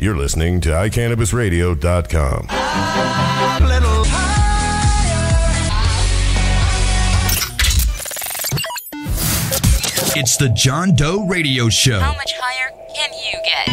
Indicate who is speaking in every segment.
Speaker 1: You're listening to iCannabisRadio.com.
Speaker 2: It's the John Doe Radio Show.
Speaker 3: How much higher can you get?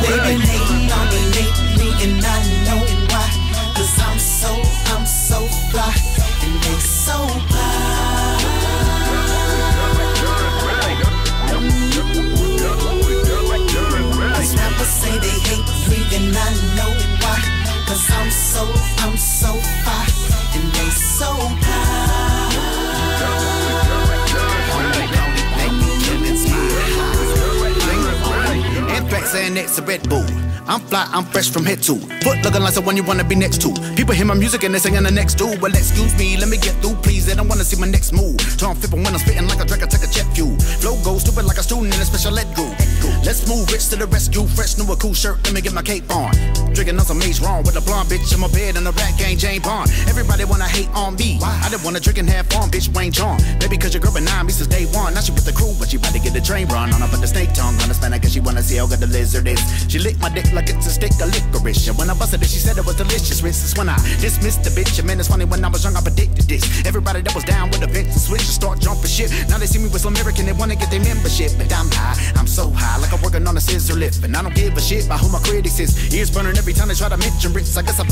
Speaker 4: They've been hating on me lately and I know why. 'Cause I'm so fly and they so high. These rappers say they hate me and I know why. 'Cause I'm so fly and they so high.
Speaker 5: Anthrax and it's a Red Bull. I'm fly, I'm fresh from head to foot, looking like someone you wanna be next to. People hear my music and they singing the next dude. Well, excuse me, let me get through, please. They don't wanna see my next move. Turn flipping when I'm spitting like a drink, I take a jet fuel. Flow goes stupid like a student in a special ed group. Let's move rich to the rescue. Fresh new a cool shirt, let me get my cape on. Drinking on some Mace wrong with a blonde bitch in my bed and a rat gang Jane Bond. Everybody wanna hate on me. I didn't wanna drink and have fun, bitch Wayne John. Maybe cause your girl been 9 me since day one. Now she with the crew, but she about to get the train run on her. But the snake tongue on her spine, I guess she wanna see how good the lizard is. She licked my dick like it's a stick of licorice. And when I busted it, she said it was delicious. This is when I dismissed the bitch. And man, it's funny, when I was young, I predicted this. Everybody that was down with the Vince and switch and start jumping shit. Now they see me with some American, they wanna get their membership. But I'm high, I'm so high, like I'm working on a scissor lift. And I don't give a shit about who my critics is. Ears burning every time they try to mention Ritz. I guess I've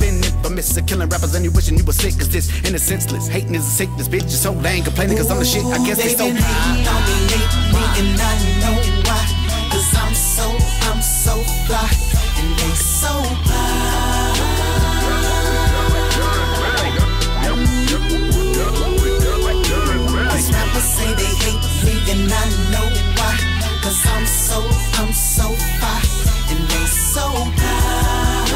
Speaker 5: been infamous at killing rappers and you wishing you were sick. Cause this and it's senseless. Hating is a sickness, bitch is so lame. Complaining cause I'm the shit, I guess they so high.
Speaker 4: Hating on me lately and I know why. 'Cause I'm so fly and they so high. These rappers say they hate me and I know why. 'Cause I'm so fly and they so high.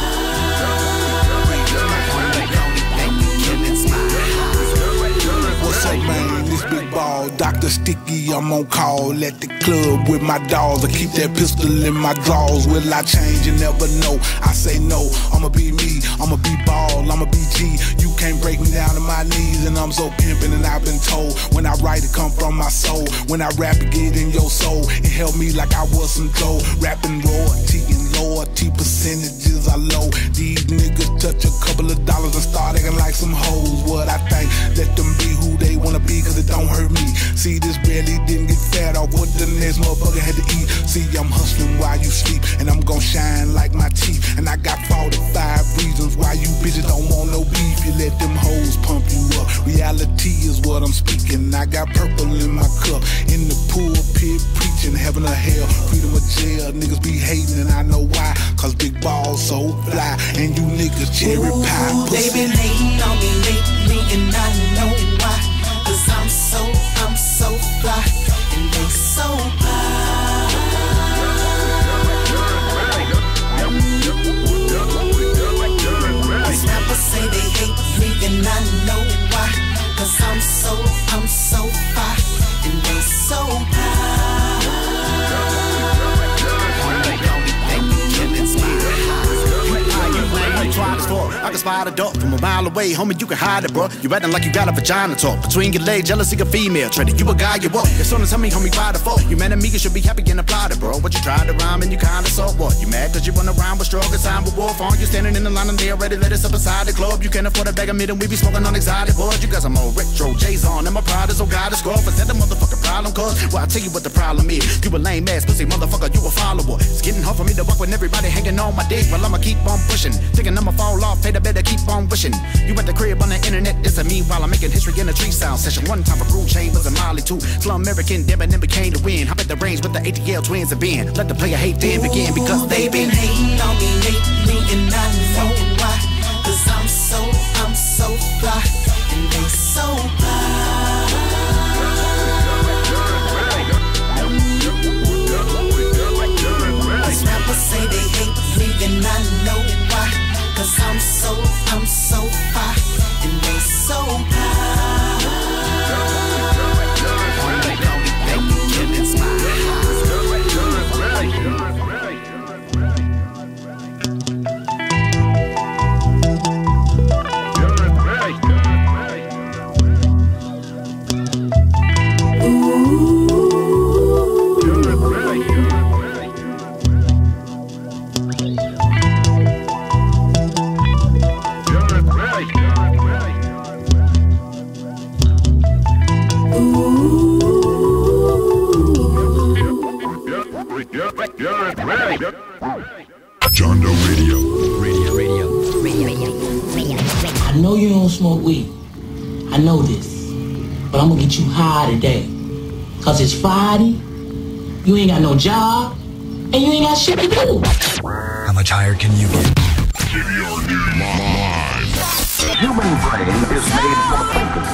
Speaker 6: What's up, man? This big ball, Dr. Sticky, I'm on call at the club with my dogs. I keep that pistol in my drawers. Will I change? You never know. I say no, I'ma be me, I'ma be ball, I'ma be G. You can't break me down to my knees, and I'm so pimpin', and I've been told when I write it come from my soul. When I rap it get in your soul. It helped me like I was some dough. Rapping royalty and loyalty percentages are low. These niggas touch a couple of dollars and start acting like some hoes. What I think, let them be who they wanna be, cause it don't hurt me. See, this belly didn't get fat off what the next motherfucker had to eat. See, I'm hustling while you sleep, and I'm gon' shine like my teeth. And I got 45 reasons why you bitches don't want no beef. You let them hoes pump you up. Reality is what I'm speaking. I got purple in my cup, in the pulpit preaching, heaven or hell, freedom or jail. Niggas be hating and I know why, cause big balls so fly, and you niggas cherry pie pussy.
Speaker 4: They been hating on me lately and I know why. 'Cause I'm so fly and they so high. These rappers say they hate me and I know why. 'Cause I'm so fly and they so high.
Speaker 5: I can spot a dog from a mile away, homie, you can hide it, bro. You acting like you got a vagina talk between your legs, jealousy of female traded. You a guy, you up. As soon as tell me, homie, by the fault. You mad at me, you should be happy and applauded, bro. What you tried to rhyme and you kinda saw what? You mad cause you run around with struggle, sign with wolf on. You standing in the line and they already let us up inside the club. You can't afford a bag of meat and we be smoking on exotic boys. You got some old retro J's on and my pride is so God is score. Is that the motherfucking problem? Cause, well, I'll tell you what the problem is. You a lame ass pussy motherfucker, you a follower. It's getting hard for me to walk with everybody hanging on my dick. Well, I'ma keep on pushing. Thinking I'ma fall off, pay the better keep on wishing. You at the crib on the internet, it's a me while I'm making history in a tree sound session. One time for Groove Chambers and Molly too. Slum American, Devin then became the win. Hop at the range with the ATL twins have been. Let the player hate then begin because they been
Speaker 4: hating on me lately and I know why. 'Cause I'm so fly and they so high. These rappers say they hate me and I know why. 'Cause I'm
Speaker 7: know you don't smoke weed. I know this. But I'm gonna get you high today. Cause it's Friday, you ain't got no job, and you ain't got shit to do.
Speaker 2: How much higher can you get?
Speaker 8: Human brain is made for thinking,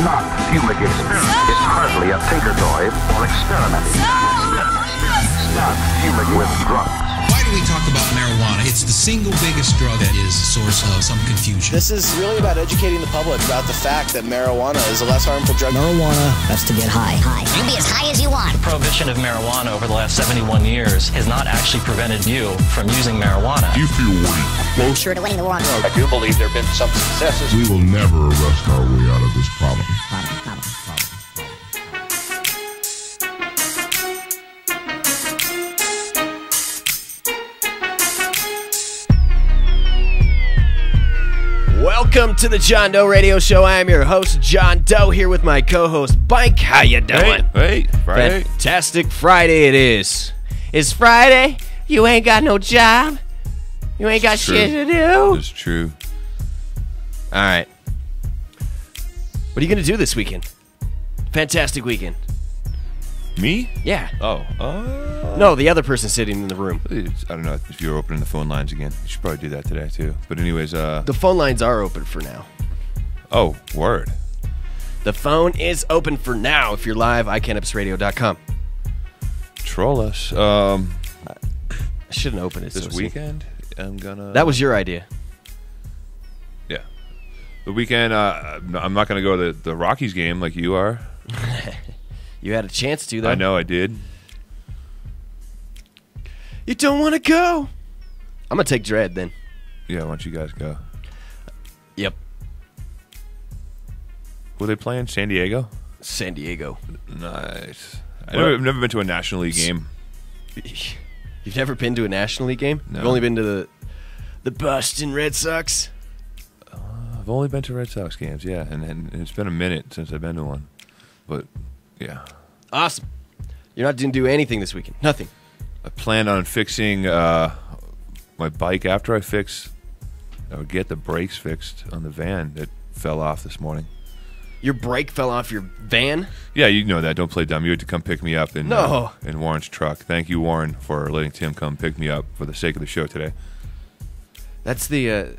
Speaker 8: not fumigated. It's hardly a tinker toy or experimenting. Not fuming with drugs.
Speaker 9: Why do we talk about marijuana? It's the single biggest drug that is a source of some confusion.
Speaker 10: This is really about educating the public about the fact that marijuana is a less harmful drug.
Speaker 11: Marijuana has to get high.
Speaker 12: You can be as high as you want.
Speaker 13: The prohibition of marijuana over the last 71 years has not actually prevented you from using marijuana.
Speaker 1: You feel weak.
Speaker 12: Sure to winning the war.
Speaker 8: I do believe there have been some successes.
Speaker 1: We will never arrest our way out of this problem.
Speaker 14: Welcome to the John Doe Radio Show. I am your host, John Doe, here with my co-host, Mike. How you doing?
Speaker 15: Hey, Friday.
Speaker 14: Fantastic Friday it is. It's Friday. You ain't got no job. You ain't got shit to do.
Speaker 15: It's true.
Speaker 14: All right. What are you going to do this weekend? Fantastic weekend.
Speaker 15: Me?
Speaker 14: Yeah.
Speaker 15: Oh.
Speaker 14: No, the other person sitting in the room.
Speaker 15: I don't know if you're opening the phone lines again. You should probably do that today, too. But anyways,
Speaker 14: the phone lines are open for now.
Speaker 15: Oh, word.
Speaker 14: The phone is open for now if you're live, iCannabisRadio.com.
Speaker 15: Troll us.
Speaker 14: I shouldn't open it
Speaker 15: this weekend. I'm gonna.
Speaker 14: That was your idea.
Speaker 15: Yeah. The weekend, I'm not gonna go to the Rockies game like you are.
Speaker 14: You had a chance to, though.
Speaker 15: I know I did.
Speaker 14: You don't want to go. I'm gonna take Dread then.
Speaker 15: Yeah, why don't you guys go?
Speaker 14: Yep.
Speaker 15: Were they playing San Diego?
Speaker 14: San Diego.
Speaker 15: Nice. I've never been to a National League game.
Speaker 14: You've never been to a National League game?
Speaker 15: No.
Speaker 14: You've only been to the Boston Red Sox?
Speaker 15: I've only been to Red Sox games, yeah, and it's been a minute since I've been to one. But, yeah.
Speaker 14: Awesome. You're not going to do anything this weekend? Nothing?
Speaker 15: I plan on fixing my bike after I would get the brakes fixed on the van that fell off this morning.
Speaker 14: Your brake fell off your van?
Speaker 15: Yeah, you know that. Don't play dumb. You had to come pick me up in Warren's truck. Thank you, Warren, for letting Tim come pick me up for the sake of the show today.
Speaker 14: That's the...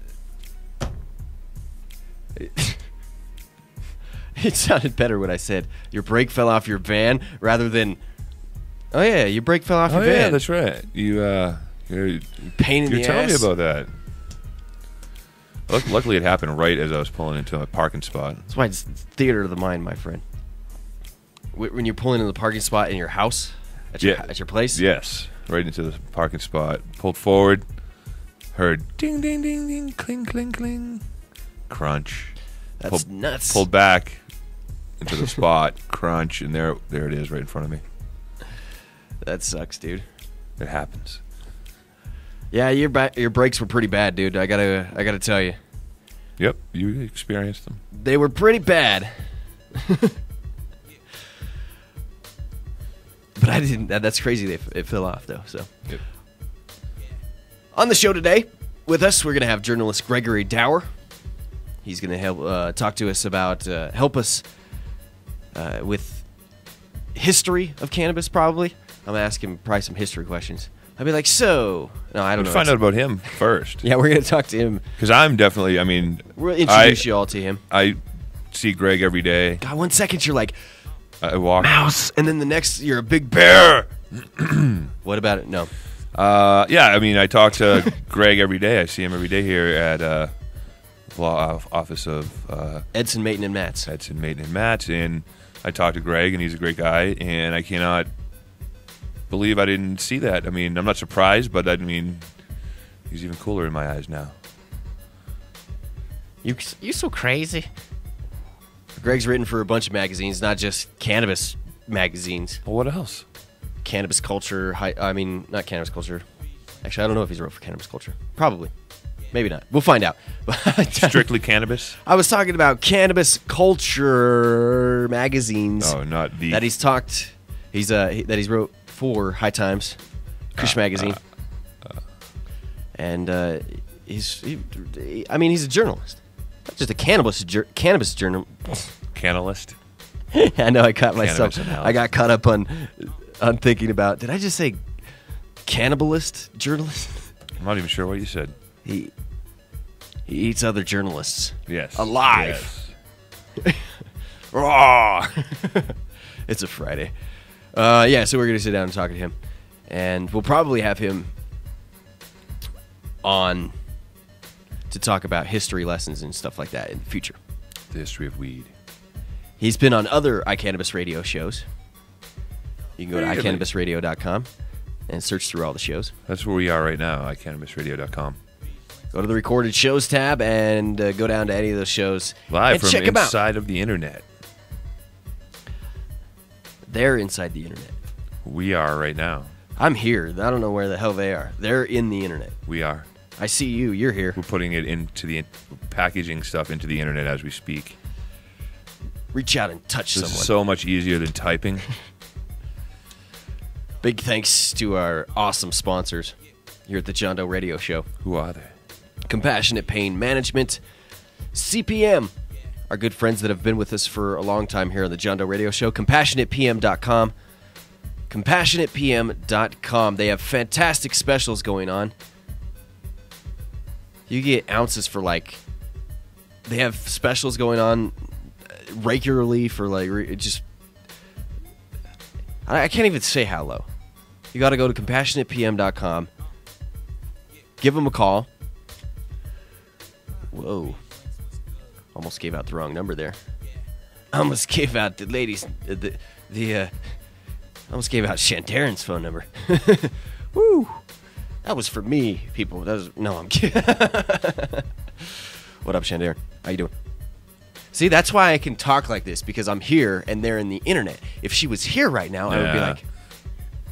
Speaker 14: It sounded better when I said your brake fell off your van rather than... Oh, yeah, your brake fell off your van.
Speaker 15: Yeah, that's right. You're
Speaker 14: pain in the ass.
Speaker 15: You're telling me about that. Luckily, it happened right as I was pulling into a parking spot.
Speaker 14: That's why it's theater of the mind, my friend. When you're pulling into the parking spot in your house, at your place?
Speaker 15: Yes, right into the parking spot. Pulled forward, heard ding, ding, ding, ding, cling, cling, cling, crunch.
Speaker 14: That's nuts.
Speaker 15: Pulled back into the spot, crunch, and there it is right in front of me.
Speaker 14: That sucks, dude.
Speaker 15: It happens.
Speaker 14: Yeah, your brakes were pretty bad, dude. I gotta tell you.
Speaker 15: Yep, you experienced them.
Speaker 14: They were pretty bad. But I didn't. That's crazy. It fell off though. So.
Speaker 15: Yep.
Speaker 14: On the show today, with us, we're gonna have journalist Gregory Daurer. He's gonna talk to us about help us with history of cannabis. Probably, I'm gonna ask him probably some history questions. I'd be like, no, I don't know.
Speaker 15: Find out about him first.
Speaker 14: Yeah, we're going to talk to him.
Speaker 15: Because I'm definitely,
Speaker 14: we'll introduce you all to him.
Speaker 15: I see Greg every day.
Speaker 14: God, 1 second you're like,
Speaker 15: I walk.
Speaker 14: Mouse. And then the next, you're a big bear. What about it? No.
Speaker 15: Yeah, I talk to Greg every day. I see him every day here at law office of
Speaker 14: Edson, Mayton, and Matz.
Speaker 15: Edson, Mayton, and Matz. And I talk to Greg, and he's a great guy. And I cannot believe I didn't see that. I'm not surprised, but he's even cooler in my eyes now.
Speaker 14: You so crazy. Greg's written for a bunch of magazines, not just cannabis magazines.
Speaker 15: Well, what else?
Speaker 14: Cannabis Culture. Not Cannabis Culture. Actually, I don't know if he's wrote for Cannabis Culture. Probably. Maybe not. We'll find out.
Speaker 15: Strictly Cannabis?
Speaker 14: I was talking about Cannabis Culture magazines.
Speaker 15: Oh, not the...
Speaker 14: That he's talked... that he's wrote for High Times, Kush magazine, and he's a journalist. Just a cannabis journal.
Speaker 15: Cannalist.
Speaker 14: I know. I caught myself.
Speaker 15: Cannabis
Speaker 14: I got caught up on thinking about. Did I just say cannibalist journalist?
Speaker 15: I'm not even sure what you said.
Speaker 14: He eats other journalists.
Speaker 15: Yes.
Speaker 14: Alive. Yes. Raw. It's a Friday. Yeah, so we're going to sit down and talk to him. And we'll probably have him on to talk about history lessons and stuff like that in the future.
Speaker 15: The history of weed.
Speaker 14: He's been on other iCannabis radio shows. You can go to iCannabisradio.com and search through all the shows.
Speaker 15: That's where we are right now, iCannabisradio.com.
Speaker 14: Go to the recorded shows tab and go down to any of those shows.
Speaker 15: Live
Speaker 14: and
Speaker 15: from
Speaker 14: check 'em out.
Speaker 15: inside of the internet.
Speaker 14: They're inside the internet.
Speaker 15: We are right now.
Speaker 14: I'm here. I don't know where the hell they are. They're in the internet.
Speaker 15: We are.
Speaker 14: I see you. You're here.
Speaker 15: We're putting it into the packaging stuff into the internet as we speak.
Speaker 14: Reach out and touch
Speaker 15: This
Speaker 14: someone.
Speaker 15: is so much easier than typing.
Speaker 14: Big thanks to our awesome sponsors here at the John Doe Radio Show.
Speaker 15: Who are they?
Speaker 14: Compassionate Pain Management, CPM, our good friends that have been with us for a long time here on the John Doe Radio Show. CompassionatePM.com. CompassionatePM.com. They have fantastic specials going on. You get ounces for they have specials going on regularly for just, I can't even say how low. You got to go to CompassionatePM.com. Give them a call. Whoa. Almost gave out the wrong number there. Almost gave out the ladies, almost gave out Shantaran's phone number. Woo. That was for me, people. No, I'm kidding. What up, Shantaran? How you doing? See, that's why I can talk like this, because I'm here and they're in the internet. If she was here right now, I would be like...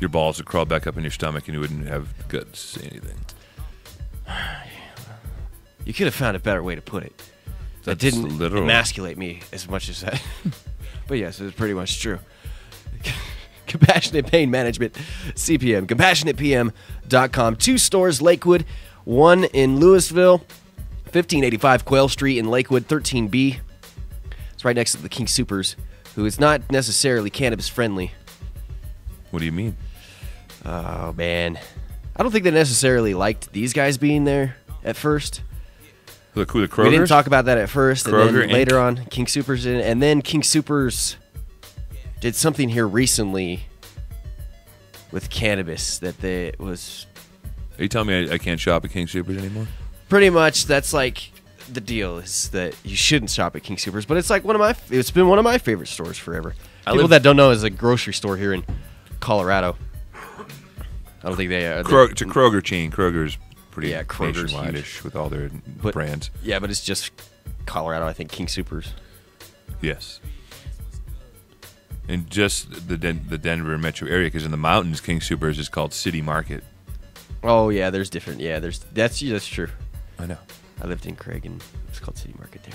Speaker 15: Your balls would crawl back up in your stomach and you wouldn't have the guts to say anything.
Speaker 14: You could have found a better way to put it. That didn't emasculate me as much as that. But yes, it's pretty much true. Compassionate Pain Management, CPM. CompassionatePM.com. 2 stores, Lakewood. 1 in Louisville. 1585 Quail Street in Lakewood, 13B. It's right next to the King Supers, who is not necessarily cannabis friendly.
Speaker 15: What do you mean?
Speaker 14: Oh, man. I don't think they necessarily liked these guys being there at first.
Speaker 15: The Krogers?
Speaker 14: We didn't talk about that at first,
Speaker 15: Kroger,
Speaker 14: and then later on, King Supers in, and then King Supers did something here recently with cannabis that was...
Speaker 15: Are you telling me I can't shop at King Supers anymore?
Speaker 14: Pretty much, that's like the deal, is that you shouldn't shop at King Supers, but it's like it's been one of my favorite stores forever. People that don't know, is a grocery store here in Colorado. I don't think they are.
Speaker 15: It's a Kroger chain. Kroger's pretty
Speaker 14: Kroger's
Speaker 15: nationwide-ish with all their brands.
Speaker 14: Yeah, but it's just Colorado, I think, King Supers.
Speaker 15: Yes. And just the Denver metro area, because in the mountains, King Supers is called City Market.
Speaker 14: Oh, yeah, there's different. Yeah, that's true.
Speaker 15: I know.
Speaker 14: I lived in Craig, and it's called City Market there.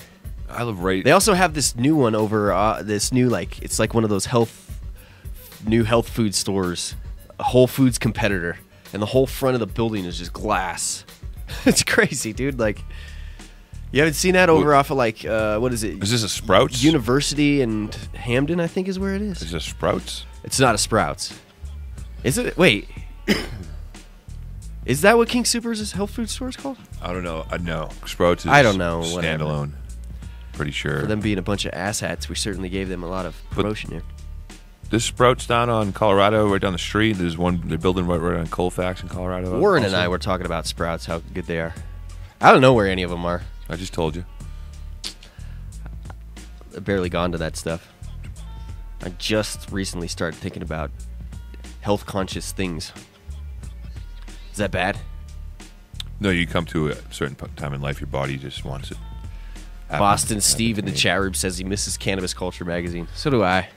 Speaker 15: I live right...
Speaker 14: They also have this new one over, this new, it's like one of those new health food stores, a Whole Foods competitor, and the whole front of the building is just glass. It's crazy, dude. You haven't seen that over off of what is it?
Speaker 15: Is this a Sprouts?
Speaker 14: University and Hamden, I think, is where it is.
Speaker 15: Is this Sprouts?
Speaker 14: It's not a Sprouts. Is it? Wait. Is that what King Supers' health food store is called?
Speaker 15: I don't know. No. Sprouts is
Speaker 14: I don't know.
Speaker 15: Standalone. Pretty sure.
Speaker 14: For them being a bunch of asshats, we certainly gave them a lot of promotion here.
Speaker 15: This Sprouts down on Colorado, right down the street. There's one they're building right on Colfax in Colorado.
Speaker 14: Warren and I were talking about Sprouts, how good they are. I don't know where any of them are.
Speaker 15: I just told you.
Speaker 14: I've barely gone to that stuff. I just recently started thinking about health-conscious things. Is that bad?
Speaker 15: No, you come to a certain time in life, your body just wants it.
Speaker 14: Boston Steve in the chat room says he misses Cannabis Culture magazine. So do I.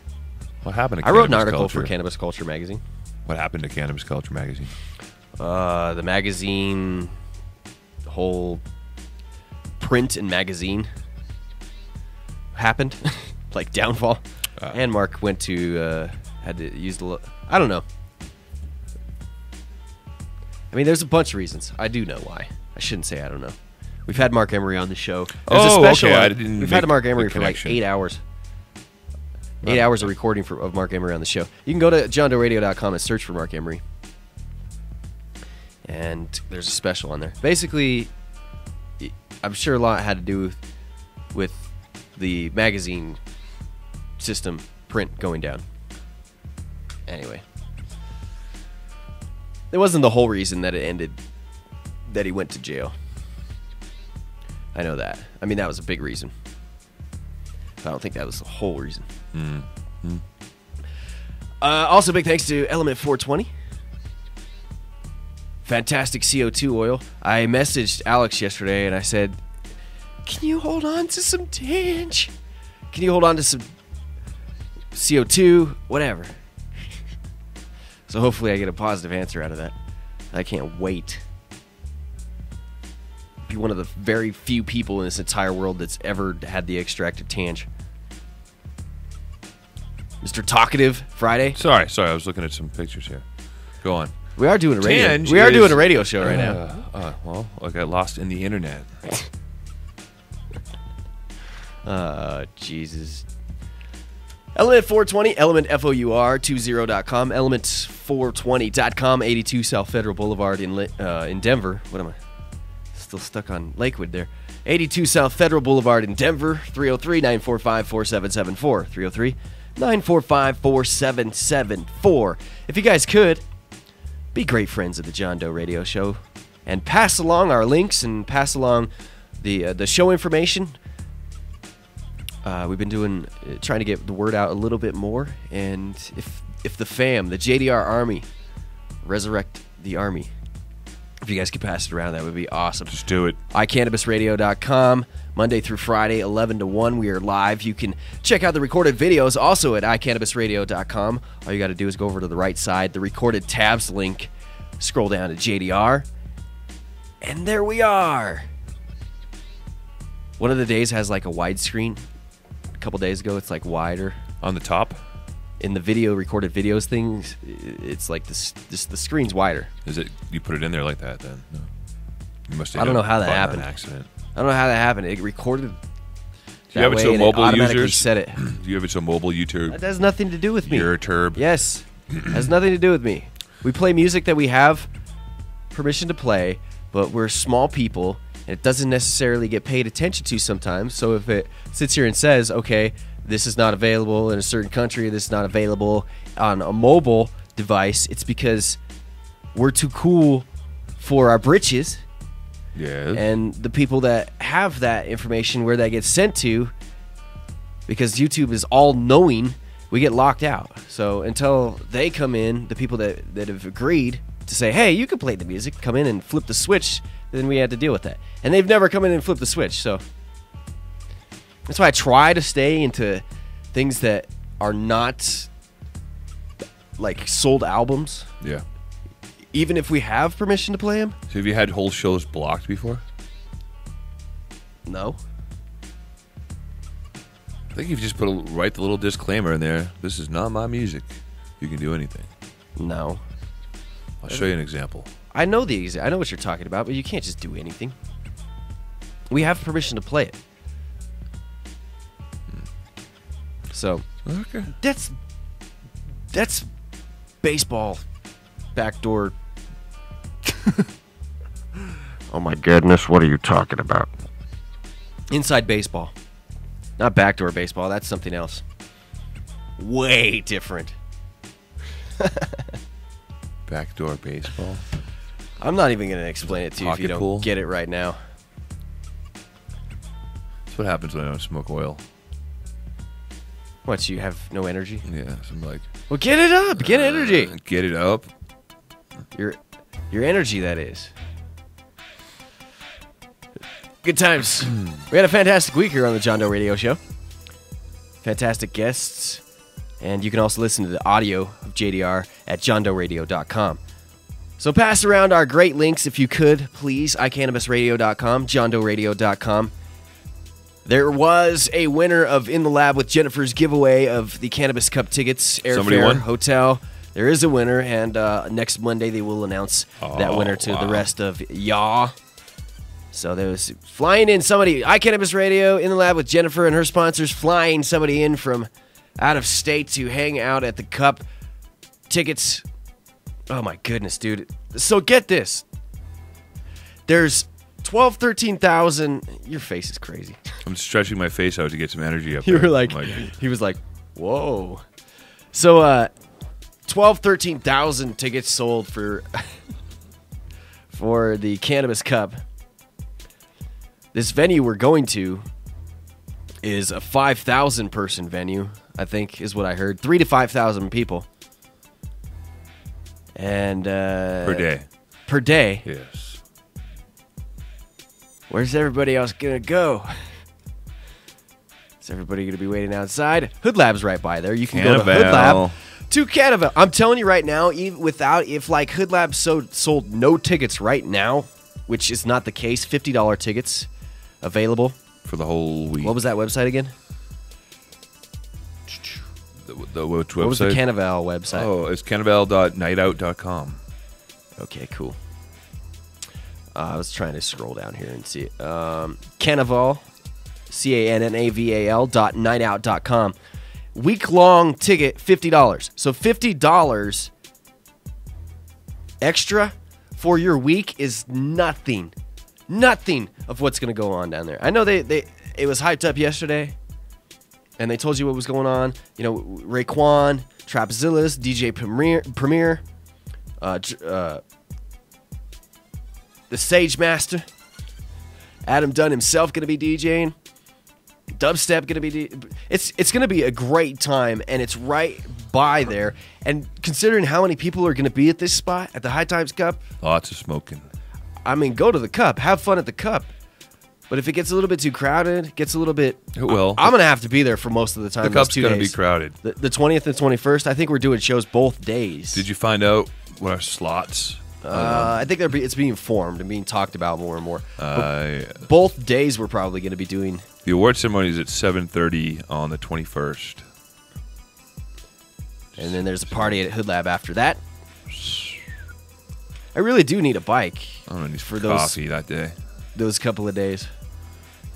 Speaker 15: What happened to
Speaker 14: I wrote an article
Speaker 15: Culture?
Speaker 14: for Cannabis Culture magazine.
Speaker 15: What happened to Cannabis Culture magazine?
Speaker 14: The magazine, the whole print and magazine happened, downfall. And Mark went to, had to use I don't know. I mean, there's a bunch of reasons. I do know why. I shouldn't say I don't know. We've had Mark Emery on the show. There's a
Speaker 15: Oh,
Speaker 14: special.
Speaker 15: okay. I didn't
Speaker 14: We've had
Speaker 15: make
Speaker 14: Mark Emery
Speaker 15: the
Speaker 14: for like
Speaker 15: connection.
Speaker 14: 8 hours. 8 hours of recording of Mark Emery on the show. You can go to johndoeradio.com and search for Mark Emery. And there's a special on there. Basically, I'm sure a lot had to do with the magazine system print going down. Anyway. It wasn't the whole reason that it ended, that he went to jail. I know that. I mean, that was a big reason. But I don't think that was the whole reason. Also, big thanks to Element 420. Fantastic CO2 oil. I messaged Alex yesterday and I said, can you hold on to some Tange? Can you hold on to some CO2? Whatever. So hopefully I get a positive answer out of that. I can't wait. Be one of the very few people in this entire world that's ever had the extracted Tange. Mr. Talkative Friday.
Speaker 15: Sorry. I was looking at some pictures here. Go on.
Speaker 14: We are doing a radio.
Speaker 15: Tange
Speaker 14: We are
Speaker 15: is-
Speaker 14: doing a radio show right now.
Speaker 15: Well, I got lost in the internet.
Speaker 14: Jesus. Element 420, Element FOUR20.com, Element420.com, 82 South Federal Boulevard in Denver. What am I? Still stuck on Lakewood there. 82 South Federal Boulevard in Denver, 303-945-4774. 303-945-4774. If you guys could, be great friends of the John Doe Radio Show and pass along our links and pass along the show information. We've been trying to get the word out a little bit more, and if the fam, the JDR Army, resurrect the Army, if you guys could pass it around, that would be awesome.
Speaker 15: Just do it.
Speaker 14: iCannabisRadio.com, Monday through Friday, 11 to 1. We are live. You can check out the recorded videos also at iCannabisRadio.com. All you got to do is go over to the right side, the recorded tabs link, scroll down to JDR, and there we are. One of the days has like a widescreen. A couple days ago, it's like wider.
Speaker 15: On the top?
Speaker 14: In the recorded videos things, it's like the screen's wider.
Speaker 15: Is it? You put it in there like that then? No. You must have
Speaker 14: I don't know how that
Speaker 15: button on
Speaker 14: happened.
Speaker 15: Accident.
Speaker 14: I don't know how that happened. It recorded.
Speaker 15: Do you have it so mobile users?
Speaker 14: Set it.
Speaker 15: Do you have it so mobile YouTube?
Speaker 14: That has nothing to do with me.
Speaker 15: You're a turb.
Speaker 14: Yes, has nothing to do with me. We play music that we have permission to play, but we're small people, and it doesn't necessarily get paid attention to sometimes. So if it sits here and says, okay, this is not available in a certain country, this is not available on a mobile device, it's because we're too cool for our britches.
Speaker 15: Yes.
Speaker 14: And the people that have that information, where that gets sent to, because YouTube is all-knowing, we get locked out. So until they come in, the people that have agreed to say, hey, you can play the music, come in and flip the switch, then we had to deal with that. And they've never come in and flipped the switch, so that's why I try to stay into things that are not like sold albums.
Speaker 15: Yeah.
Speaker 14: Even if we have permission to play them.
Speaker 15: So have you had whole shows blocked before?
Speaker 14: No.
Speaker 15: I think if you just write the little disclaimer in there, this is not my music. You can do anything.
Speaker 14: No.
Speaker 15: I'll show you an example.
Speaker 14: I know I know what you're talking about, but you can't just do anything. We have permission to play it. So
Speaker 15: okay.
Speaker 14: That's baseball backdoor.
Speaker 16: Oh my goodness, what are you talking about?
Speaker 14: Inside baseball. Not backdoor baseball, that's something else. Way different.
Speaker 15: Backdoor baseball?
Speaker 14: I'm not even going to explain it to you if you
Speaker 15: Pocket
Speaker 14: don't
Speaker 15: pool?
Speaker 14: get it right now.
Speaker 15: That's what happens when I don't smoke oil.
Speaker 14: What, you have no energy?
Speaker 15: Yeah, so I'm like...
Speaker 14: Well, get it up! Get energy!
Speaker 15: Get it up?
Speaker 14: Your energy, that is. Good times. We had a fantastic week here on the John Doe Radio Show. Fantastic guests. And you can also listen to the audio of JDR at johndoeradio.com. So pass around our great links if you could, please. iCannabisRadio.com, johndoeradio.com. There was a winner of In the Lab with Jennifer's giveaway of the Cannabis Cup tickets,
Speaker 15: Somebody
Speaker 14: airfare,
Speaker 15: won?
Speaker 14: hotel. There is a winner, and next Monday they will announce that winner to the rest of y'all. So there was flying in somebody, iCannabis Radio in the lab with Jennifer and her sponsors, flying somebody in from out of state to hang out at the Cup. Tickets. Oh my goodness, dude. So get this. There's 13,000. Your face is crazy.
Speaker 15: I'm stretching my face out to get some energy up
Speaker 14: You
Speaker 15: there.
Speaker 14: were like, he was like, whoa. So 13,000 tickets sold for for the Cannabis Cup. This venue we're going to is a 5,000 person venue, I think is what I heard. 3,000 to 5,000 people. And
Speaker 15: per day.
Speaker 14: Per day.
Speaker 15: Yes.
Speaker 14: Where's everybody else gonna go? Is everybody gonna be waiting outside? Hood Lab's right by there. You can go to Hood Lab to Cannabis. I'm telling you right now, even if like Hood Lab sold no tickets right now, which is not the case, $50 tickets available
Speaker 15: for the whole week.
Speaker 14: What was that website again?
Speaker 15: Which website?
Speaker 14: What was the Cannaval website?
Speaker 15: Oh, it's cannaval.nightout.com.
Speaker 14: Okay, cool. I was trying to scroll down here and see it. Cannaval, CANNAVAL.nightout.com. Week-long ticket, $50. So $50 extra for your week is nothing. Nothing of what's going to go on down there. I know it was hyped up yesterday, and they told you what was going on. You know, Raekwon, Trapzillas, DJ Premier, the Sage Master, Adam Dunn himself going to be DJing, Dubstep going to be. It's going to be a great time, and it's right by there. And considering how many people are going to be at this spot at the High Times Cup,
Speaker 15: lots of smoking.
Speaker 14: I mean, go to the Cup, have fun at the Cup. But if it gets a little bit too crowded, gets a little bit.
Speaker 15: It will.
Speaker 14: I'm going to have to be there for most of the time.
Speaker 15: The Cup's
Speaker 14: going to
Speaker 15: be crowded.
Speaker 14: The 20th and 21st, I think we're doing shows both days.
Speaker 15: Did you find out what our slots?
Speaker 14: I think it's being formed and being talked about more and more. Both days we're probably going to be doing.
Speaker 15: The award ceremony is at 7:30 on the 21st.
Speaker 14: And then there's a party at Hood Lab after that. I really do need a bike.
Speaker 15: I'm gonna need for coffee that day.
Speaker 14: Those couple of days.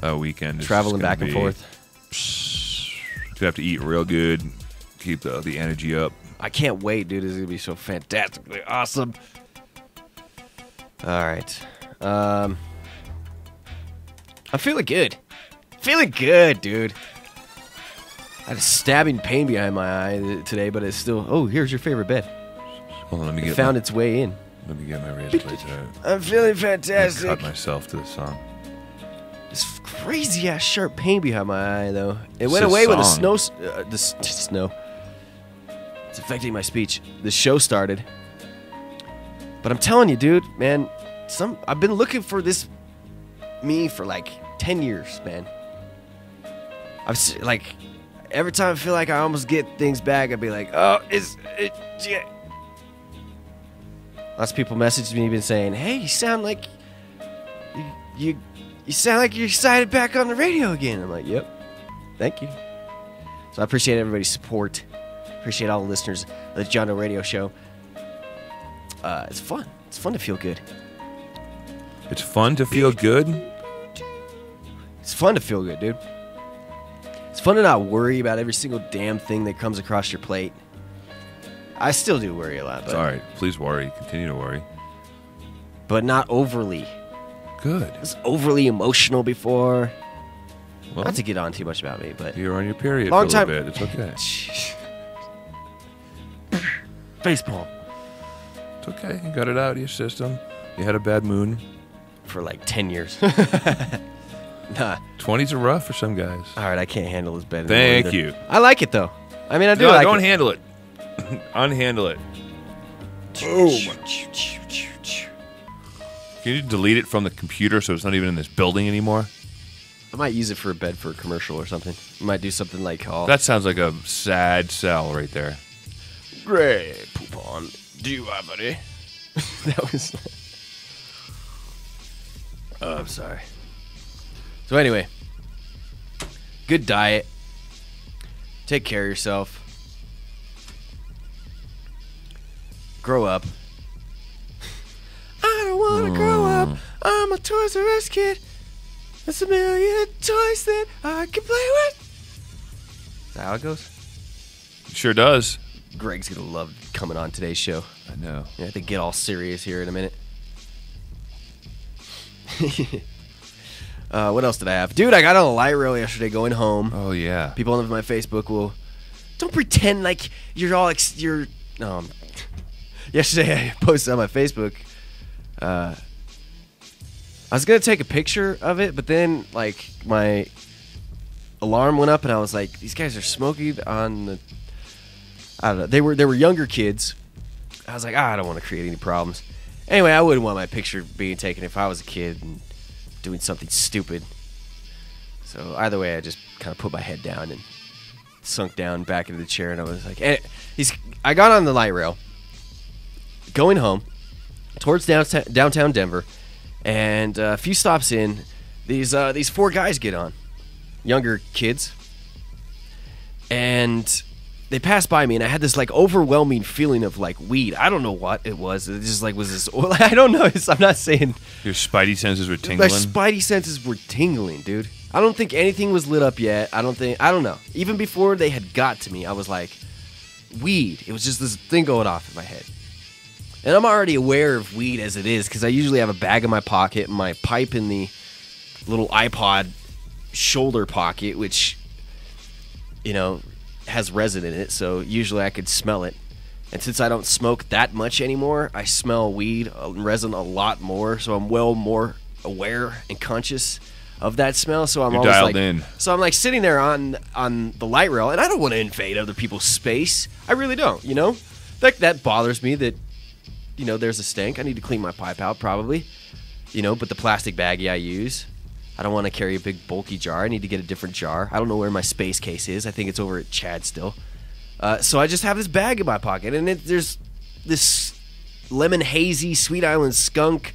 Speaker 15: That weekend.
Speaker 14: Traveling back and forth.
Speaker 15: You have to eat real good. Keep the energy up.
Speaker 14: I can't wait, dude. This is going to be so fantastically awesome. All right. I'm feeling good. Feeling good, dude. I had a stabbing pain behind my eye today, but it's still... Oh, here's your favorite bed.
Speaker 15: Hold on, let me get
Speaker 14: found its way in.
Speaker 15: Let me get my razor blades out.
Speaker 14: I'm feeling fantastic.
Speaker 15: Cut myself to the song.
Speaker 14: This crazy ass sharp pain behind my eye, though. It went away when the snow. Snow. It's affecting my speech. The show started, but I'm telling you, dude, man. I've been looking for this me for like 10 years, man. Like every time I feel like I almost get things back, I'd be like, oh, yeah. Lots of people messaged me, been saying, "Hey, you sound like you sound like you're excited back on the radio again." I'm like, "Yep, thank you." So I appreciate everybody's support. Appreciate all the listeners of the John Doe Radio Show. It's fun. It's fun to feel good.
Speaker 15: It's fun to feel good.
Speaker 14: It's fun to feel good, dude. It's fun to not worry about every single damn thing that comes across your plate. I still do worry a lot. But,
Speaker 15: it's all right. Please worry. Continue to worry.
Speaker 14: But not overly.
Speaker 15: Good.
Speaker 14: I was overly emotional before. Well, not to get on too much about me, but...
Speaker 15: You're on your period
Speaker 14: long
Speaker 15: for a
Speaker 14: time.
Speaker 15: little bit. It's okay.
Speaker 14: Facepalm.
Speaker 15: It's okay. You got it out of your system. You had a bad moon.
Speaker 14: For like 10 years. Nah.
Speaker 15: 20s are rough for some guys.
Speaker 14: All right, I can't handle this bed
Speaker 15: anymore.
Speaker 14: Thank you. I like it, though. I mean, I do
Speaker 15: like
Speaker 14: it.
Speaker 15: Don't handle it. Unhandle it. Boom. Can you delete it from the computer so it's not even in this building anymore?
Speaker 14: I might use it for a bed for a commercial or something. I might do something like...
Speaker 15: That sounds like a sad sell right there.
Speaker 14: Great poupon. Do you have any? That was... Oh, I'm sorry. So anyway. Good diet. Take care of yourself. Grow up. I don't want to grow up. I I'm a Toys R Us kid. There's a million toys that I can play with. Is that how it goes?
Speaker 15: Sure does.
Speaker 14: Greg's gonna love coming on today's show.
Speaker 15: I know.
Speaker 14: Yeah, I have to get all serious here in a minute. What else did I have? Dude, I got on a light rail yesterday going home.
Speaker 15: Oh, yeah.
Speaker 14: People on my Facebook will... Don't pretend like you're all... Yesterday I posted on my Facebook... I was going to take a picture of it, but then, like, my alarm went up and I was like, these guys are smoking on the... I don't know. They were younger kids. I was like, I don't want to create any problems. Anyway, I wouldn't want my picture being taken if I was a kid and doing something stupid. So either way, I just kind of put my head down and sunk down back into the chair, and I was like, I got on the light rail, going home towards downtown Denver, and a few stops in, these four guys get on, younger kids, and they passed by me, and I had this like overwhelming feeling of like weed. I don't know what it was. It just like was this oil. I don't know. I'm not saying
Speaker 15: your spidey senses were tingling.
Speaker 14: My spidey senses were tingling, dude. I don't think anything was lit up yet. I don't know. Even before they had got to me, I was like, weed. It was just this thing going off in my head. And I'm already aware of weed as it is because I usually have a bag in my pocket, my pipe in the little iPod shoulder pocket, which, you know, has resin in it, so usually I could smell it. And since I don't smoke that much anymore, I smell weed and resin a lot more, so I'm well more aware and conscious of that smell. So I'm always
Speaker 15: dialed
Speaker 14: like,
Speaker 15: in.
Speaker 14: So I'm like sitting there on the light rail, and I don't want to invade other people's space. I really don't, you know? That bothers me that, you know, there's a stank. I need to clean my pipe out probably, you know, but the plastic baggie I use, I don't want to carry a big bulky jar. I need to get a different jar. I don't know where my space case is. I think it's over at Chad still. So I just have this bag in my pocket, and there's this lemon hazy Sweet Island skunk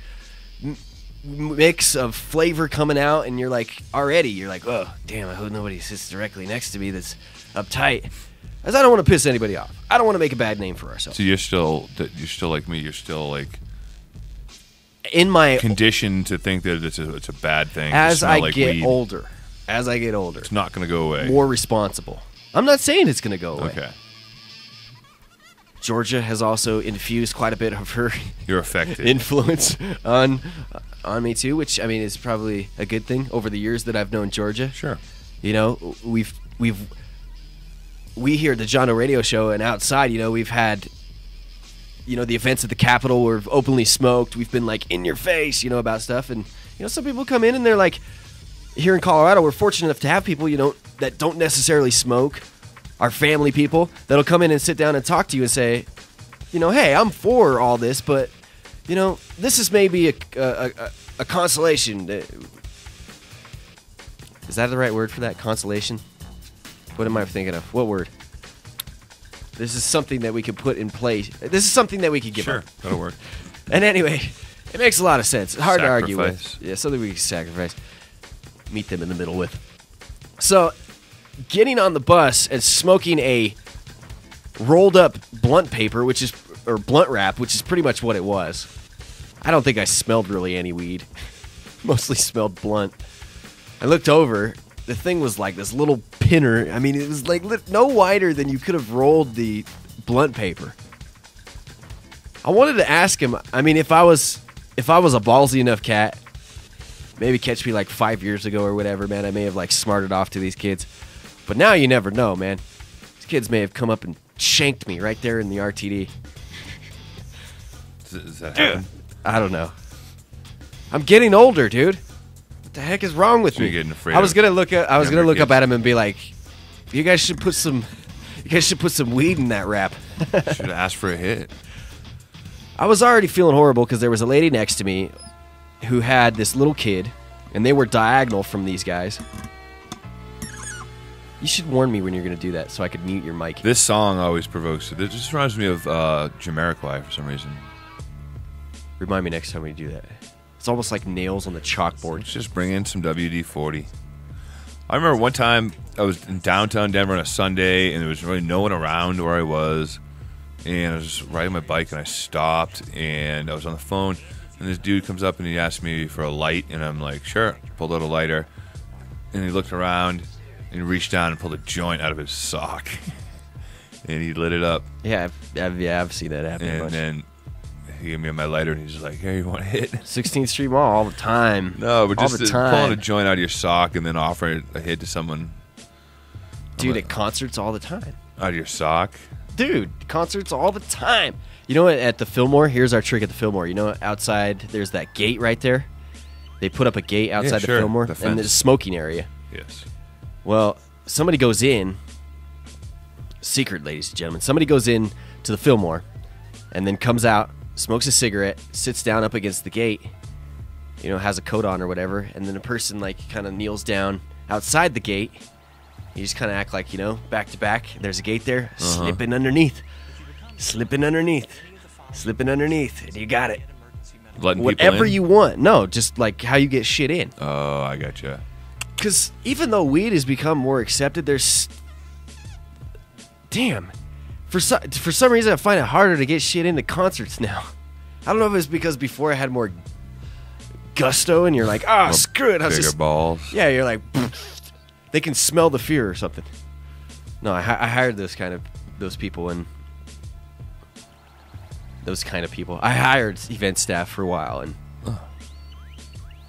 Speaker 14: mix of flavor coming out, and you're like, oh, damn, I hope nobody sits directly next to me that's uptight. As I don't want to piss anybody off. I don't want to make a bad name for ourselves.
Speaker 15: So you're still like me. You're still like
Speaker 14: in my
Speaker 15: conditioned to think that it's a bad thing.
Speaker 14: As I
Speaker 15: like
Speaker 14: get
Speaker 15: weed.
Speaker 14: older,
Speaker 15: It's not going to go away.
Speaker 14: More responsible. I'm not saying it's going to go away.
Speaker 15: Okay.
Speaker 14: Georgia has also infused quite a bit of her
Speaker 15: You're affected.
Speaker 14: influence on me too, which I mean is probably a good thing over the years that I've known Georgia.
Speaker 15: Sure.
Speaker 14: You know, we here at the John Doe Radio Show and outside, you know, we've had, you know, the events at the Capitol where we've openly smoked. We've been like in your face, you know, about stuff. And, you know, some people come in and they're like, here in Colorado, we're fortunate enough to have people, you know, that don't necessarily smoke. Our family people that'll come in and sit down and talk to you and say, you know, hey, I'm for all this, but, you know, this is maybe a consolation. Is that the right word for that? Consolation? What am I thinking of? What word? This is something that we could put in place. This is something that we could give up.
Speaker 15: Sure, that'll work.
Speaker 14: And anyway, it makes a lot of sense. Hard to argue
Speaker 15: Sacrifice.
Speaker 14: with. Yeah, something we can sacrifice. Meet them in the middle with. So, getting on the bus and smoking a rolled up blunt paper, or blunt wrap, which is pretty much what it was. I don't think I smelled really any weed. Mostly smelled blunt. I looked over. The thing was like this little pinner. I mean, it was like no wider than you could have rolled the blunt paper. I wanted to ask him, I mean, if I was a ballsy enough cat, maybe catch me like 5 years ago or whatever, man, I may have like smarted off to these kids. But now you never know, man. These kids may have come up and shanked me right there in the RTD.
Speaker 15: Does that happen?
Speaker 14: I don't know. I'm getting older, dude. What the heck is wrong with me?
Speaker 15: You're getting afraid
Speaker 14: I was gonna look up
Speaker 15: kids.
Speaker 14: at him and be like, you guys should put some weed in that wrap.
Speaker 15: Should have asked for a hit.
Speaker 14: I was already feeling horrible because there was a lady next to me who had this little kid, and they were diagonal from these guys. You should warn me when you're going to do that so I could mute your mic.
Speaker 15: This song always provokes it. It just reminds me of Jamiroquai for some reason.
Speaker 14: Remind me next time we do that. It's almost like nails on the chalkboard.
Speaker 15: Let's just bring in some WD-40. I remember one time I was in downtown Denver on a Sunday, and there was really no one around where I was. And I was just riding my bike, and I stopped, and I was on the phone. And And this dude comes up and he asks me for a light, and I'm like, sure. Pulled out a lighter, and he looked around and he reached down and pulled a joint out of his sock, and he lit it up.
Speaker 14: Yeah, I've seen that happen.
Speaker 15: And then he gave me my lighter, and he's just like, "Hey, you want a hit?"
Speaker 14: 16th Street Mall all the time.
Speaker 15: No, but
Speaker 14: all
Speaker 15: just
Speaker 14: the time.
Speaker 15: pulling a joint out of your sock and then offering a hit to someone.
Speaker 14: Dude, at concerts all the time.
Speaker 15: Out of your sock?
Speaker 14: Dude, concerts all the time. You know what, at the Fillmore, here's our trick at the Fillmore. You know, outside, there's that gate right there. They put up a gate outside the Fillmore, and there's a smoking area.
Speaker 15: Yes.
Speaker 14: Well, somebody goes in, secret, ladies and gentlemen, somebody goes in to the Fillmore, and then comes out, smokes a cigarette, sits down up against the gate, you know, has a coat on or whatever, and then a person, like, kind of kneels down outside the gate. You just kind of act like, you know, back to back. There's a gate there, slipping underneath, and you got it.
Speaker 15: Letting
Speaker 14: whatever
Speaker 15: people in?
Speaker 14: you want. No, just like how you get shit in.
Speaker 15: Oh, I gotcha.
Speaker 14: Because even though weed has become more accepted, there's... Damn. For some reason, I find it harder to get shit into concerts now. I don't know if it's because before I had more gusto, and you're like, ah, oh, screw it.
Speaker 15: Bigger balls.
Speaker 14: Yeah, you're like... They can smell the fear or something. No, I hired those people, and those kind of people. I hired event staff for a while, and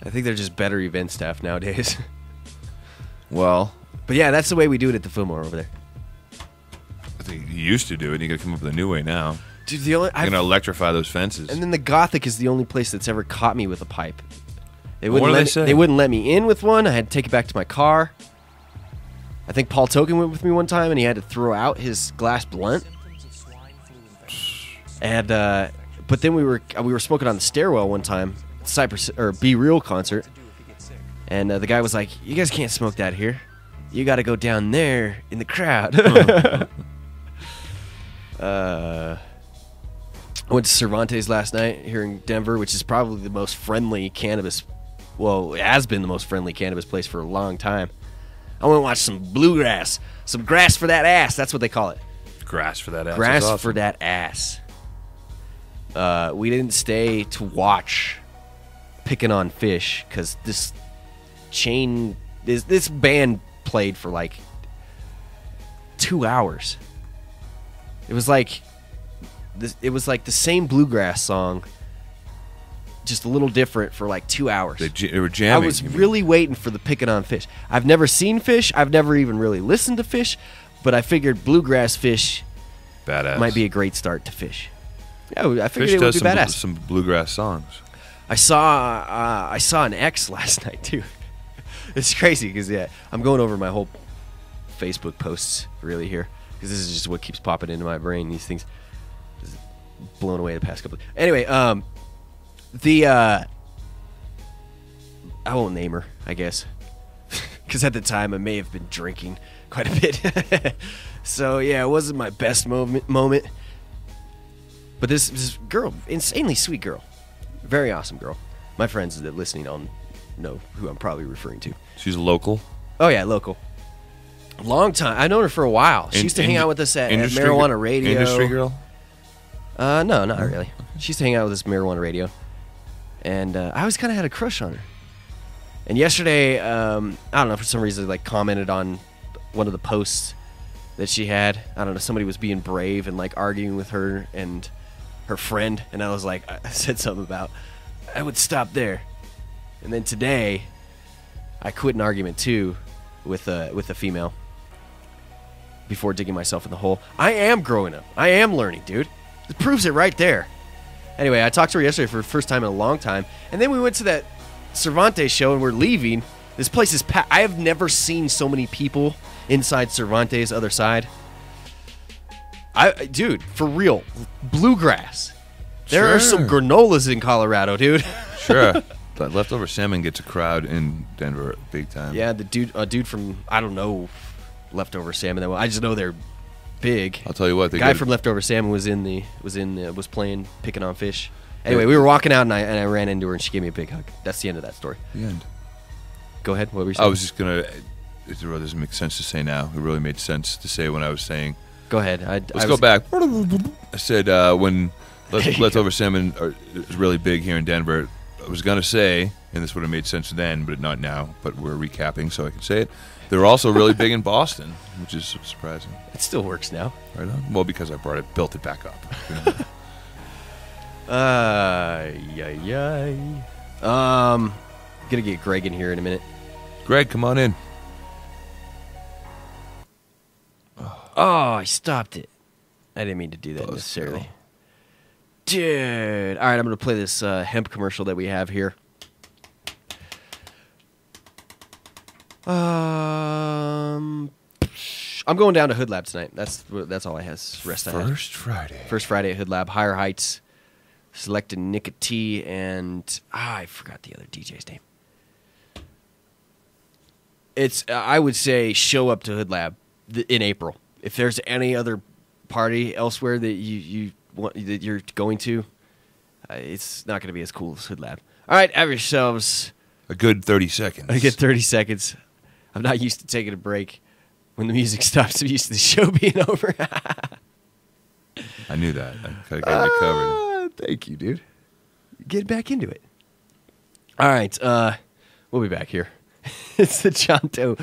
Speaker 14: I think they're just better event staff nowadays.
Speaker 15: Well,
Speaker 14: but yeah, that's the way we do it at the Fillmore over there.
Speaker 15: I think you used to do it, and you got to come up with a new way now.
Speaker 14: Dude,
Speaker 15: you're gonna electrify those fences.
Speaker 14: And then the Gothic is the only place that's ever caught me with a pipe. They
Speaker 15: What
Speaker 14: wouldn't
Speaker 15: do
Speaker 14: let
Speaker 15: they say?
Speaker 14: They wouldn't let me in with one. I had to take it back to my car. I think Paul Token went with me one time, and he had to throw out his glass blunt. And but then we were smoking on the stairwell one time, Cypress or Be Real concert, and the guy was like, "You guys can't smoke that here. You got to go down there in the crowd." I went to Cervantes last night here in Denver, which is probably the most friendly cannabis. Well, it has been the most friendly cannabis place for a long time. I want to watch some bluegrass, some grass for that ass. That's what they call it.
Speaker 15: Grass for that ass.
Speaker 14: Grass
Speaker 15: That's awesome.
Speaker 14: for that ass. We didn't stay to watch Picking on Fish because this band played for like 2 hours. It was like the same bluegrass song, just a little different for like 2 hours.
Speaker 15: They were jamming.
Speaker 14: I was really waiting for the Picking on Fish. I've never seen Fish. I've never even really listened to Fish, but I figured bluegrass Fish
Speaker 15: badass
Speaker 14: might be a great start to Fish. Yeah, I figured
Speaker 15: Fish
Speaker 14: it would
Speaker 15: does
Speaker 14: be badass.
Speaker 15: some bluegrass songs.
Speaker 14: I saw an X last night too. It's crazy because I'm going over my whole Facebook posts really here because this is just what keeps popping into my brain. These things blown away the past couple. Anyway, I won't name her, I guess, because at the time I may have been drinking quite a bit. So yeah, it wasn't my best moment. But this girl, insanely sweet girl, very awesome girl. My friends that listening all know who I'm probably referring to.
Speaker 15: She's local.
Speaker 14: Oh yeah, local. Long time. I've known her for a while. She used to hang out with us at Marijuana Radio.
Speaker 15: Industry girl?
Speaker 14: No, not really. She used to hang out with us at Marijuana Radio. And I always kind of had a crush on her. And yesterday, I don't know, for some reason, like commented on one of the posts that she had. I don't know, somebody was being brave and like arguing with her and her friend. And I was like, I said something about, I would stop there. And then today, I quit an argument too with a female before digging myself in the hole. I am growing up. I am learning, dude. It proves it right there. Anyway, I talked to her yesterday for the first time in a long time, and then we went to that Cervantes show, and we're leaving. This place is packed. I have never seen so many people inside Cervantes' other side. Dude, for real, bluegrass. There are some granolas in Colorado, dude.
Speaker 15: Sure. That leftover salmon gets a crowd in Denver big time.
Speaker 14: Yeah, a dude from, I don't know, Leftover Salmon. I just know they're big.
Speaker 15: I'll tell you what,
Speaker 14: the guy from Leftover Salmon was playing Picking on Fish. Anyway, we were walking out and I ran into her and she gave me a big hug. That's the end of that story.
Speaker 15: The end.
Speaker 14: Go ahead. What were you saying?
Speaker 15: I was just gonna. It really doesn't make sense to say now. It really made sense to say when I was saying.
Speaker 14: Go ahead.
Speaker 15: Let's go back. I said when Leftover salmon is really big here in Denver. I was going to say, and this would have made sense then, but not now, but we're recapping so I can say it. They're also really big in Boston, which is surprising.
Speaker 14: It still works now.
Speaker 15: Right on. Well, because I built it back up.
Speaker 14: Gonna get Greg in here in a minute.
Speaker 15: Greg, come on in.
Speaker 14: Oh, I stopped it. I didn't mean to do that necessarily. Dude. All right, I'm going to play this hemp commercial that we have here. I'm going down to Hood Lab tonight. That's all I have. Rest
Speaker 15: First Friday.
Speaker 14: First Friday at Hood Lab. Higher Heights. Selected Nick T. And I forgot the other DJ's name. It's I would say show up to Hood Lab in April. If there's any other party elsewhere that you want, that you're going to, it's not going to be as cool as Hood Lab. All right, have yourselves
Speaker 15: a good 30 seconds.
Speaker 14: A good 30 seconds. I'm not used to taking a break when the music stops. I'm used to the show being over.
Speaker 15: I knew that. I got it covered.
Speaker 14: Thank you, dude. Get back into it. All right, we'll be back here. It's the John Doe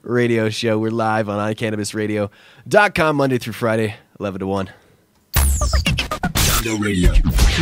Speaker 14: Radio Show. We're live on iCannabisRadio.com Monday through Friday, 11 to 1.
Speaker 2: John Doe Radio.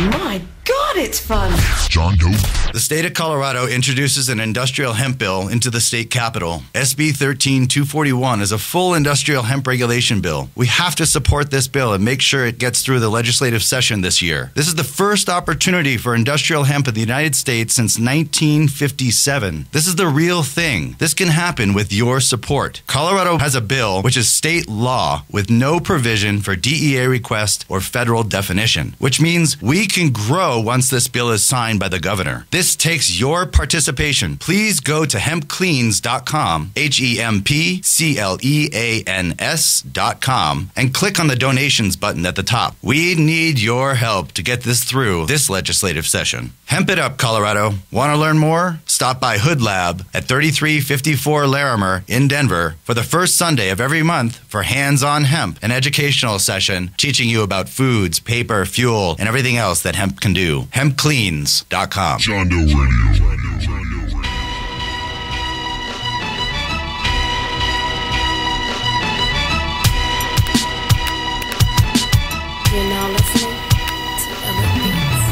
Speaker 17: My God, it's fun.
Speaker 2: John Doe.
Speaker 5: The state of Colorado introduces an industrial hemp bill into the state capitol. SB 13241 is a full industrial hemp regulation bill. We have to support this bill and make sure it gets through the legislative session this year. This is the first opportunity for industrial hemp in the United States since 1957. This is the real thing. This can happen with your support. Colorado has a bill which is state law with no provision for DEA request or federal definition, which means we can grow once this bill is signed by the governor. This takes your participation. Please go to hempcleans.com, HEMPCLEANS.com, and click on the donations button at the top. We need your help to get this through this legislative session. Hemp it up, Colorado. Want to learn more? Stop by Hood Lab at 3354 Larimer in Denver for the first Sunday of every month for Hands-on Hemp, an educational session teaching you about foods, paper, fuel, and everything else that hemp can do. Hempcleans.com.
Speaker 1: John Doe Radio.
Speaker 17: You're now listening to Other Beats.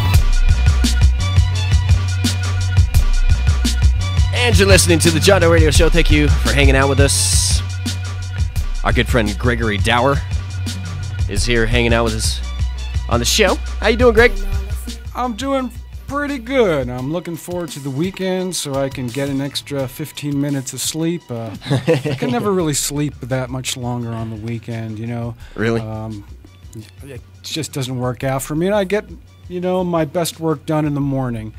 Speaker 14: And you're listening to the John Doe Radio Show. Thank you for hanging out with us. Our good friend Gregory Daurer is here hanging out with us on the show. How you doing, Greg?
Speaker 18: I'm doing pretty good. I'm looking forward to the weekend so I can get an extra 15 minutes of sleep. I can never really sleep that much longer on the weekend, you know.
Speaker 14: Really?
Speaker 18: It just doesn't work out for me. And I get, you know, my best work done in the morning.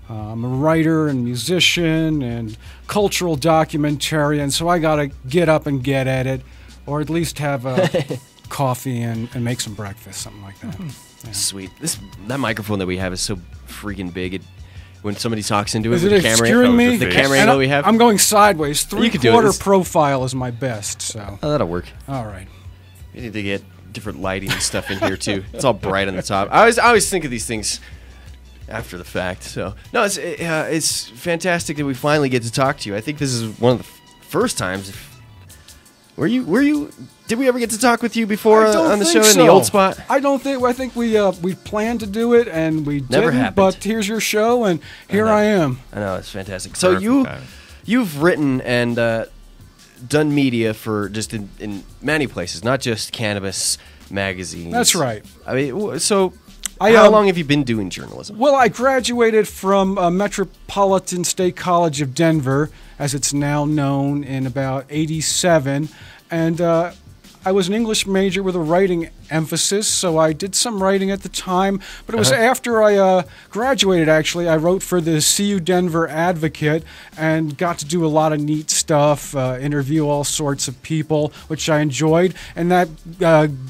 Speaker 18: I'm a writer and musician and cultural documentarian, so I got to get up and get at it, or at least have a coffee and make some breakfast, something like that. Yeah.
Speaker 14: Sweet. That microphone that we have is so freaking big. When somebody talks into it,
Speaker 18: is
Speaker 14: with
Speaker 18: it
Speaker 14: the camera,
Speaker 18: obscuring me?
Speaker 14: The camera angle we have.
Speaker 18: I'm going sideways.
Speaker 14: You could do
Speaker 18: Three-quarter
Speaker 14: it.
Speaker 18: profile is my best. So.
Speaker 14: Oh, that'll work.
Speaker 18: All right.
Speaker 14: We need to get different lighting and stuff in here too. It's all bright on the top. I always think of these things after the fact. So no, it's fantastic that we finally get to talk to you. I think this is one of the first times. Were you? Did we ever get to talk with you before on the show in the old spot?
Speaker 18: I don't think. I think we planned to do it and we
Speaker 14: Never
Speaker 18: didn't.
Speaker 14: Happened.
Speaker 18: But here's your show, and here I am.
Speaker 14: I know, it's fantastic. So you've written and done media for just in many places, not just Cannabis magazines.
Speaker 18: That's right.
Speaker 14: I mean, so how long have you been doing journalism?
Speaker 18: Well, I graduated from Metropolitan State College of Denver, as it's now known, in about '87, and I was an English major with a writing emphasis, so I did some writing at the time. But it was after I graduated, actually. I wrote for the CU Denver Advocate and got to do a lot of neat stuff, interview all sorts of people, which I enjoyed. And that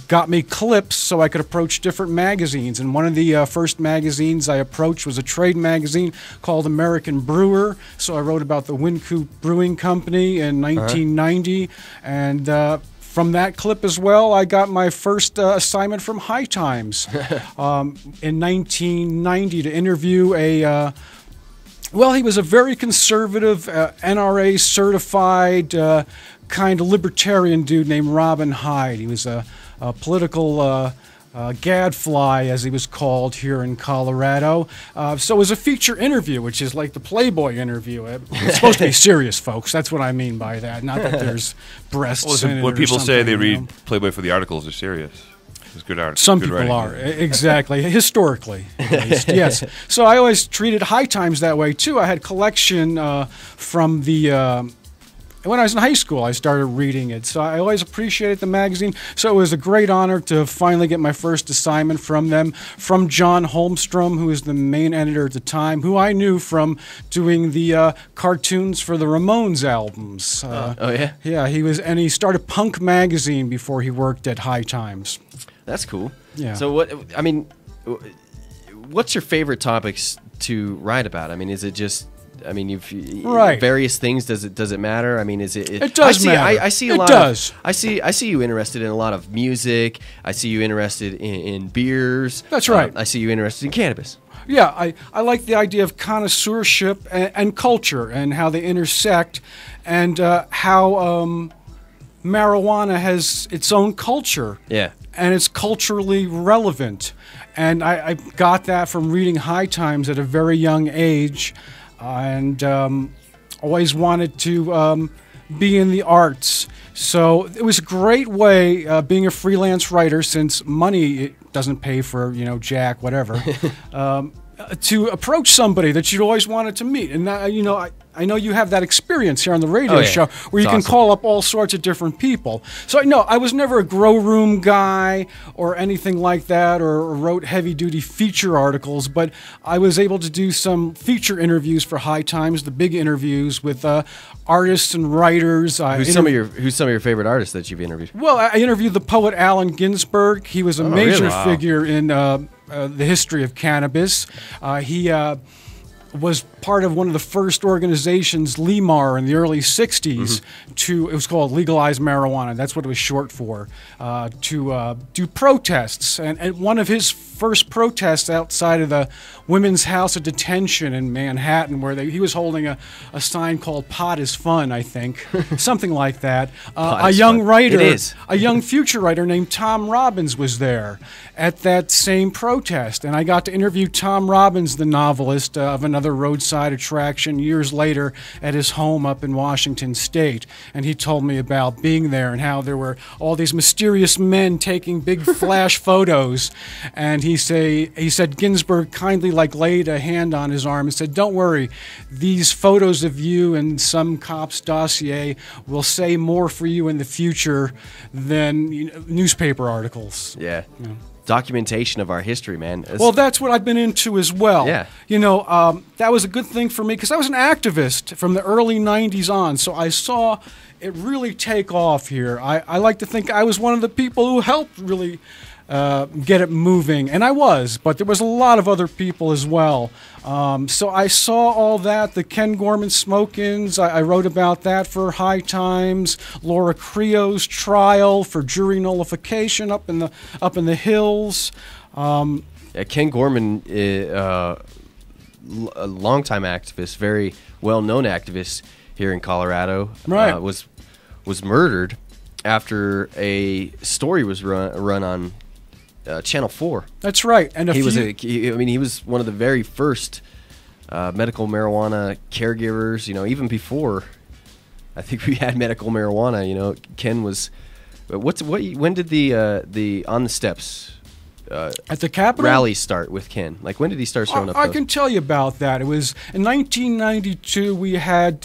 Speaker 18: got me clips so I could approach different magazines. And one of the first magazines I approached was a trade magazine called American Brewer. So I wrote about the Wincoop Brewing Company in 1990. And from that clip as well, I got my first assignment from High Times in 1990 to interview a. Well, he was a very conservative, NRA certified kind of libertarian dude named Robin Hyde. He was a political gadfly, as he was called here in Colorado. So it was a feature interview, which is like the Playboy interview. It's supposed to be serious, folks. That's what I mean by that. Not that there's breasts in it.
Speaker 15: When
Speaker 18: or
Speaker 15: people say they
Speaker 18: something,
Speaker 15: read Playboy for the articles, they're serious. It's good art.
Speaker 18: Some
Speaker 15: good
Speaker 18: people
Speaker 15: writing.
Speaker 18: are, exactly, historically, at least, yes. So I always treated High Times that way, too. I had collection from the... when I was in high school, I started reading it, so I always appreciated the magazine. So it was a great honor to finally get my first assignment from them, from John Holmstrom, who was the main editor at the time, who I knew from doing the cartoons for the Ramones albums.
Speaker 14: Oh, yeah?
Speaker 18: Yeah, he started Punk Magazine before he worked at High Times.
Speaker 14: That's cool.
Speaker 18: Yeah.
Speaker 14: So what's your favorite topics to write about? I mean, is it just... I mean,
Speaker 18: Right.
Speaker 14: various things. Does it matter? I mean, is it?
Speaker 18: It does matter.
Speaker 14: I see a
Speaker 18: It
Speaker 14: lot.
Speaker 18: does.
Speaker 14: I see you interested in a lot of music. I see you interested in beers.
Speaker 18: That's right.
Speaker 14: I see you interested in cannabis.
Speaker 18: Yeah, I like the idea of connoisseurship and culture and how they intersect, and how marijuana has its own culture.
Speaker 14: Yeah.
Speaker 18: And it's culturally relevant. And I got that from reading High Times at a very young age, and always wanted to be in the arts. So it was a great way, being a freelance writer, since money doesn't pay for, jack, whatever, to approach somebody that you'd always wanted to meet. And, I know you have that experience here on the radio show where you can call up all sorts of different people. So, no, I was never a grow room guy or anything like that, or wrote heavy-duty feature articles, but I was able to do some feature interviews for High Times, the big interviews with artists and writers.
Speaker 14: Who's some of your favorite artists that you've interviewed?
Speaker 18: Well, I interviewed the poet Allen Ginsberg. He was a major figure in the history of cannabis. He was part of one of the first organizations, LEMAR, in the early 60s, it was called Legalize Marijuana, that's what it was short for, to do protests. And one of his first protests outside of the Women's House of Detention in Manhattan, where he was holding a sign called Pot is Fun, I think, something like that. A young writer, a young future writer named Tom Robbins was there at that same protest. And I got to interview Tom Robbins, the novelist, of another roadside attraction years later at his home up in Washington State. And he told me about being there and how there were all these mysterious men taking big flash photos. And he said Ginsberg kindly laid a hand on his arm and said, "Don't worry, these photos of you in some cop's dossier will say more for you in the future than newspaper articles."
Speaker 14: Yeah. Documentation of our history, man.
Speaker 18: Well, that's what I've been into as well.
Speaker 14: Yeah.
Speaker 18: That was a good thing for me because I was an activist from the early 90s on, so I saw it really take off here. I like to think I was one of the people who helped really get it moving, and I was, but there was a lot of other people as well. So I saw all that, the Ken Gorman smoke-ins, I wrote about that for High Times, Laura Creo's trial for jury nullification up in the hills.
Speaker 14: Ken Gorman, a longtime activist, very well-known activist here in Colorado,
Speaker 18: right.
Speaker 14: was murdered after a story was run on Channel 4.
Speaker 18: That's right. And
Speaker 14: he was one of the very first medical marijuana caregivers. Even before I think we had medical marijuana. Ken was. When did the On the Steps
Speaker 18: at the Capitol
Speaker 14: rally start with Ken? When did he start showing up?
Speaker 18: I can tell you about that. It was in 1992. We had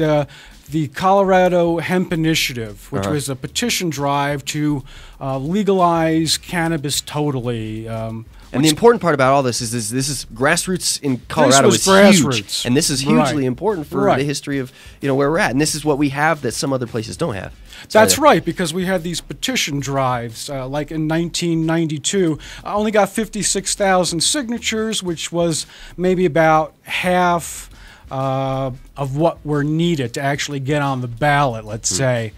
Speaker 18: the Colorado Hemp Initiative, which was a petition drive to legalize cannabis totally.
Speaker 14: And the important part about all this is this is grassroots in Colorado.
Speaker 18: This was grassroots.
Speaker 14: Huge, and this is hugely important for the history of where we're at. And this is what we have that some other places don't have.
Speaker 18: That's right, because we had these petition drives, like in 1992. I only got 56,000 signatures, which was maybe about half of what were needed to actually get on the ballot, let's say,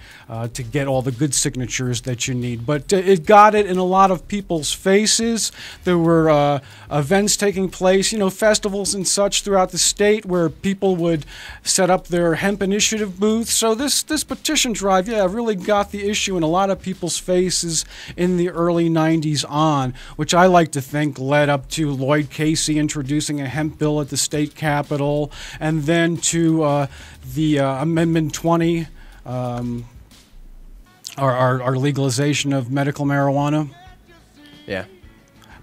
Speaker 18: to get all the good signatures that you need. But it got it in a lot of people's faces. There were events taking place, festivals and such throughout the state where people would set up their hemp initiative booths. So this petition drive, really got the issue in a lot of people's faces in the early 90s on, which I like to think led up to Lloyd Casey introducing a hemp bill at the state capitol, and then to the Amendment 20, our legalization of medical marijuana.
Speaker 14: Yeah.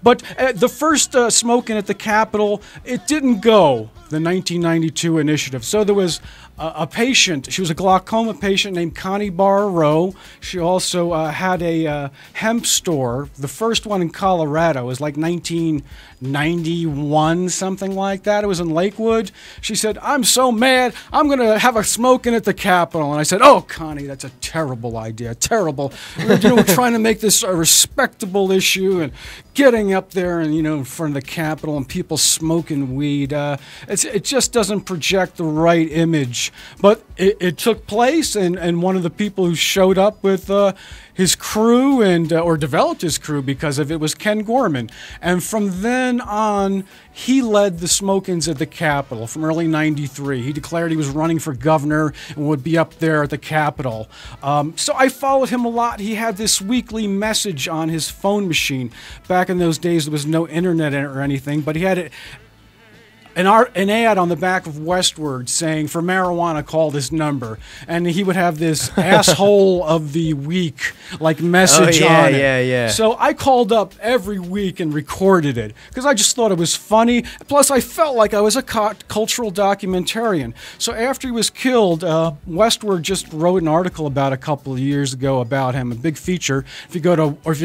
Speaker 18: But the first smoking at the Capitol, it didn't go the 1992 initiative. So there was a patient. She was a glaucoma patient named Connie Barrow. She also had a hemp store. The first one in Colorado. It was like 1991, something like that. It was in Lakewood. She said, "I'm so mad. I'm going to have a smoking at the Capitol." And I said, "Oh, Connie, that's a terrible idea. Terrible. We're trying to make this a respectable issue, and getting up there and in front of the Capitol and people smoking weed. It just doesn't project the right image." But it took place, and one of the people who showed up with his crew or developed his crew because of it was Ken Gorman. And from then on, he led the smoke-ins at the Capitol from early '93. He declared he was running for governor and would be up there at the Capitol. So I followed him a lot. He had this weekly message on his phone machine. Back in those days, there was no internet or anything, but he had an ad on the back of Westward saying, "For marijuana, call this number." And he would have this asshole of the week message on it.
Speaker 14: Yeah.
Speaker 18: So I called up every week and recorded it because I just thought it was funny. Plus, I felt like I was a cultural documentarian. So after he was killed, Westward just wrote an article about a couple of years ago about him, a big feature. If you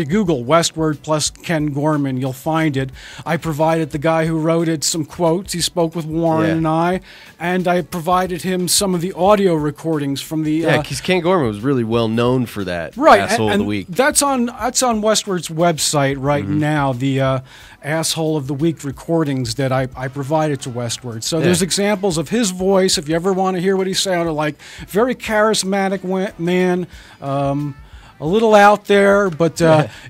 Speaker 18: Google Westward plus Ken Gorman, you'll find it. I provided the guy who wrote it some quotes. He spoke with Warren and I provided him some of the audio recordings from the.
Speaker 14: Because Ken Gorman was really well known for that.
Speaker 18: Right,
Speaker 14: asshole of the week.
Speaker 18: That's on Westward's website right now. The asshole of the week recordings that I provided to Westward. So there's examples of his voice. If you ever want to hear what he sounded like, very charismatic man. A little out there, but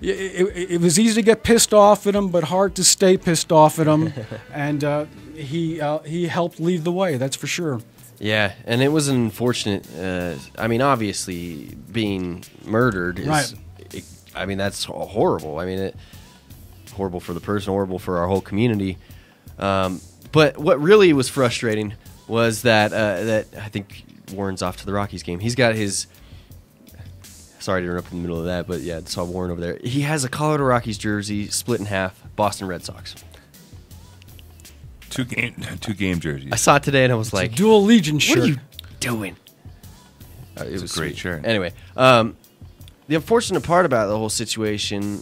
Speaker 18: it was easy to get pissed off at him, but hard to stay pissed off at him. And he helped lead the way, that's for sure.
Speaker 14: Yeah, and it was unfortunate. Obviously, being murdered is.
Speaker 18: Right.
Speaker 14: That's horrible. Horrible for the person, horrible for our whole community. But what really was frustrating was that I think Warren's off to the Rockies game. He's got his. Sorry to interrupt in the middle of that, but yeah, I saw Warren over there. He has a Colorado Rockies jersey split in half, Boston Red Sox.
Speaker 15: Two game jerseys.
Speaker 14: I saw it today and I was
Speaker 18: It's
Speaker 14: like,
Speaker 18: a dual legion shirt.
Speaker 14: "What are you doing?" It was
Speaker 15: a great
Speaker 14: sweet.
Speaker 15: shirt.
Speaker 14: Anyway, the unfortunate part about the whole situation,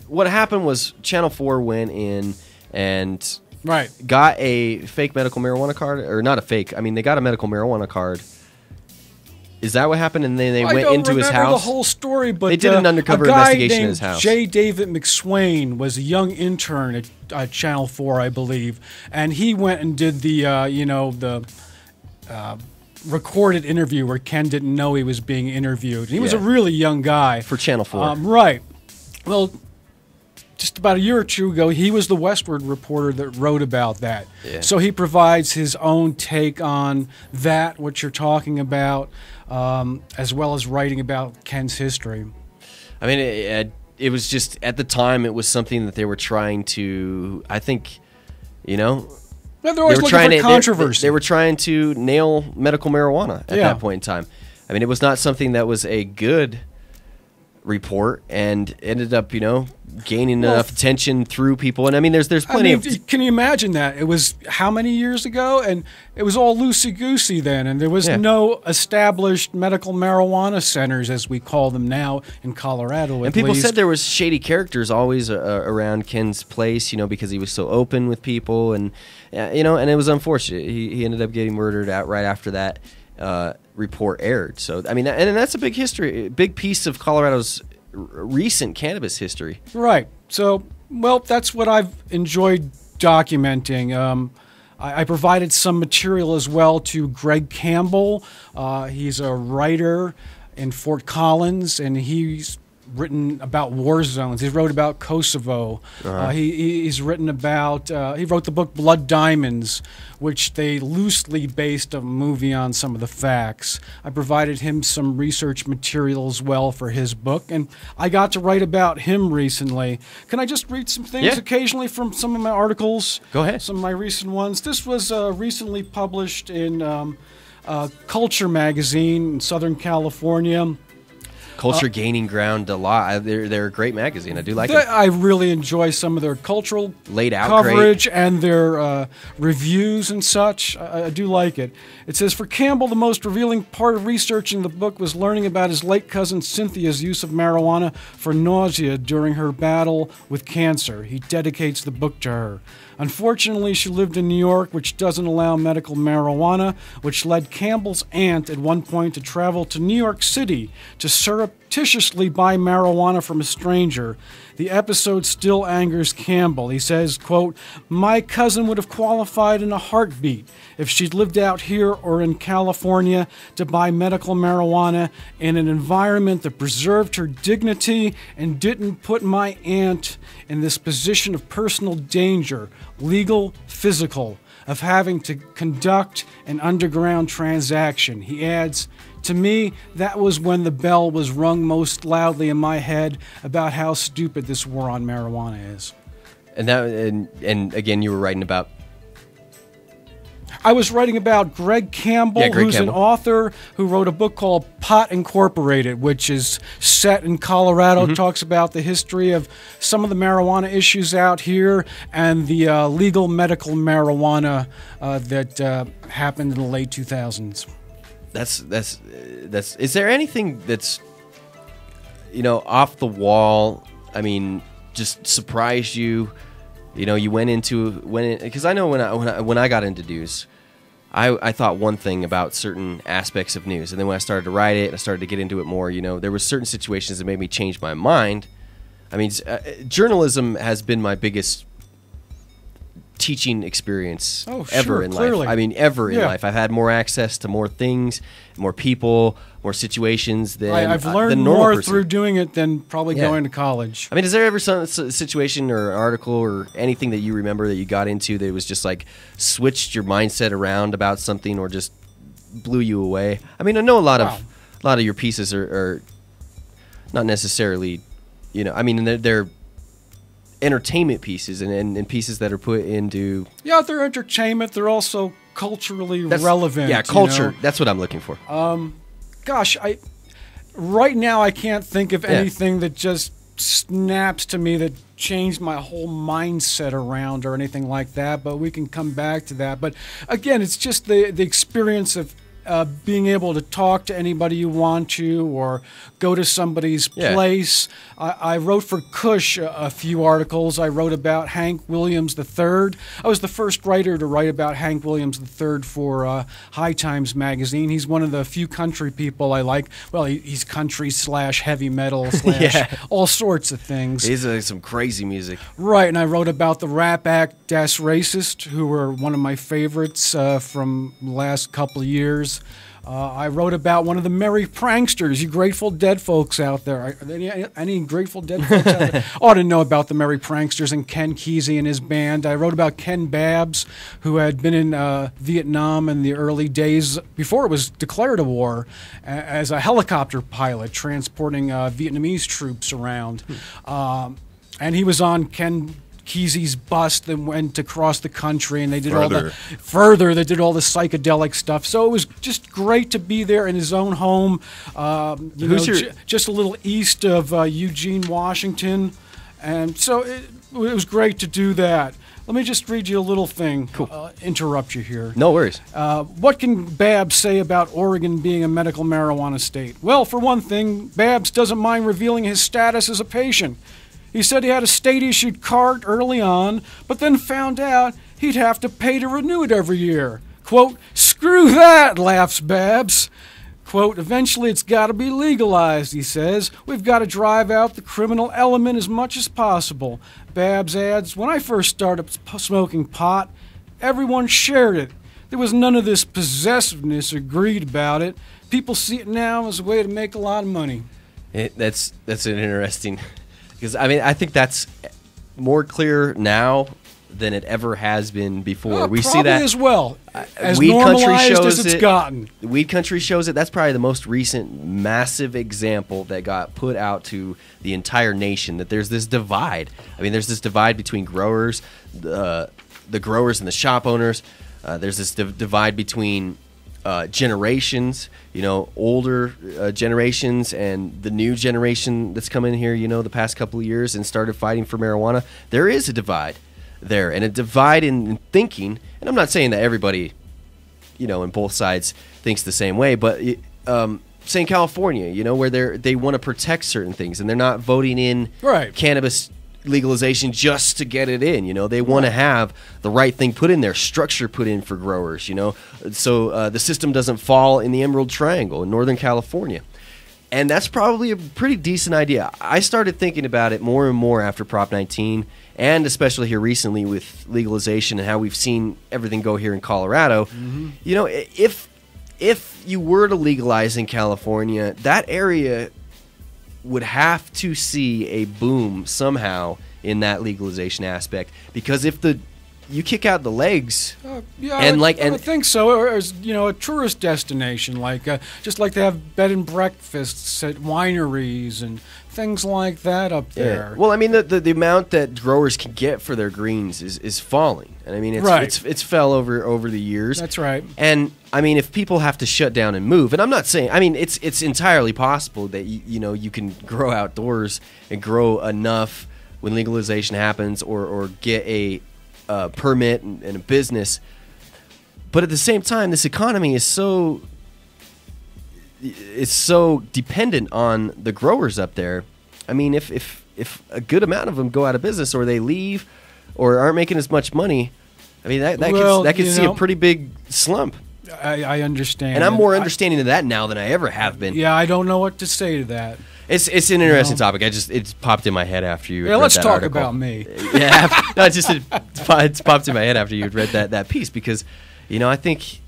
Speaker 14: what happened was Channel 4 went in and got a fake medical marijuana card, or not a fake. They got a medical marijuana card. Is that what happened? And then they went into his house?
Speaker 18: I don't remember the whole story, but
Speaker 14: they did an undercover investigation in his house.
Speaker 18: J. David McSwain was a young intern at Channel 4, I believe, and he went and did the recorded interview where Ken didn't know he was being interviewed. He was a really young guy
Speaker 14: for Channel 4.
Speaker 18: Right. Well, just about a year or two ago, he was the Westward reporter that wrote about that.
Speaker 14: Yeah.
Speaker 18: So he provides his own take on that, what you're talking about, as well as writing about Ken's history.
Speaker 14: It was just, at the time, it was something that they were trying to, I think,
Speaker 18: They're always looking for controversy.
Speaker 14: They were trying to nail medical marijuana at that point in time. It was not something that was a good report, and ended up, gaining enough attention through people. And there's plenty of.
Speaker 18: Can you imagine that? It was how many years ago, and it was all loosey-goosey then, and there was no established medical marijuana centers, as we call them now in Colorado.
Speaker 14: And people said there was shady characters always around Ken's place, because he was so open with people, and and it was unfortunate. He ended up getting murdered right after that report aired. So and that's a big piece of Colorado's recent cannabis history.
Speaker 18: Right. So, that's what I've enjoyed documenting. I provided some material as well to Greg Campbell. He's a writer in Fort Collins, and he's written about war zones. He wrote about Kosovo. He's written about, he wrote the book Blood Diamonds, which they loosely based a movie on some of the facts. I provided him some research material as well for his book, and I got to write about him recently. Can I just read some things occasionally from some of my articles?
Speaker 14: Go ahead.
Speaker 18: Some of my recent ones. This was recently published in Culture magazine in Southern California.
Speaker 14: Culture gaining ground a lot. They're a great magazine. I do like it.
Speaker 18: I really enjoy some of their cultural
Speaker 14: laid out
Speaker 18: coverage and their reviews and such. I do like it. It says, for Campbell, the most revealing part of researching the book was learning about his late cousin Cynthia's use of marijuana for nausea during her battle with cancer. He dedicates the book to her. Unfortunately, she lived in New York, which doesn't allow medical marijuana, which led Campbell's aunt at one point to travel to New York City to surreptitiously buy marijuana from a stranger. The episode still angers Campbell. He says, quote, my cousin would have qualified in a heartbeat if she'd lived out here or in California to buy medical marijuana in an environment that preserved her dignity and didn't put my aunt in this position of personal danger, legal, physical, of having to conduct an underground transaction. He adds, to me, that was when the bell was rung most loudly in my head about how stupid this war on marijuana is.
Speaker 14: And again, you were writing about...
Speaker 18: I was writing about Greg Campbell, who's an author who wrote a book called Pot Incorporated, which is set in Colorado, talks about the history of some of the marijuana issues out here and the legal medical marijuana that happened in the late 2000s.
Speaker 14: That's. Is there anything that's, off the wall? I mean, just surprised you? You went in because I know when I got into news, I thought one thing about certain aspects of news, and then when I started to write it and I started to get into it more, there were certain situations that made me change my mind. I mean, journalism has been my biggest teaching experience ever in life. I mean, ever in life. I've had more access to more things, more people, more situations than
Speaker 18: I've learned more through doing it than probably going to college.
Speaker 14: I mean, is there ever some situation or an article or anything that you remember that you got into that was just like switched your mindset around about something or just blew you away? I mean, I know a lot of your pieces are not necessarily, I mean, they're entertainment pieces and pieces that are put into...
Speaker 18: Yeah, they're entertainment. They're also culturally relevant.
Speaker 14: Yeah, culture. That's what I'm looking for.
Speaker 18: Gosh, right now I can't think of anything that just snaps to me that changed my whole mindset around or anything like that, but we can come back to that. But again, it's just the experience of being able to talk to anybody you want to or go to somebody's place. I wrote for Cush a few articles. I wrote about Hank Williams III. I was the first writer to write about Hank Williams III for High Times magazine. He's one of the few country people I like. Well, he's country / heavy metal / all sorts of things.
Speaker 14: He's some crazy music.
Speaker 18: Right, and I wrote about the rap act Das Racist, who were one of my favorites from the last couple of years. I wrote about one of the Merry Pranksters, you Grateful Dead folks out there. Are there any Grateful Dead folks out there? Ought to know about the Merry Pranksters and Ken Kesey and his band. I wrote about Ken Babs, who had been in Vietnam in the early days, before it was declared a war, as a helicopter pilot transporting Vietnamese troops around. And he was on Ken Kesey's bus that went across the country, and they did all the they did all the psychedelic stuff. So it was just great to be there in his own home, just a little east of Eugene, Washington, and so it was great to do that. Let me just read you a little thing. Interrupt you here.
Speaker 14: No worries.
Speaker 18: What can Babs say about Oregon being a medical marijuana state? Well, for one thing, Babs doesn't mind revealing his status as a patient. He said he had a state-issued card early on, but then found out he'd have to pay to renew it every year. Quote, screw that, laughs Babs. Quote, eventually it's got to be legalized, he says. We've got to drive out the criminal element as much as possible. Babs adds, when I first started smoking pot, Everyone shared it. There was none of this possessiveness or greed about it. People see it now as a way to make a lot of money.
Speaker 14: That's an interesting, because I think that's more clear now than it ever has been before. We see that
Speaker 18: as well. As
Speaker 14: Weed Country
Speaker 18: normalized
Speaker 14: shows
Speaker 18: as it's
Speaker 14: it.
Speaker 18: gotten.
Speaker 14: Weed Country shows it. That's probably the most recent massive example that got put out to the entire nation, that there's this divide. There's this divide between growers, the growers and the shop owners. There's this divide between generations, older generations and the new generation that's come in here, the past couple of years and started fighting for marijuana. There is a divide there, and a divide in thinking. And I'm not saying that everybody, in both sides thinks the same way, but say in California, where they want to protect certain things and they're not voting in cannabis legalization just to get it in. They want to have the right thing put in there, structure put in for growers, so the system doesn't fall in the Emerald Triangle in Northern California. And that's probably a pretty decent idea. I started thinking about it more and more after Prop 19, and especially here recently with legalization and how we've seen everything go here in Colorado.
Speaker 18: Mm-hmm.
Speaker 14: If you were to legalize in California, that area would have to see a boom somehow in that legalization aspect, because if you kick out the legs,
Speaker 18: I would think so. Or as a tourist destination, just like they have bed and breakfasts at wineries and things like that up there.
Speaker 14: Well, the amount that growers can get for their greens is falling, and it's fell over the years.
Speaker 18: That's right.
Speaker 14: And if people have to shut down and move, and I'm not saying, it's entirely possible that you can grow outdoors and grow enough when legalization happens, or get a permit and a business. But at the same time, this economy is so dependent on the growers up there. If a good amount of them go out of business, or they leave, or aren't making as much money, that could see a pretty big slump.
Speaker 18: I understand,
Speaker 14: and I'm more understanding of that now than I ever have been.
Speaker 18: Yeah, I don't know what to say to that.
Speaker 14: It's an interesting topic. It popped in my head after you.
Speaker 18: Yeah,
Speaker 14: read
Speaker 18: let's
Speaker 14: that
Speaker 18: talk
Speaker 14: article.
Speaker 18: about me.
Speaker 14: Yeah, no, it's popped in my head after you read that piece, because I think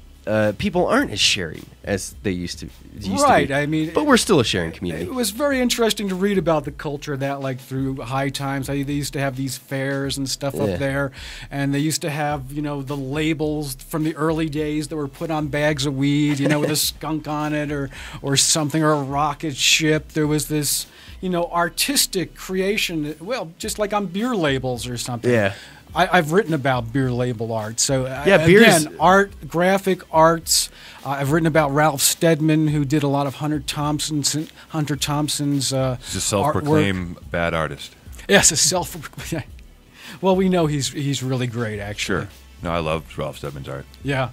Speaker 14: people aren't as sharing as they used to be. But we're still a sharing community.
Speaker 18: It was very interesting to read about the culture of that, through High Times. They used to have these fairs and stuff up there, and they used to have the labels from the early days that were put on bags of weed, with a skunk on it or something, or a rocket ship. There was this artistic creation, just like on beer labels or something.
Speaker 14: Yeah.
Speaker 18: I've written about beer label art. So
Speaker 14: beer
Speaker 18: art, graphic arts. I've written about Ralph Steadman, who did a lot of Hunter Thompson's.
Speaker 15: He's a self-proclaimed bad artist.
Speaker 18: Yes, a self-proclaimed. Well, we know he's really great, actually.
Speaker 15: Sure. No, I love Ralph Steadman's art.
Speaker 18: Yeah.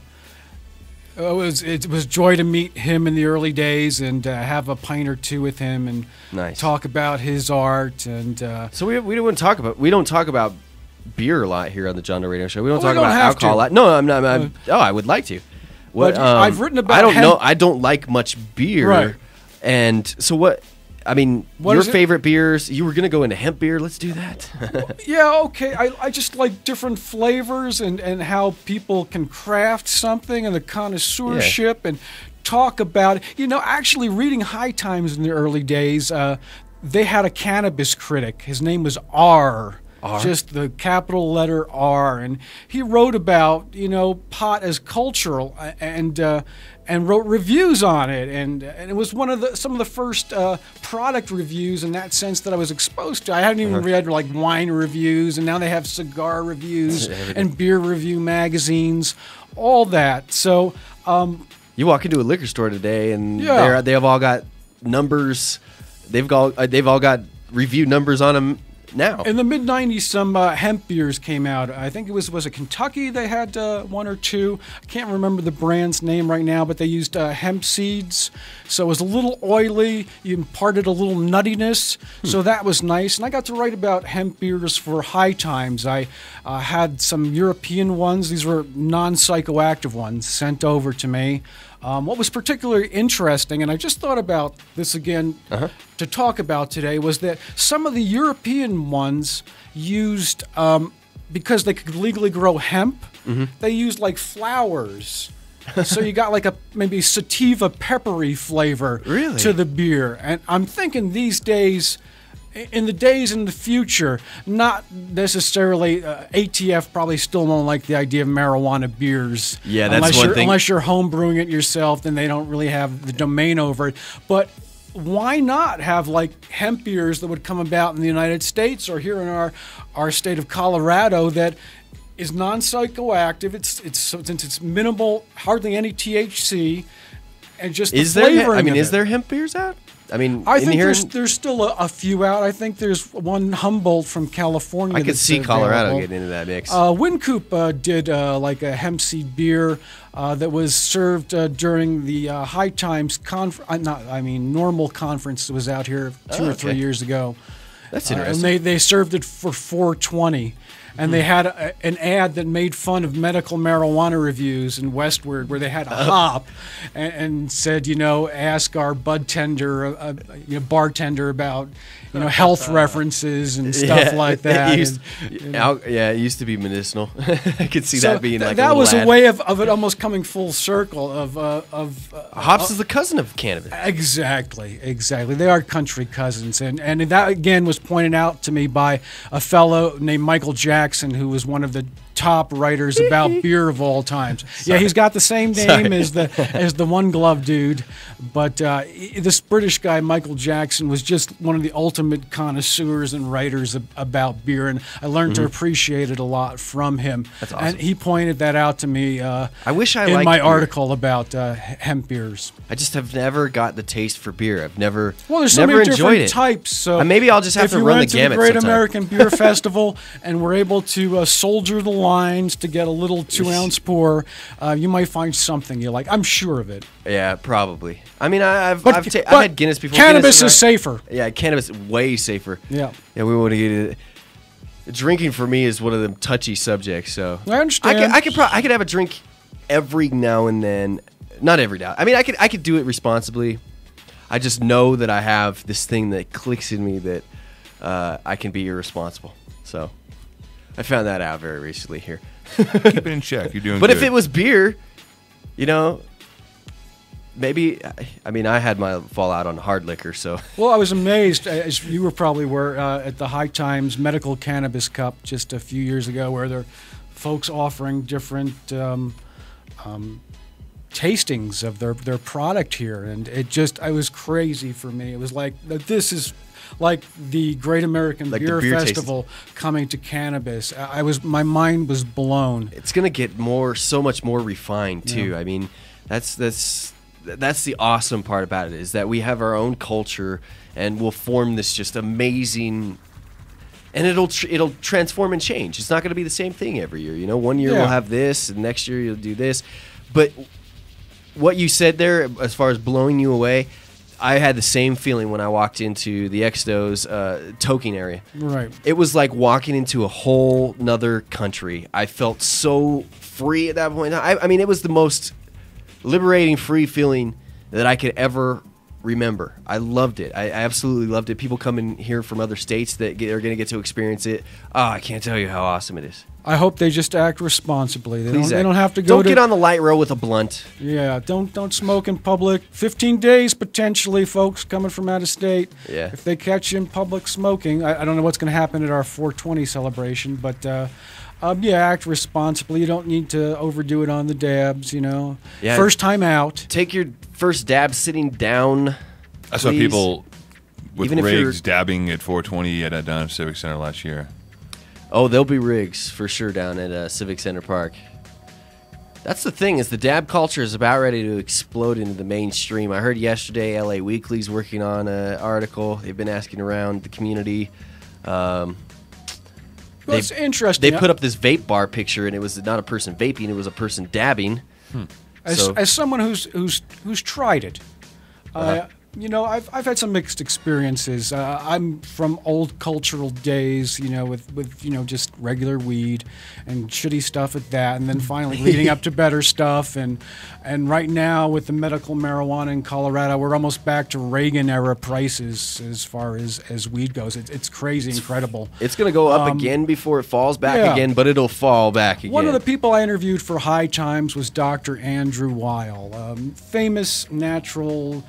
Speaker 18: It was joy to meet him in the early days and have a pint or two with him and talk about his art. And
Speaker 14: so we don't talk about beer a lot here on the John Doe Radio Show. We don't talk about alcohol a lot. No, I'm not. I would like to.
Speaker 18: I've written about.
Speaker 14: I don't know. I don't like much beer.
Speaker 18: Right.
Speaker 14: And so what? Your favorite beers? You were going to go into hemp beer. Let's do that.
Speaker 18: Yeah, okay. I just like different flavors and how people can craft something, and the connoisseurship, and talk about it. Actually reading High Times in the early days, they had a cannabis critic. His name was R. Just the capital letter R, and he wrote about pot as cultural, and wrote reviews on it, and it was some of the first product reviews in that sense that I was exposed to. I hadn't even read wine reviews, and now they have cigar reviews and beer review magazines, all that. So
Speaker 14: you walk into a liquor store today, and they have all got numbers. They've all got review numbers on them now.
Speaker 18: In the mid-'90s, some hemp beers came out. I think it was it Kentucky they had one or two. I can't remember the brand's name right now, but they used hemp seeds. So it was a little oily. You imparted a little nuttiness. So that was nice. And I got to write about hemp beers for High Times. I had some European ones. These were non-psychoactive ones sent over to me. What was particularly interesting, and I just thought about this again to talk about today, was that some of the European ones used, because they could legally grow hemp, they used like flowers. So you got like a maybe sativa peppery flavor to the beer. And I'm thinking these days, in the future, not necessarily ATF probably still don't like the idea of marijuana beers.
Speaker 14: Yeah, that's one thing.
Speaker 18: Unless you're home brewing it yourself, then they don't really have the domain over it. But why not have like hemp beers that would come about in the United States or here in our state of Colorado that is non-psychoactive. Since it's minimal, hardly any THC, and just the flavoring.
Speaker 14: Is there hemp beers out? I
Speaker 18: think there's still a few out. I think there's one Humboldt from California.
Speaker 14: I could see Colorado getting into that mix.
Speaker 18: Wincoop did like a hemp seed beer that was served during the High Times normal conference that was out here 2 or 3 years ago.
Speaker 14: That's interesting.
Speaker 18: And they served it for $4.20. And they had an ad that made fun of medical marijuana reviews in Westward, where they had a hop and said, ask our bartender about, health references and stuff like that.
Speaker 14: It used to be medicinal. I could see that being
Speaker 18: that was a way of it almost coming full circle of
Speaker 14: hops is the cousin of cannabis.
Speaker 18: Exactly. They are country cousins, and that again was pointed out to me by a fellow named Michael Jackson, who was one of the top writers about beer of all times. Yeah, he's got the same name as the One Glove dude, but this British guy Michael Jackson was just one of the ultimate connoisseurs and writers about beer, and I learned to appreciate it a lot from him.
Speaker 14: That's awesome.
Speaker 18: And he pointed that out to me.
Speaker 14: I wish I
Speaker 18: in
Speaker 14: liked
Speaker 18: my
Speaker 14: beer.
Speaker 18: article about hemp beers.
Speaker 14: I just have never got the taste for beer. I've never
Speaker 18: there's so
Speaker 14: never
Speaker 18: many
Speaker 14: enjoyed
Speaker 18: different
Speaker 14: it.
Speaker 18: types. So
Speaker 14: maybe I'll just have to run the gamut.
Speaker 18: If you went to the Great
Speaker 14: sometime.
Speaker 18: American Beer Festival and were able to soldier the lines to get a little 2-ounce pour, you might find something you like. I'm sure of it.
Speaker 14: Yeah, probably. I've had Guinness before.
Speaker 18: Cannabis is safer.
Speaker 14: Yeah, cannabis is way safer.
Speaker 18: Yeah.
Speaker 14: Yeah, we want to get it. Drinking for me is one of them touchy subjects. So
Speaker 18: I understand.
Speaker 14: I could have a drink every now and then. Not every now. I could do it responsibly. I just know that I have this thing that clicks in me that I can be irresponsible. So I found that out very recently here.
Speaker 15: Keep it in check. You're doing
Speaker 14: But
Speaker 15: good.
Speaker 14: if it was beer, maybe, I had my fallout on hard liquor, so.
Speaker 18: Well, I was amazed, as you probably were, at the High Times Medical Cannabis Cup just a few years ago, where there are folks offering different tastings of their product here, and it was crazy for me. It was like, this is like the Great American Beer Festival coming to cannabis. My mind was blown.
Speaker 14: It's gonna get so much more refined too.
Speaker 18: Yeah.
Speaker 14: That's the awesome part about it, is that we have our own culture and we'll form this just amazing. And it'll transform and change. It's not going to be the same thing every year. One year we'll have this, and next year you'll do this. But what you said there, as far as blowing you away, I had the same feeling when I walked into the Exto's toking area.
Speaker 18: Right.
Speaker 14: It was like walking into a whole nother country. I felt so free at that point. It was the most liberating, free feeling that I could ever remember. I loved it. I absolutely loved it. People come in here from other states that are going to get to experience it. Oh, I can't tell you how awesome it is.
Speaker 18: I hope they just act responsibly. They
Speaker 14: Please
Speaker 18: don't have to go.
Speaker 14: Don't get on the light road with a blunt.
Speaker 18: Yeah, don't smoke in public. 15 days potentially, folks coming from out of state.
Speaker 14: Yeah.
Speaker 18: If they catch you in public smoking, I don't know what's going to happen at our 420 celebration, but act responsibly. You don't need to overdo it on the dabs.
Speaker 14: Yeah.
Speaker 18: First time out.
Speaker 14: Take your first dab sitting down.
Speaker 15: I saw people with
Speaker 14: Even if
Speaker 15: rigs dabbing at 420 at down Civic Center last year.
Speaker 14: Oh, there'll be rigs for sure down at Civic Center Park. That's the thing, is the dab culture is about ready to explode into the mainstream. I heard yesterday LA Weekly's working on an article. They've been asking around the community.
Speaker 18: It's interesting.
Speaker 14: They put up this vape bar picture, and it was not a person vaping; it was a person dabbing.
Speaker 18: As someone who's tried it, You know, I've had some mixed experiences. I'm from old cultural days, you know, with you know, just regular weed and shitty stuff at that, and then finally leading up to better stuff. And right now with the medical marijuana in Colorado, we're almost back to Reagan era prices as far as weed goes. It's crazy, incredible.
Speaker 14: It's going to go up again before it falls back again, but it'll fall back again.
Speaker 18: One of the people I interviewed for High Times was Dr. Andrew Weil, famous natural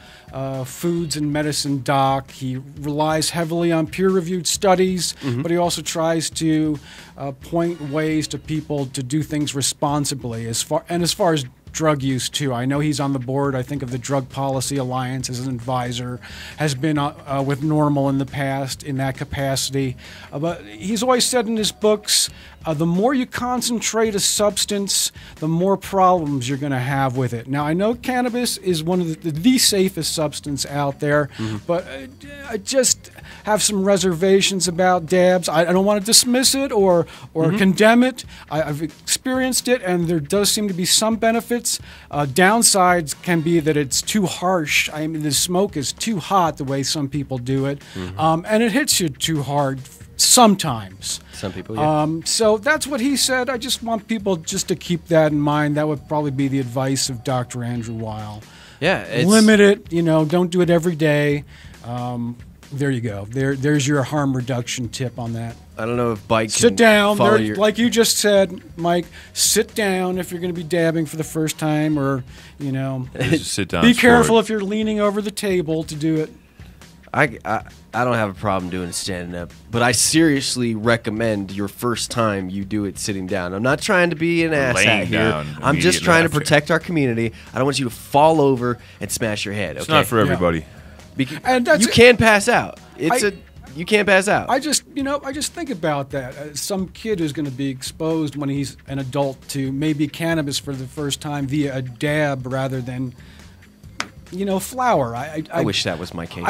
Speaker 18: foods and medicine doc. He relies heavily on peer-reviewed studies, but he also tries to point ways to people to do things responsibly. As far as drug use too, I know he's on the board, I think, of the Drug Policy Alliance as an advisor, has been with NORML in the past in that capacity. But he's always said in his books, the more you concentrate a substance, the more problems you're going to have with it. Now, I know cannabis is one of the safest substance out there, but I just have some reservations about dabs. I don't want to dismiss it or condemn it. I've experienced it, and there does seem to be some benefits. Downsides can be that it's too harsh. I mean, the smoke is too hot the way some people do it, and it hits you too hard sometimes.
Speaker 14: Some people, yeah.
Speaker 18: So that's what he said. I just want people just to keep that in mind. That would probably be the advice of Dr. Andrew Weil.
Speaker 14: Yeah.
Speaker 18: Limit it, you know, don't do it every day. There you go. There's your harm reduction tip on that.
Speaker 14: I don't know if Bike can
Speaker 18: sit down.
Speaker 14: follow your...
Speaker 18: Like you just said, Mike, sit down if you're going to be dabbing for the first time, or, you know,
Speaker 15: sit down.
Speaker 18: Be careful if you're leaning over the table to do it.
Speaker 14: I don't have a problem doing it standing up, but I seriously recommend your first time you do it sitting down. I'm not trying to be an asshat here. I'm just trying to protect our community. I don't want you to fall over and smash your head. Okay?
Speaker 15: It's not for everybody.
Speaker 14: And you can pass out. You can't pass out.
Speaker 18: I just think about that. Some kid who's going to be exposed when he's an adult to maybe cannabis for the first time via a dab rather than, you know, flower.
Speaker 14: I wish that was my case.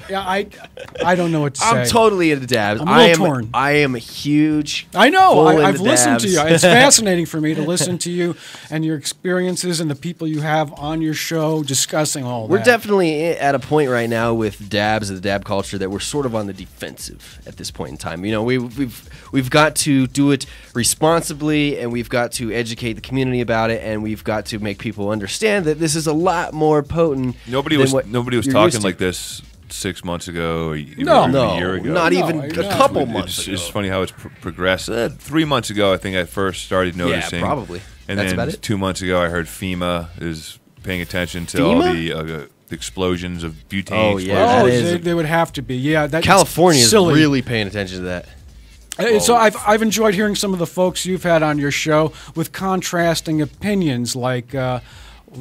Speaker 18: I don't know what to say.
Speaker 14: I'm totally into dabs.
Speaker 18: I'm a little torn.
Speaker 14: I am a huge.
Speaker 18: I know. I've
Speaker 14: into
Speaker 18: listened
Speaker 14: dabs.
Speaker 18: to you. It's fascinating for me to listen to you and your experiences and the people you have on your show discussing all that.
Speaker 14: We're definitely at a point right now with dabs and the dab culture that we're sort of on the defensive at this point in time. You know, we've got to do it responsibly, and we've got to educate the community about it, and we've got to make people understand that this is a lot more potent.
Speaker 15: Nobody was talking like this 6 months ago, or even a year ago.
Speaker 14: Not even a couple months ago.
Speaker 15: It's funny how it's progressed. 3 months ago, I think I first started noticing.
Speaker 14: Yeah, probably.
Speaker 15: And
Speaker 14: that's
Speaker 15: then
Speaker 14: about it.
Speaker 15: 2 months ago, I heard FEMA is paying attention to all the explosions of butane.
Speaker 14: Oh, yeah.
Speaker 18: They would have to be. Yeah,
Speaker 14: California is really paying attention to that.
Speaker 18: So I've enjoyed hearing some of the folks you've had on your show with contrasting opinions, like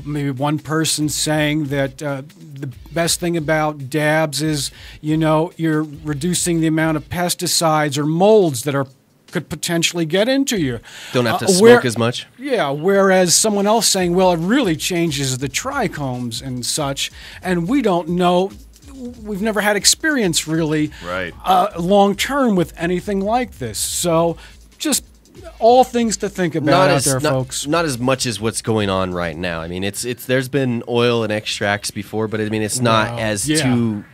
Speaker 18: maybe one person saying that the best thing about dabs is, you know, you're reducing the amount of pesticides or molds that could potentially get into you.
Speaker 14: Don't have to smoke as much.
Speaker 18: Yeah, whereas someone else saying, well, it really changes the trichomes and such, and we don't know. We've never had experience really long term with anything like this. So just all things to think about out there, folks.
Speaker 14: Not as much as what's going on right now. I mean, it's there's been oil and extracts before, but I mean, it's not as to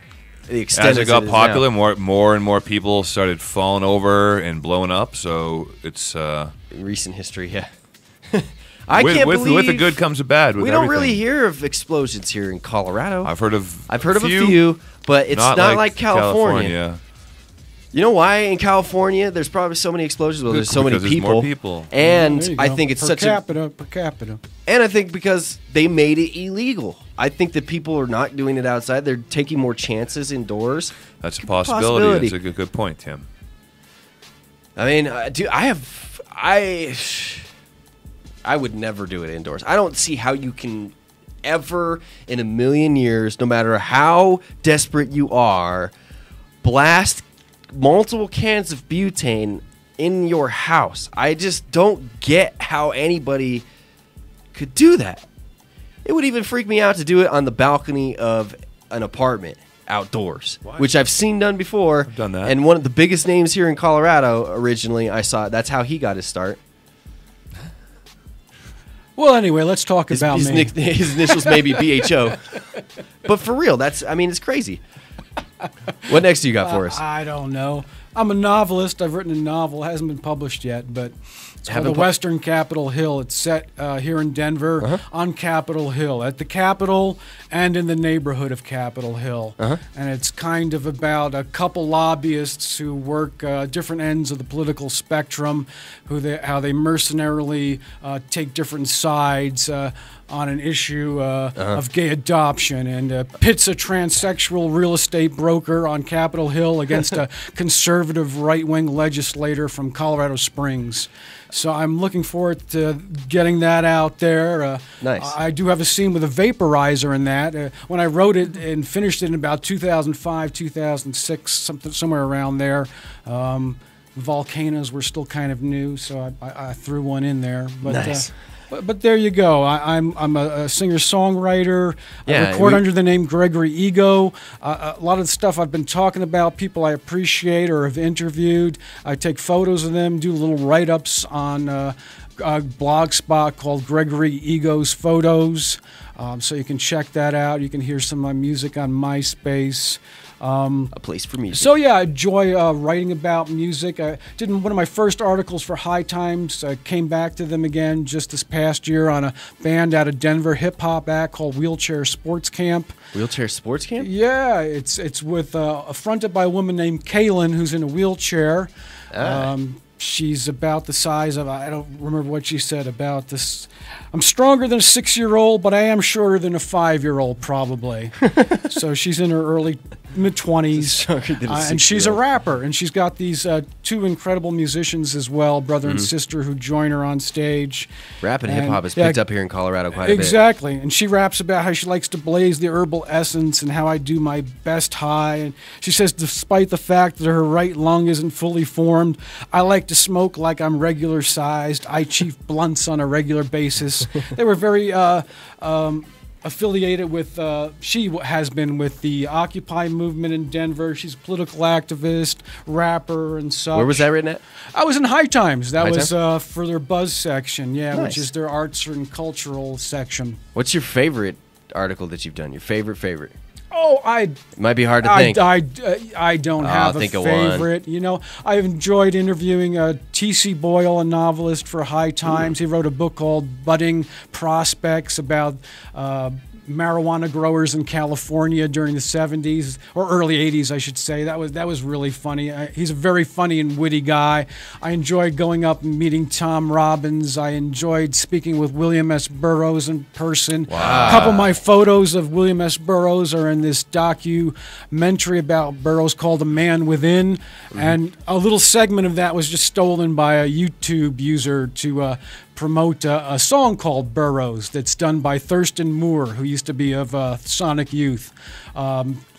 Speaker 14: the extent
Speaker 15: as it got popular.
Speaker 14: Now.
Speaker 15: More and more people started falling over and blowing up. So it's
Speaker 14: recent history, yeah.
Speaker 15: With the good comes the bad.
Speaker 14: We don't really hear of explosions here in Colorado.
Speaker 15: I've heard of
Speaker 14: a few, but it's not like California. You know why in California there's probably so many explosions? Well, there's so many people.
Speaker 15: More people.
Speaker 14: And I think it's
Speaker 18: per capita.
Speaker 14: And I think because they made it illegal. I think that people are not doing it outside. They're taking more chances indoors.
Speaker 15: That's a possibility. That's a good point, Tim.
Speaker 14: I mean, dude, I would never do it indoors. I don't see how you can ever in a million years, no matter how desperate you are, blast multiple cans of butane in your house. I just don't get how anybody could do that. It would even freak me out to do it on the balcony of an apartment outdoors, which I've seen done before.
Speaker 15: I've done that.
Speaker 14: And one of the biggest names here in Colorado, originally, I saw it. That's how he got his start.
Speaker 18: Well, anyway, let's talk about me.
Speaker 14: His initials may be BHO. But for real, it's crazy. What next do you got for us?
Speaker 18: I don't know. I'm a novelist. I've written a novel. It hasn't been published yet, but it's called The Western Capitol Hill. It's set here in Denver on Capitol Hill, at the Capitol and in the neighborhood of Capitol Hill. And it's kind of about a couple lobbyists who work different ends of the political spectrum, how they mercenarily take different sides on an issue of gay adoption, and pits a transsexual real estate broker on Capitol Hill against a conservative right-wing legislator from Colorado Springs. So I'm looking forward to getting that out there.
Speaker 14: Nice.
Speaker 18: I do have a scene with a vaporizer in that. When I wrote it and finished it in about 2005, 2006, somewhere around there, volcanoes were still kind of new, so I threw one in there. But,
Speaker 14: nice.
Speaker 18: But there you go. I'm a singer-songwriter.
Speaker 14: Yeah,
Speaker 18: I record under the name Gregory Ego. A lot of the stuff I've been talking about, people I appreciate or have interviewed, I take photos of them, do little write-ups on a blog spot called Gregory Ego's Photos. So you can check that out. You can hear some of my music on MySpace.
Speaker 14: A place for music.
Speaker 18: So yeah, I enjoy writing about music. I did one of my first articles for High Times. I came back to them again just this past year on a band out of Denver, hip-hop act called Wheelchair Sports Camp.
Speaker 14: Wheelchair Sports Camp?
Speaker 18: Yeah, it's with fronted by a woman named Kaylin, who's in a wheelchair. She's about the size of, I don't remember what she said about this. I'm stronger than a 6-year-old, but I am shorter than a 5-year-old probably. So she's in her early mid-20s, and she's a rapper, and she's got these two incredible musicians as well, brother and sister, who join her on stage.
Speaker 14: Rap and hip-hop is picked up here in Colorado quite a bit.
Speaker 18: Exactly, and she raps about how she likes to blaze the herbal essence and how I do my best high, and she says despite the fact that her right lung isn't fully formed, I like to smoke like I'm regular sized. I chief blunts on a regular basis. They were very affiliated with, she has been with the Occupy movement in Denver. She's a political activist, rapper, and such.
Speaker 14: Where was that written at?
Speaker 18: I was in High Times. That
Speaker 14: High
Speaker 18: was
Speaker 14: Times?
Speaker 18: For their Buzz section, yeah,
Speaker 14: Nice.
Speaker 18: which is their arts and cultural section.
Speaker 14: What's your favorite article that you've done? Your favorite?
Speaker 18: Oh,
Speaker 14: It might be hard to think.
Speaker 18: I don't have a
Speaker 14: think of
Speaker 18: favorite. You know, I've enjoyed interviewing T.C. Boyle, a novelist for High Times. He wrote a book called Budding Prospects about marijuana growers in California during the 70s or early 80s, I should say. That was really funny. He's a very funny and witty guy. I enjoyed going up and meeting Tom Robbins. I enjoyed speaking with William S. Burroughs in person.
Speaker 14: Wow.
Speaker 18: A couple of my photos of William S. Burroughs are in this documentary about Burroughs called A Man Within, and a little segment of that was just stolen by a YouTube user to promote a song called Burroughs that's done by Thurston Moore, who used to be of Sonic Youth.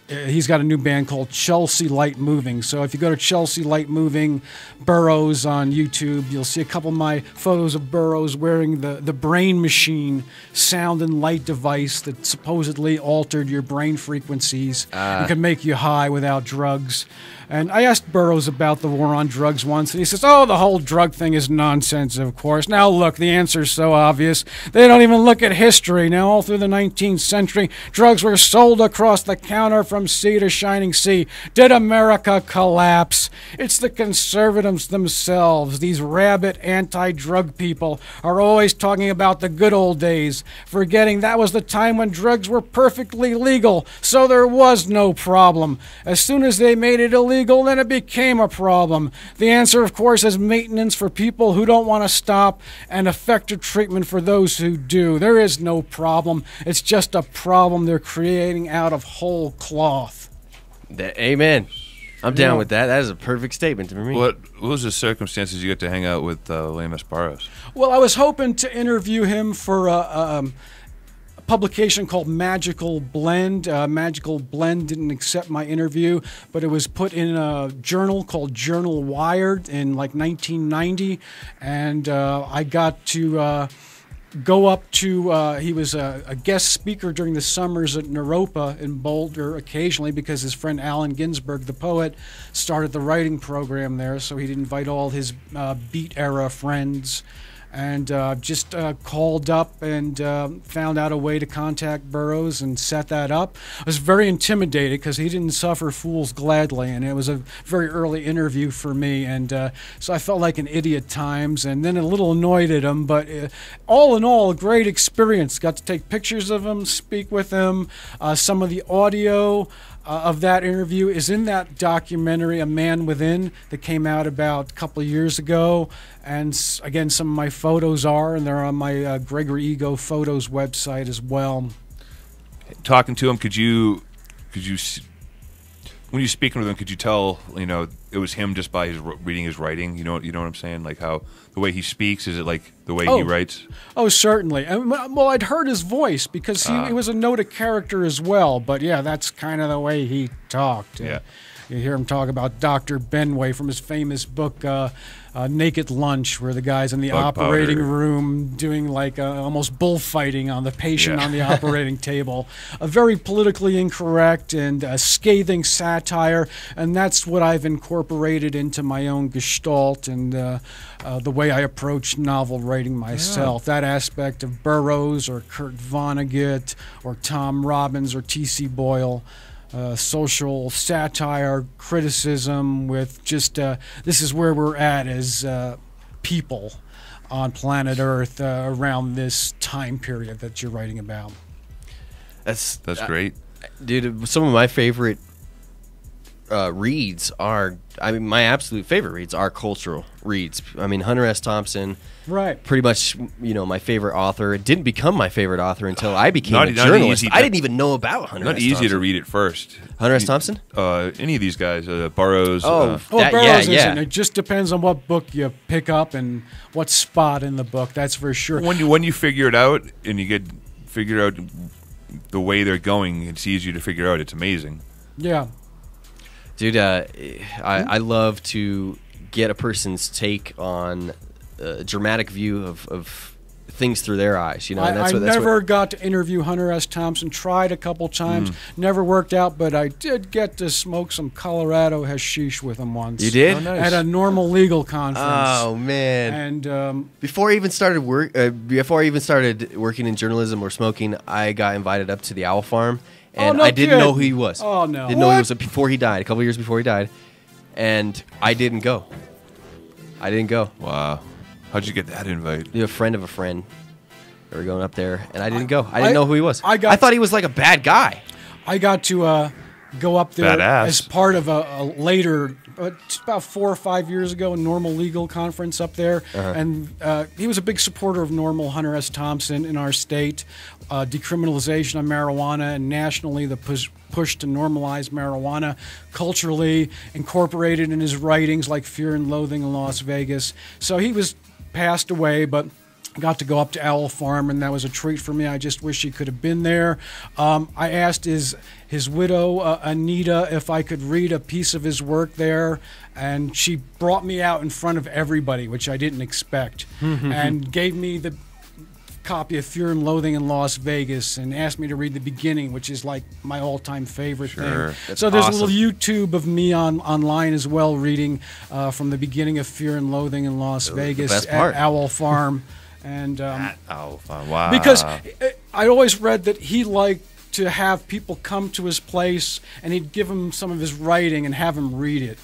Speaker 18: He's got a new band called Chelsea Light Moving. So if you go to Chelsea Light Moving Burroughs on YouTube, you'll see a couple of my photos of Burroughs wearing the brain machine sound and light device that supposedly altered your brain frequencies and can make you high without drugs. And I asked Burroughs about the war on drugs once, and he says, oh, the whole drug thing is nonsense, of course. Now, look, the answer's so obvious. They don't even look at history. Now, all through the 19th century, drugs were sold across the counter from sea to shining sea. Did America collapse? It's the conservatives themselves. These rabid anti-drug people are always talking about the good old days, forgetting that was the time when drugs were perfectly legal, so there was no problem. As soon as they made it illegal, then it became a problem. The answer, of course, is maintenance for people who don't want to stop and effective treatment for those who do. There is no problem. It's just a problem they're creating out of whole cloth.
Speaker 14: Amen. I'm down with that. That is a perfect statement to me.
Speaker 15: What was the circumstances you got to hang out with William S. Burroughs?
Speaker 18: Well, I was hoping to interview him for a publication called Magical Blend. Magical Blend didn't accept my interview, but it was put in a journal called Journal Wired in like 1990, and I got to go up to, he was a guest speaker during the summers at Naropa in Boulder occasionally because his friend Allen Ginsberg, the poet, started the writing program there, so he'd invite all his Beat era friends. and just called up and found out a way to contact Burroughs and set that up. I was very intimidated because he didn't suffer fools gladly, and it was a very early interview for me, and so I felt like an idiot at times, and then a little annoyed at him, but all in all, a great experience. Got to take pictures of him, speak with him. Some of the audio of that interview is in that documentary, A Man Within, that came out about a couple of years ago. And again, some of my photos are, and they're on my Gregory Ego Photos website as well.
Speaker 15: Talking to him, could you, when you're speaking with him, could you tell, it was him just by reading his writing? You know what I'm saying? Like how the way he speaks, is it like the way he writes?
Speaker 18: Oh, certainly. Well, I'd heard his voice because he was a noted character as well. But yeah, that's kind of the way he talked.
Speaker 15: Yeah.
Speaker 18: You hear him talk about Dr. Benway from his famous book, Naked Lunch, where the guy's in the operating room doing like almost bullfighting on the patient on the operating table. A very politically incorrect and scathing satire, and that's what I've incorporated into my own gestalt and the way I approach novel writing myself. That aspect of Burroughs or Kurt Vonnegut or Tom Robbins or T.C. Boyle. Social satire, criticism with just this is where we're at as people on planet Earth around this time period that you're writing about.
Speaker 14: That's
Speaker 15: great.
Speaker 14: Dude, some of my favorite reads are, my absolute favorite reads are cultural reads. Hunter S. Thompson,
Speaker 18: right?
Speaker 14: Pretty much, my favorite author. It didn't become my favorite author until I became a journalist. I didn't even know about Hunter S. Thompson.
Speaker 15: Not easy to read at first.
Speaker 14: Hunter S. Thompson?
Speaker 15: Any of these guys, Burroughs.
Speaker 18: Burroughs isn't. It just depends on what book you pick up and what spot in the book. That's for sure.
Speaker 15: When you figure it out and you figure out the way they're going, it's easier to figure out. It's amazing.
Speaker 18: Yeah.
Speaker 14: Dude, I love to get a person's take on a dramatic view of things through their eyes.
Speaker 18: I never got to interview Hunter S. Thompson. Tried a couple times, never worked out. But I did get to smoke some Colorado hashish with him once.
Speaker 14: You did?
Speaker 15: Oh, nice.
Speaker 18: At a normal legal conference.
Speaker 14: Oh man!
Speaker 18: And
Speaker 14: before I even started working in journalism or smoking, I got invited up to the owl farm. And I didn't know who he was.
Speaker 18: Oh, no.
Speaker 14: Didn't know he was before he died, a couple years before he died. And I didn't go.
Speaker 15: Wow. How'd you get that invite?
Speaker 14: A friend of a friend. We were going up there, and I didn't go. I didn't know who he was. I thought he was like a bad guy.
Speaker 18: I got to go up there as part of a later, about 4 or 5 years ago, a normal legal conference up there. And he was a big supporter of normal Hunter S. Thompson in our state, decriminalization of marijuana, and nationally the push to normalize marijuana, culturally incorporated in his writings like Fear and Loathing in Las Vegas. So he was passed away, but got to go up to Owl Farm, and that was a treat for me. I just wish he could have been there. I asked his widow, Anita, if I could read a piece of his work there, and she brought me out in front of everybody, which I didn't expect, and gave me the copy of Fear and Loathing in Las Vegas and asked me to read the beginning, which is like my all-time favorite thing. So there's a little YouTube of me online as well, reading from the beginning of Fear and Loathing in Las Vegas at Owl Farm. And
Speaker 15: wow.
Speaker 18: Because I always read that he liked to have people come to his place, and he'd give them some of his writing and have them read it.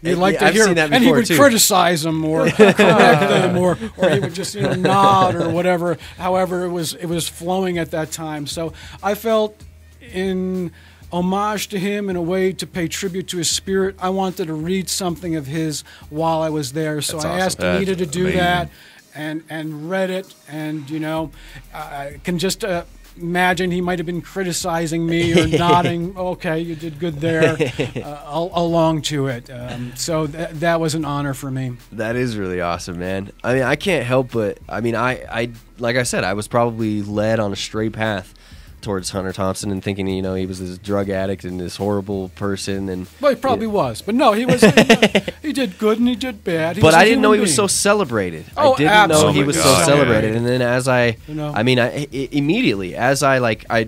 Speaker 18: He'd like to hear, and he would criticize them or correct them, or he would just nod or whatever. However, it was flowing at that time. So I felt in homage to him, in a way to pay tribute to his spirit, I wanted to read something of his while I was there. So I asked Anita to do that. And read it, and I can just imagine he might have been criticizing me or nodding. Okay, you did good there, along to it. So that was an honor for me.
Speaker 14: That is really awesome, man. I can't help but I like I said, I was probably led on a straight path towards Hunter Thompson and thinking, he was this drug addict and this horrible person. And
Speaker 18: well, he probably was, but no, he was. He did good and he did bad.
Speaker 14: But I didn't know he was so celebrated.
Speaker 18: Oh,
Speaker 14: I didn't know he was so celebrated. And then as I immediately, as I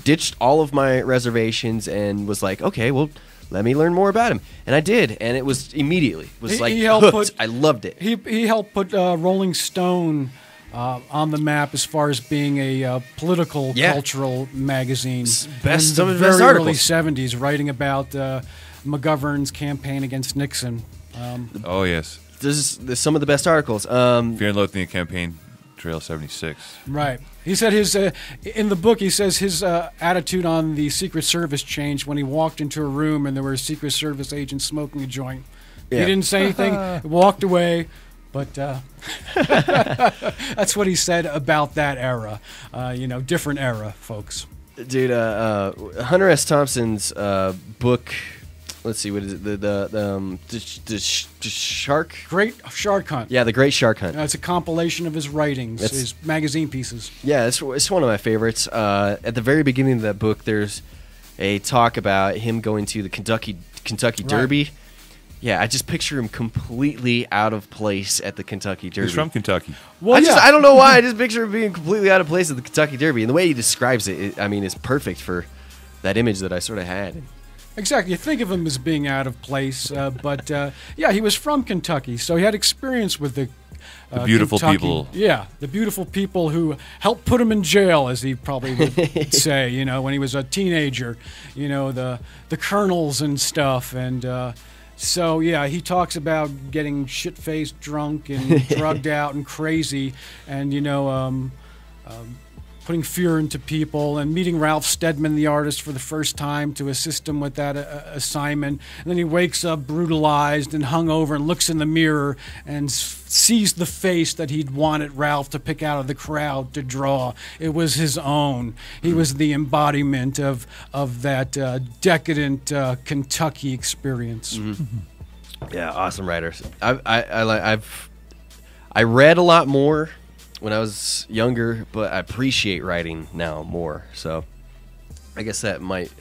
Speaker 14: ditched all of my reservations and was like, okay, well, let me learn more about him. And I did, and it was immediately. It was
Speaker 18: He helped
Speaker 14: hooked. I loved it.
Speaker 18: He helped put Rolling Stone on the map as far as being a political, cultural magazine.
Speaker 14: Best,
Speaker 18: in
Speaker 14: some
Speaker 18: the
Speaker 14: of the best
Speaker 18: very early
Speaker 14: articles.
Speaker 18: 70s, writing about McGovern's campaign against Nixon.
Speaker 15: Oh, yes.
Speaker 14: This is some of the best articles.
Speaker 15: Fear and Loathing Campaign Trail 76.
Speaker 18: Right. He said his in the book. He says his attitude on the Secret Service changed when he walked into a room and there were Secret Service agents smoking a joint.
Speaker 14: Yeah.
Speaker 18: He didn't say anything. Walked away. But that's what he said about that era. Different era, folks.
Speaker 14: Dude, Hunter S. Thompson's book. Let's see, what is it? The shark?
Speaker 18: Great Shark Hunt.
Speaker 14: Yeah, the Great Shark Hunt.
Speaker 18: It's a compilation of his writings, his magazine pieces.
Speaker 14: Yeah, it's one of my favorites. At the very beginning of that book, there's a talk about him going to the Kentucky Derby.
Speaker 18: Right.
Speaker 14: Yeah, I just picture him completely out of place at the Kentucky Derby.
Speaker 15: He's from Kentucky.
Speaker 18: Well,
Speaker 14: I don't know why. I just picture him being completely out of place at the Kentucky Derby, and the way he describes it, is perfect for that image that I sort of had.
Speaker 18: Exactly. You think of him as being out of place, but he was from Kentucky, so he had experience with the
Speaker 15: beautiful
Speaker 18: Kentucky,
Speaker 15: people.
Speaker 18: Yeah, the beautiful people who helped put him in jail, as he probably would say, when he was a teenager, the colonels and stuff. And so, he talks about getting shit-faced drunk and drugged out and crazy and, putting fear into people, and meeting Ralph Steadman, the artist, for the first time to assist him with that assignment. And then he wakes up brutalized and hungover and looks in the mirror and sees the face that he'd wanted Ralph to pick out of the crowd to draw. It was his own. He was the embodiment of that decadent Kentucky experience.
Speaker 14: Mm-hmm. Yeah, awesome writers. I read a lot more when I was younger, but I appreciate writing now more. So I guess that might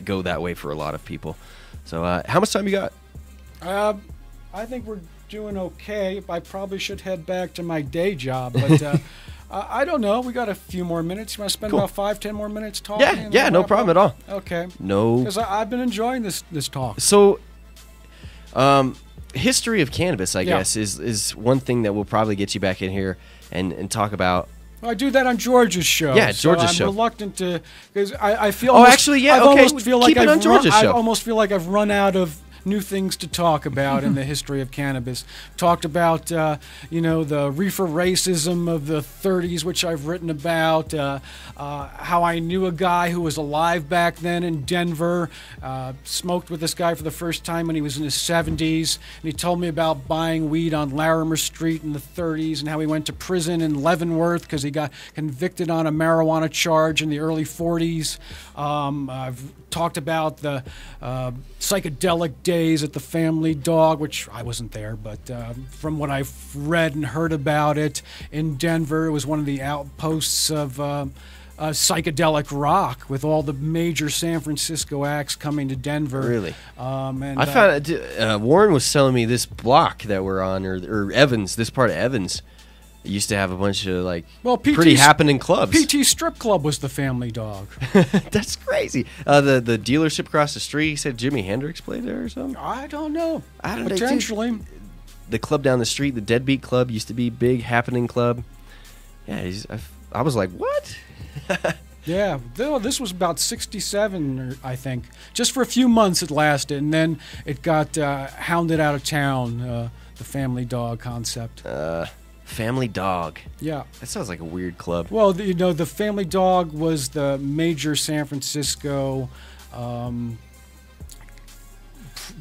Speaker 14: go that way for a lot of people. So how much time you got?
Speaker 18: I think we're doing okay. I probably should head back to my day job, but I don't know. We got a few more minutes. You want to spend about 5-10 more minutes talking?
Speaker 14: Yeah, no problem at all.
Speaker 18: Okay.
Speaker 14: No.
Speaker 18: Because I've been enjoying this talk.
Speaker 14: So, history of cannabis, I guess, is one thing that will probably get you back in here and talk about.
Speaker 18: Well, I do that on George's show.
Speaker 14: Yeah, George's show.
Speaker 18: I'm reluctant to, because I feel.
Speaker 14: Oh, actually, yeah. Okay, keep it on George's show.
Speaker 18: I almost feel like I've run out of new things to talk about in the history of cannabis. Talked about, the reefer racism of the 30s, which I've written about, how I knew a guy who was alive back then in Denver, smoked with this guy for the first time when he was in his 70s, and he told me about buying weed on Larimer Street in the 30s and how he went to prison in Leavenworth because he got convicted on a marijuana charge in the early 40s. I've talked about the psychedelic days at the Family Dog, which I wasn't there, but from what I've read and heard about it in Denver, it was one of the outposts of psychedelic rock, with all the major San Francisco acts coming to Denver.
Speaker 14: Really?
Speaker 18: And
Speaker 14: I found Warren was telling me this block that we're on, or Evans, this part of Evans, used to have a bunch of pretty happening clubs.
Speaker 18: PT Strip Club was the Family Dog.
Speaker 14: That's crazy. The dealership across the street, he said Jimi Hendrix played there or something.
Speaker 18: I don't know.
Speaker 14: Potentially.
Speaker 18: Know.
Speaker 14: The club down the street, the Deadbeat Club, used to be a big happening club. Yeah, I was like, what?
Speaker 18: Yeah, this was about 67, I think. Just for a few months it lasted, and then it got hounded out of town, the Family Dog concept.
Speaker 14: Family Dog.
Speaker 18: Yeah.
Speaker 14: That sounds like a weird club.
Speaker 18: Well, the Family Dog was the major San Francisco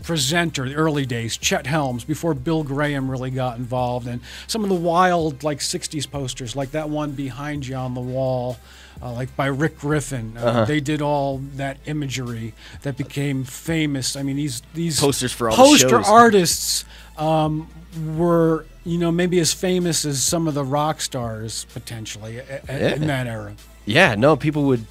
Speaker 18: presenter, the early days, Chet Helms, before Bill Graham really got involved. And some of the wild, 60s posters, like that one behind you on the wall, by Rick Griffin. They did all that imagery that became famous. I mean, these
Speaker 14: posters for all
Speaker 18: poster
Speaker 14: the shows.
Speaker 18: artists were, maybe as famous as some of the rock stars, potentially, in that era.
Speaker 14: Yeah, no, people would.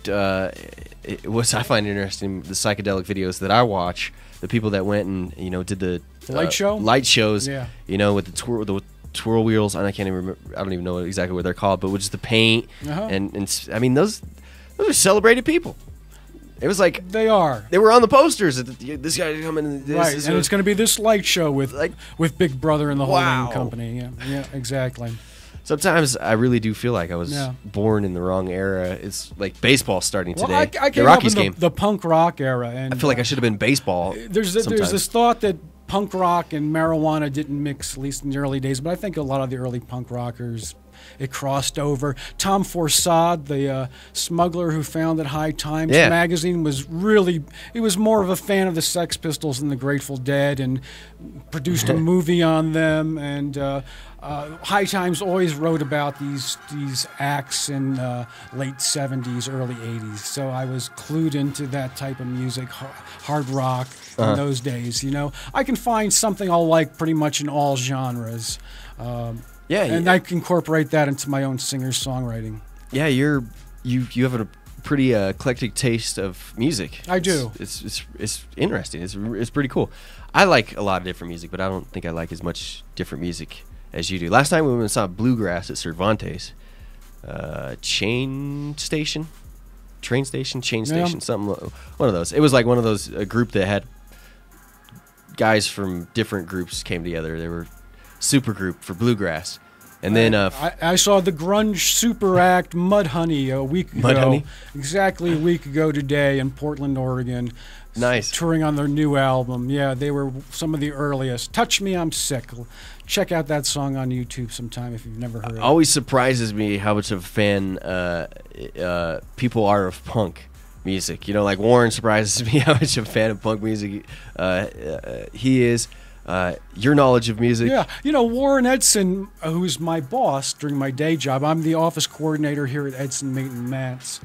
Speaker 14: What I find interesting, the psychedelic videos that I watch, the people that went and did the
Speaker 18: light shows,
Speaker 14: with the twirl wheels, and I don't even know exactly what they're called, but with just the paint and I mean those are celebrated people. It was like
Speaker 18: they
Speaker 14: were on the posters. This guy's coming.
Speaker 18: Right, and it's going to be this light show with Big Brother and the holding company. Yeah, exactly.
Speaker 14: Sometimes I really do feel like I was born in the wrong era. It's like baseball starting today.
Speaker 18: Well, I came up in the punk rock era, and
Speaker 14: I feel like I should have been baseball.
Speaker 18: There's this thought that punk rock and marijuana didn't mix, at least in the early days, but I think a lot of the early punk rockers, it crossed over. Tom Forsad, the smuggler who founded High Times magazine, was more of a fan of the Sex Pistols than the Grateful Dead, and produced a movie on them. And High Times always wrote about these acts in late 70s, early 80s. So I was clued into that type of music, hard rock in those days. You know, I can find something I'll like pretty much in all genres. And I can incorporate that into my own singer-songwriting. Yeah, you have a pretty eclectic taste of music. I do. It's interesting. It's pretty cool. I like a lot of different music, but I don't think I like as much different music as you do. Last time we went and saw Bluegrass at Cervantes, Train Station, something, one of those. It was like one of those, a group that had guys from different groups came together. They were super group for Bluegrass. And then I saw the grunge super act Mudhoney a week ago. Mudhoney? Exactly a week ago today in Portland, Oregon. Nice. Touring on their new album. Yeah, they were some of the earliest. Touch Me, I'm Sick. Check out that song on YouTube sometime if you've never heard it. It always surprises me how much of a fan people are of punk music. You know, like Warren surprises me how much of a fan of punk music he is. Your knowledge of music. Yeah, you know, Warren Edson, who's my boss during my day job. I'm the office coordinator here at Edson Maton Mats.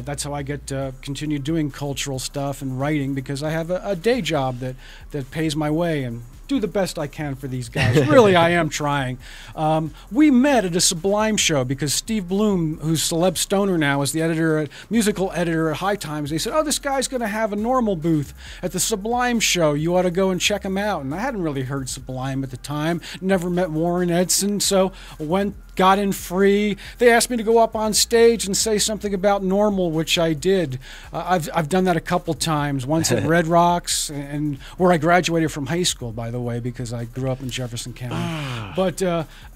Speaker 18: That's how I get to continue doing cultural stuff and writing, because I have a day job that pays my way and do the best I can for these guys. Really, I am trying. We met at a Sublime show because Steve Bloom, who's Celeb Stoner now, is the musical editor at High Times. They said, "Oh, this guy's going to have a normal booth at the Sublime show. You ought to go and check him out." And I hadn't really heard Sublime at the time. Never met Warren Edson, so got in free. They asked me to go up on stage and say something about normal, which I did. I've done that a couple times. Once at Red Rocks, and where I graduated from high school, by the way, because I grew up in Jefferson County. But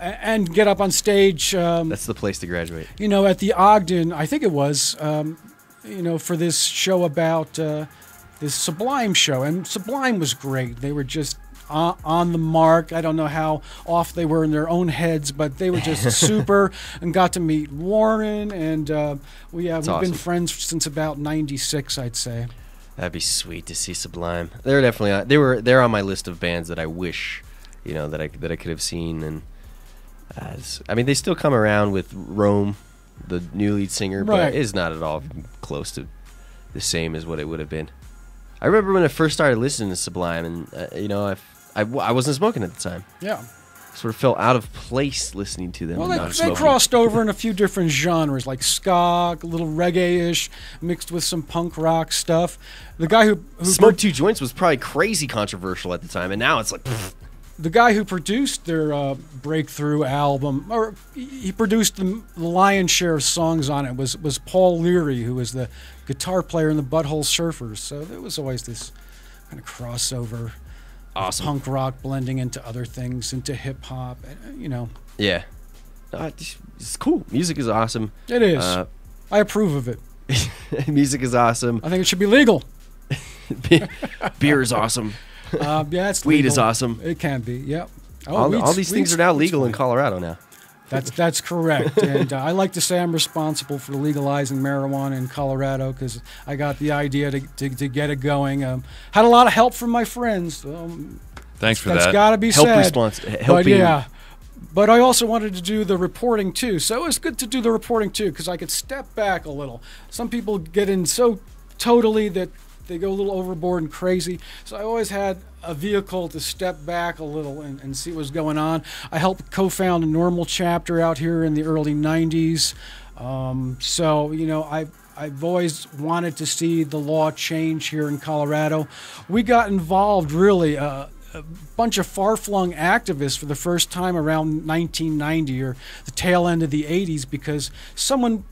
Speaker 18: and get up on stage. That's the place to graduate. You know, at the Ogden, I think it was. You know, for this show about this Sublime show, and Sublime was great. They were just on the mark. I don't know how off they were in their own heads, but they were just super, and got to meet Warren, and we've been friends since about '96, I'd say. That'd be sweet to see Sublime. They're definitely they're on my list of bands that I wish, you know, that I could have seen. And I mean, they still come around with Rome, the new lead singer, but it's not at all close to the same as what it would have been. I remember when I first started listening to Sublime, and you know, I wasn't smoking at the time. Yeah. Sort of felt out of place listening to them. Well, they crossed over in a few different genres, like ska, a little reggae-ish, mixed with some punk rock stuff. The guy who Smoke Two Joints was probably crazy controversial at the time, and now it's like, pfft. The guy who produced their breakthrough album, or he produced the lion's share of songs on it, was Paul Leary, who was the guitar player in the Butthole Surfers. So there was always this kind of crossover. Awesome. Punk rock blending into other things, into hip hop, you know. Yeah. It's cool. Music is awesome. It is. I approve of it. Music is awesome. I think it should be legal. Beer is awesome. Yeah, it's legal. Weed is awesome. It can be, yep. Oh, all these things are now legal in Colorado now. That's correct. And I like to say I'm responsible for legalizing marijuana in Colorado, because I got the idea to get it going. Had a lot of help from my friends.
Speaker 15: Thanks for that.
Speaker 18: That's got to be said. But I also wanted to do the reporting too. So it was good to do the reporting too, because I could step back a little. Some people get in so totally that they go a little overboard and crazy. So I always had a vehicle to step back a little and see what's going on. I helped co-found a Normal chapter out here in the early 90s. So, you know, I've always wanted to see the law change here in Colorado. We got involved, really, a bunch of far-flung activists for the first time around 1990 or the tail end of the 80s, because someone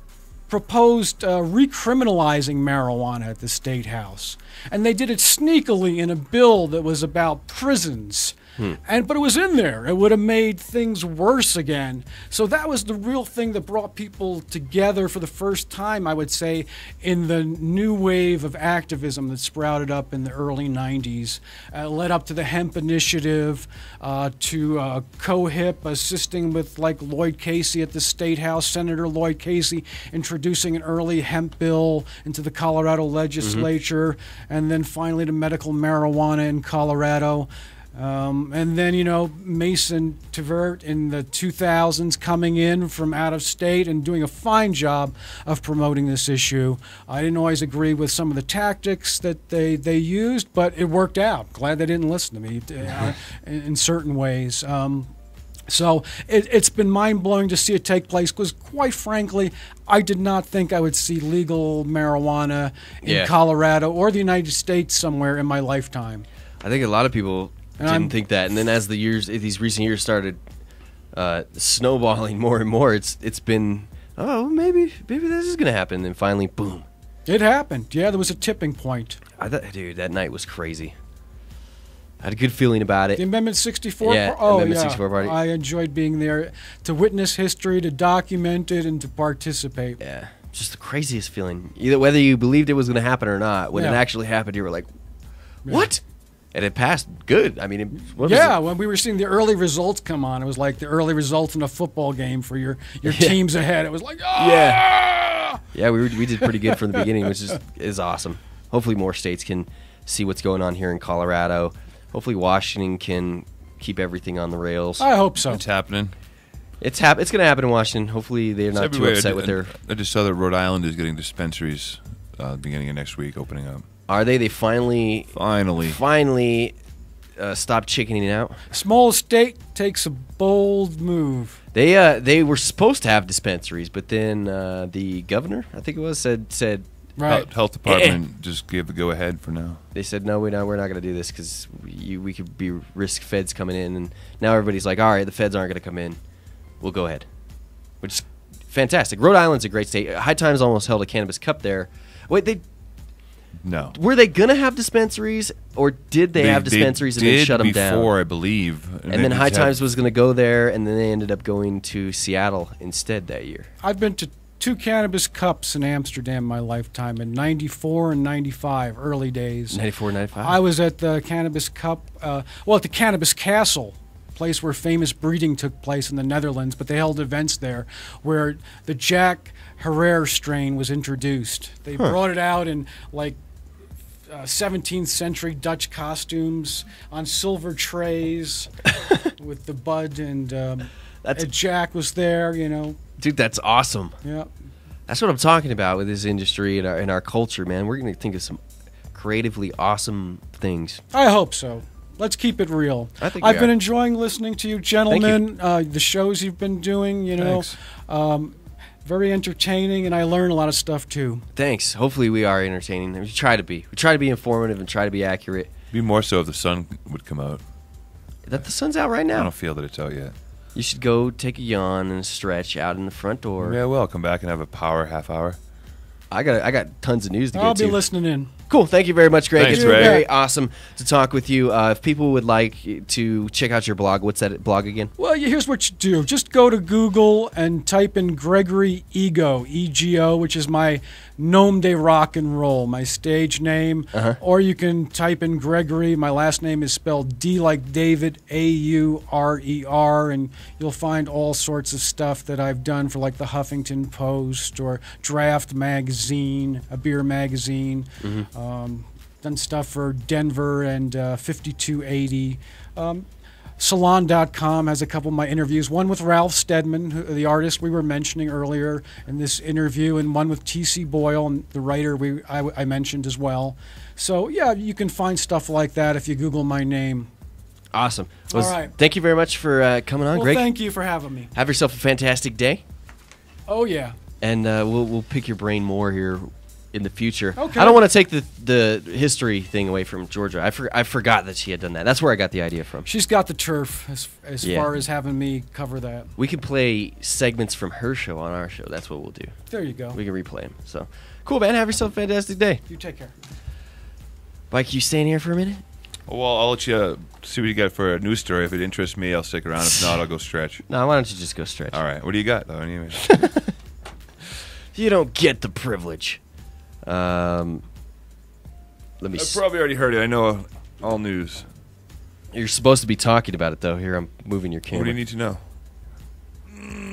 Speaker 18: proposed recriminalizing marijuana at the State House. And they did it sneakily in a bill that was about prisons. But it was in there. It would have made things worse again. So that was the real thing that brought people together for the first time, I would say, in the new wave of activism that sprouted up in the early 90s. Led up to the Hemp Initiative, to COHIP assisting with like Lloyd Casey at the State House, Senator Lloyd Casey introducing an early hemp bill into the Colorado legislature, and then finally to medical marijuana in Colorado. And then, you know, Mason Tvert in the 2000s coming in from out of state and doing a fine job of promoting this issue. I didn't always agree with some of the tactics that they used, but it worked out. Glad they didn't listen to me in certain ways. So it's been mind-blowing to see it take place because, quite frankly, I did not think I would see legal marijuana in Colorado or the United States somewhere in my lifetime.
Speaker 14: I think a lot of people didn't think that, and then as these recent years started snowballing more and more, it's been, oh, maybe this is gonna happen, and then finally, boom,
Speaker 18: it happened. Yeah, there was a tipping point.
Speaker 14: Dude, that night was crazy. I had a good feeling about it.
Speaker 18: The Amendment 64.
Speaker 14: Yeah, Amendment 64 party.
Speaker 18: I enjoyed being there to witness history, to document it, and to participate.
Speaker 14: Yeah, just the craziest feeling. Either whether you believed it was gonna happen or not, when it actually happened, you were like, what? And it passed good. I mean,
Speaker 18: when we were seeing the early results come on, it was like the early results in a football game for your teams ahead. It was like,
Speaker 14: yeah, we did pretty good from the beginning, which is awesome. Hopefully, more states can see what's going on here in Colorado. Hopefully, Washington can keep everything on the rails.
Speaker 18: I hope so.
Speaker 15: It's happening.
Speaker 14: It's going to happen in Washington. Hopefully, they're not too upset with their.
Speaker 15: I just saw that Rhode Island is getting dispensaries beginning of next week, opening up.
Speaker 14: Are they? They finally stopped chickening out.
Speaker 18: Small state takes a bold move.
Speaker 14: They were supposed to have dispensaries, but then the governor, I think it was, said
Speaker 18: right.
Speaker 15: Health department just gave the go ahead for now.
Speaker 14: They said no, we're not going to do this because we could be risk feds coming in, and now everybody's like, all right, the feds aren't going to come in. We'll go ahead, which is fantastic. Rhode Island's a great state. High Times almost held a cannabis cup there. Wait,
Speaker 15: No.
Speaker 14: Were they going to have dispensaries, or did they have dispensaries and then shut them down?
Speaker 15: Before, I believe.
Speaker 14: And then High Times was going to go there, and then they ended up going to Seattle instead that year.
Speaker 18: I've been to 2 cannabis cups in Amsterdam in my lifetime, in 94 and 95, early days.
Speaker 14: 94 and 95?
Speaker 18: I was at the Cannabis Cup, at the Cannabis Castle, place where famous breeding took place in the Netherlands, but they held events there where the Jack Herrera strain was introduced. They brought it out in, like, 17th century Dutch costumes on silver trays with the bud, and Jack was there, you know.
Speaker 14: Dude, that's awesome.
Speaker 18: Yeah.
Speaker 14: That's what I'm talking about with this industry and our culture, man. We're going to think of some creatively awesome things.
Speaker 18: I hope so. Let's keep it real. I've been enjoying listening to you gentlemen, the shows you've been doing, you know. Very entertaining, and I learn a lot of stuff too.
Speaker 14: Thanks. Hopefully we are entertaining. We try to be. We try to be informative and try to be accurate.
Speaker 15: Be more so if the sun would come out.
Speaker 14: The sun's out right now.
Speaker 15: I don't feel that it's out yet.
Speaker 14: You should go take a yawn and a stretch out in the front door.
Speaker 15: Yeah, well, I'll come back and have a power half hour.
Speaker 14: I got tons of news to get to.
Speaker 18: I'll be listening in.
Speaker 14: Cool. Thank you very much, Greg.
Speaker 15: Thanks,
Speaker 14: it's
Speaker 15: Greg.
Speaker 14: very awesome to talk with you. If people would like to check out your blog, what's that blog again?
Speaker 18: Well, here's what you do. Just go to Google and type in Gregory Ego, E-G-O, which is my nom de rock and roll, my stage name. Or you can type in Gregory. My last name is spelled D like David, A-U-R-E-R, and you'll find all sorts of stuff that I've done for, like, the Huffington Post or Draft Magazine, a beer magazine. Done stuff for Denver and 5280. Salon.com has a couple of my interviews. One with Ralph Steadman, the artist we were mentioning earlier in this interview, and one with T.C. Boyle, the writer I mentioned as well. So, yeah, you can find stuff like that if you Google my name.
Speaker 14: Awesome.
Speaker 18: All right.
Speaker 14: Thank you very much for coming on, Greg.
Speaker 18: Thank you for having me.
Speaker 14: Have yourself a fantastic day.
Speaker 18: Oh, yeah.
Speaker 14: And we'll pick your brain more here in the future.
Speaker 18: Okay.
Speaker 14: I don't want to take the history thing away from Georgia. I forgot that she had done that. That's where I got the idea from.
Speaker 18: She's got the turf as
Speaker 14: Yeah.
Speaker 18: far as having me cover that.
Speaker 14: We can play segments from her show on our show. That's what we'll do.
Speaker 18: There you go.
Speaker 14: We can replay them. So, cool, man. Have yourself a fantastic day.
Speaker 18: You take care.
Speaker 14: Mike, you staying here for a minute?
Speaker 15: Well, I'll let you see what you got for a news story. If it interests me, I'll stick around. If not, I'll go stretch.
Speaker 14: No, why don't you just go stretch?
Speaker 15: All right. What do you got, though? Anyways.
Speaker 14: You don't get the privilege. Let me.
Speaker 15: I've probably already heard it. I know all news.
Speaker 14: You're supposed to be talking about it, though. Here, I'm moving your camera.
Speaker 15: What do you need to know?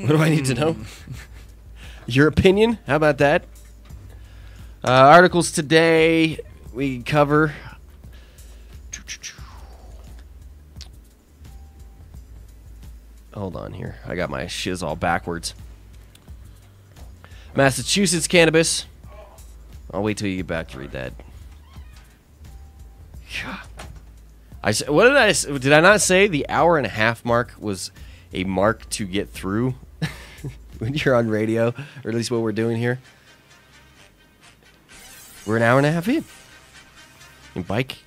Speaker 14: What do I need to know? Your opinion? How about that? Articles today we cover. Hold on here. I got my shiz all backwards. Massachusetts cannabis. I'll wait till you get back to read that. What did I? Did I not say the hour and a half mark was a mark to get through when you're on radio, or at least what we're doing here? We're an hour and a half in. And bike.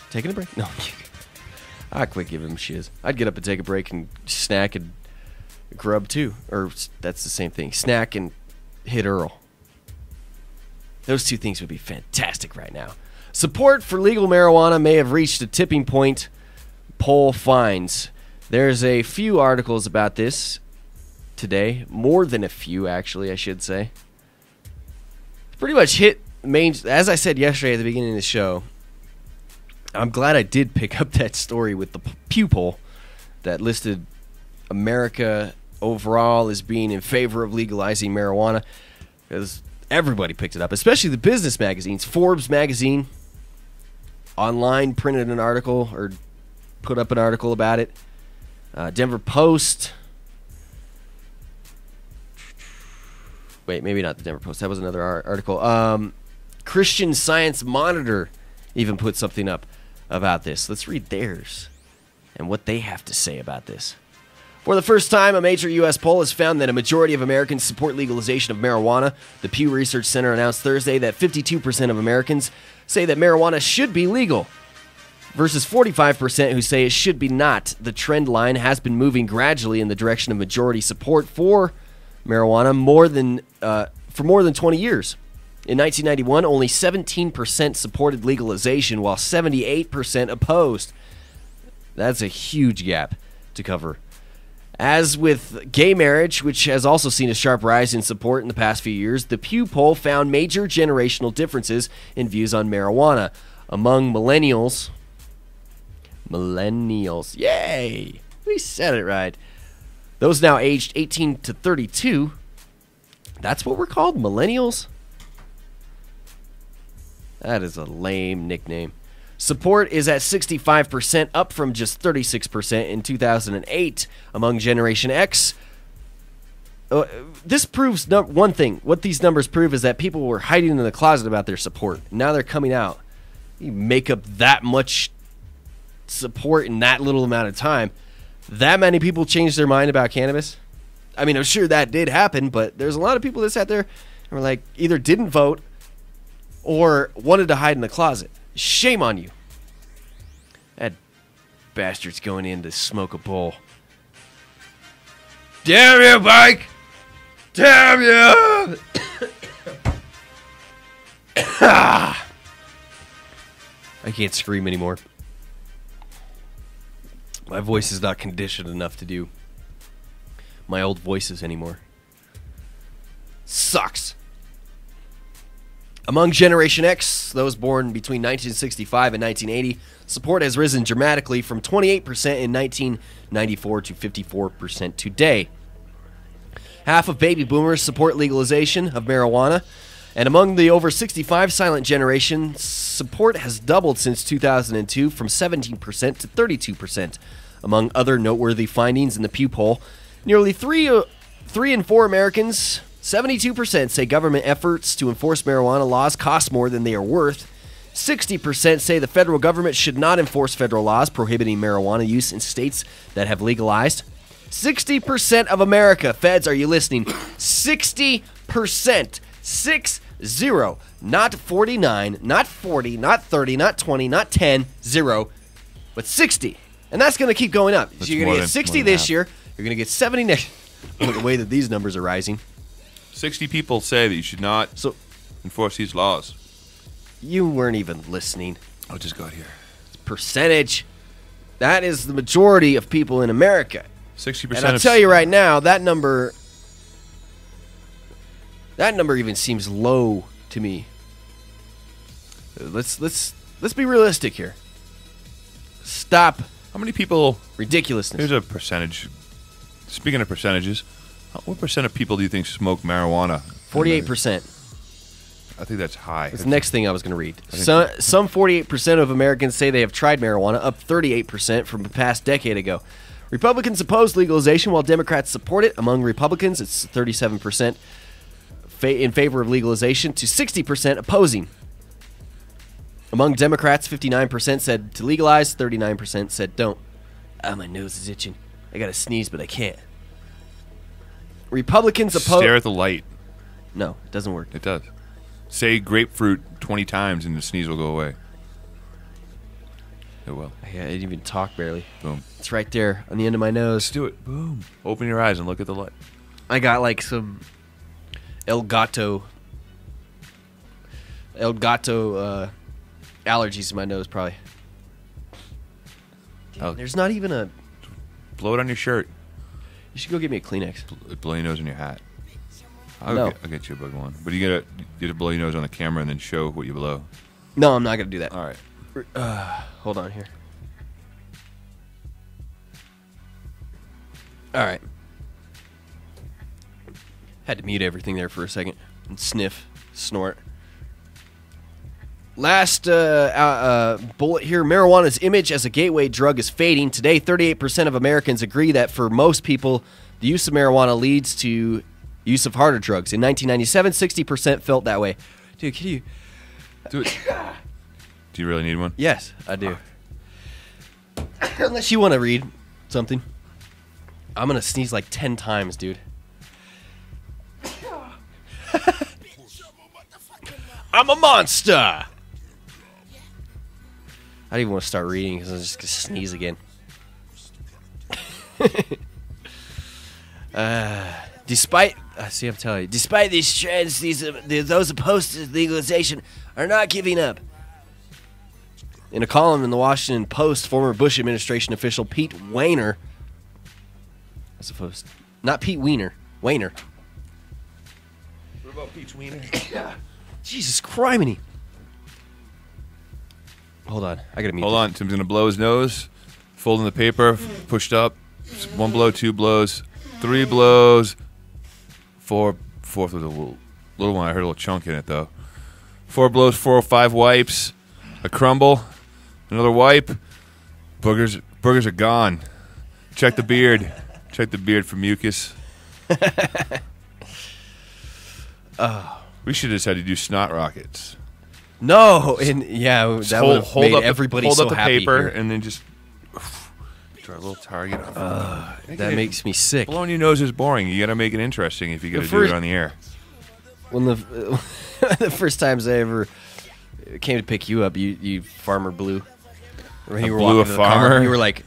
Speaker 14: Taking a break? No. I'd quit giving him shiz. I'd get up and take a break and snack and grub too. Or that's the same thing. Snack and hit Earl. Those two things would be fantastic right now. Support for legal marijuana may have reached a tipping point, poll finds. There's a few articles about this today. More than a few, actually, I should say. Pretty much hit main. As I said yesterday at the beginning of the show, I'm glad I did pick up that story with the Pew Poll that listed America overall as being in favor of legalizing marijuana, because everybody picked it up, especially the business magazines. Forbes magazine online printed an article or put up an article about it. Denver Post. Wait, maybe not the Denver Post. That was another article. Christian Science Monitor even put something up about this. Let's read theirs and what they have to say about this. For the first time, a major U.S. poll has found that a majority of Americans support legalization of marijuana. The Pew Research Center announced Thursday that 52% of Americans say that marijuana should be legal, versus 45% who say it should be not. The trend line has been moving gradually in the direction of majority support for marijuana for more than 20 years. In 1991, only 17% supported legalization, while 78% opposed. That's a huge gap to cover. As with gay marriage, which has also seen a sharp rise in support in the past few years, the Pew Poll found major generational differences in views on marijuana. Among millennials, yay! We said it right. Those now aged 18 to 32, that's what we're called, millennials? That is a lame nickname. Support is at 65%, up from just 36% in 2008. Among Generation X, this proves one thing. What these numbers prove is that people were hiding in the closet about their support. Now they're coming out. You make up that much support in that little amount of time. That many people changed their mind about cannabis? I mean, I'm sure that did happen, but there's a lot of people that sat there and were like, either didn't vote or wanted to hide in the closet. Shame on you. That bastard's going in to smoke a bowl. Damn you, Mike! Damn you! I can't scream anymore. My voice is not conditioned enough to do my old voices anymore. Sucks. Among Generation X, those born between 1965 and 1980, support has risen dramatically from 28% in 1994 to 54% today. Half of baby boomers support legalization of marijuana, and among the over 65 silent generation, support has doubled since 2002 from 17% to 32%. Among other noteworthy findings in the Pew Poll, nearly 3 in 4 Americans, 72% say government efforts to enforce marijuana laws cost more than they are worth. 60% say the federal government should not enforce federal laws prohibiting marijuana use in states that have legalized. 60% of America, feds, are you listening? 60%, 6 0. Not 49, not 40, not 30, not 20, not 10, 0, but 60. And that's going to keep going up. So you're going to get 60 this year. You're going to get 70 next. The way that these numbers are rising.
Speaker 15: 60 people say that you should not enforce these laws.
Speaker 14: You weren't even listening.
Speaker 15: I just got here.
Speaker 14: It's percentage. That is the majority of people in America.
Speaker 15: 60%.
Speaker 14: And I'll tell you right now, that number even seems low to me. Let's be realistic here. Stop.
Speaker 15: How many people?
Speaker 14: Ridiculousness.
Speaker 15: Here's a percentage. Speaking of percentages, what percent of people do you think smoke marijuana?
Speaker 14: 48%.
Speaker 15: I think that's high.
Speaker 14: That's the next thing I was going to read. Some 48% of Americans say they have tried marijuana, up 38% from the past decade ago. Republicans oppose legalization while Democrats support it. Among Republicans, it's 37% in favor of legalization to 60% opposing. Among Democrats, 59% said to legalize, 39% said don't. Ah, my nose is itching. I got to sneeze, but I can't. Republicans oppose...
Speaker 15: Stare at the light.
Speaker 14: No, it doesn't work.
Speaker 15: It does. Say grapefruit 20 times and the sneeze will go away. It will.
Speaker 14: Yeah, I didn't even talk barely.
Speaker 15: Boom.
Speaker 14: It's right there on the end of my nose.
Speaker 15: Just do it. Boom. Open your eyes and look at the light.
Speaker 14: I got like some El Gato allergies in my nose, probably. There's not even a...
Speaker 15: Blow it on your shirt.
Speaker 14: You should go get me a Kleenex.
Speaker 15: Blow your nose on your hat.
Speaker 14: No.
Speaker 15: I'll get you a big one. But you gotta blow your nose on the camera and then show what you blow.
Speaker 14: No, I'm not going to do that.
Speaker 15: All right.
Speaker 14: Hold on here. All right. Had to mute everything there for a second and sniff, snort. Last bullet here. Marijuana's image as a gateway drug is fading. Today, 38% of Americans agree that for most people, the use of marijuana leads to use of harder drugs. In 1997, 60% felt that way. Dude, can you...
Speaker 15: Do it. Do you really need one?
Speaker 14: Yes, I do. Unless you want to read something. I'm going to sneeze like 10 times, dude. I'm a monster! I don't even want to start reading because I'm just going to sneeze again. Despite these trends, those opposed to legalization are not giving up. In a column in the Washington Post, former Bush administration official Pete Weiner, as opposed, not Pete Weiner, Weiner.
Speaker 15: What about Pete Weiner?
Speaker 14: Jesus criminy. Hold on, I gotta mute.
Speaker 15: Hold on, Tim's gonna blow his nose, folding the paper, pushed up. 1 blow, 2 blows, 3 blows, 4. Fourth was a little one. I heard a little chunk in it though. 4 blows, 4 or 5 wipes, a crumble, another wipe. Boogers are gone. Check the beard. Check the beard for mucus. We should have just had to do snot rockets.
Speaker 14: No, and yeah, that would have made everybody so happy.
Speaker 15: Hold up the paper
Speaker 14: here.
Speaker 15: and then just draw a little target.
Speaker 14: That makes me sick.
Speaker 15: Blowing your nose is boring. You got to make it interesting if you got to do it on the air.
Speaker 14: When the first times I ever came to pick you up, you farmer blew. When you were
Speaker 15: blew
Speaker 14: walking
Speaker 15: a
Speaker 14: to the
Speaker 15: farmer.
Speaker 14: car, you were like,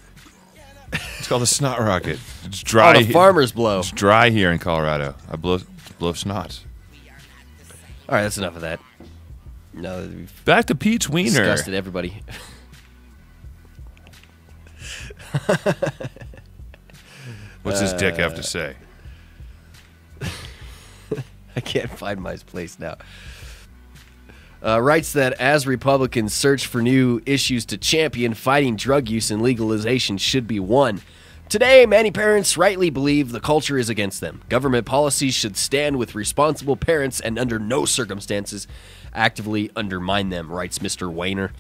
Speaker 15: it's called a snot rocket. It's dry.
Speaker 14: Oh, the farmers blow.
Speaker 15: It's dry here in Colorado. I blow snots.
Speaker 14: All right, that's enough of that. Now that we've
Speaker 15: back to Pete's Wiener.
Speaker 14: Disgusted everybody.
Speaker 15: What's his dick have to say?
Speaker 14: I can't find my place now. Writes that as Republicans search for new issues to champion, fighting drug use and legalization should be one. Today, many parents rightly believe the culture is against them. Government policies should stand with responsible parents and under no circumstances actively undermine them, writes Mr. Weiner,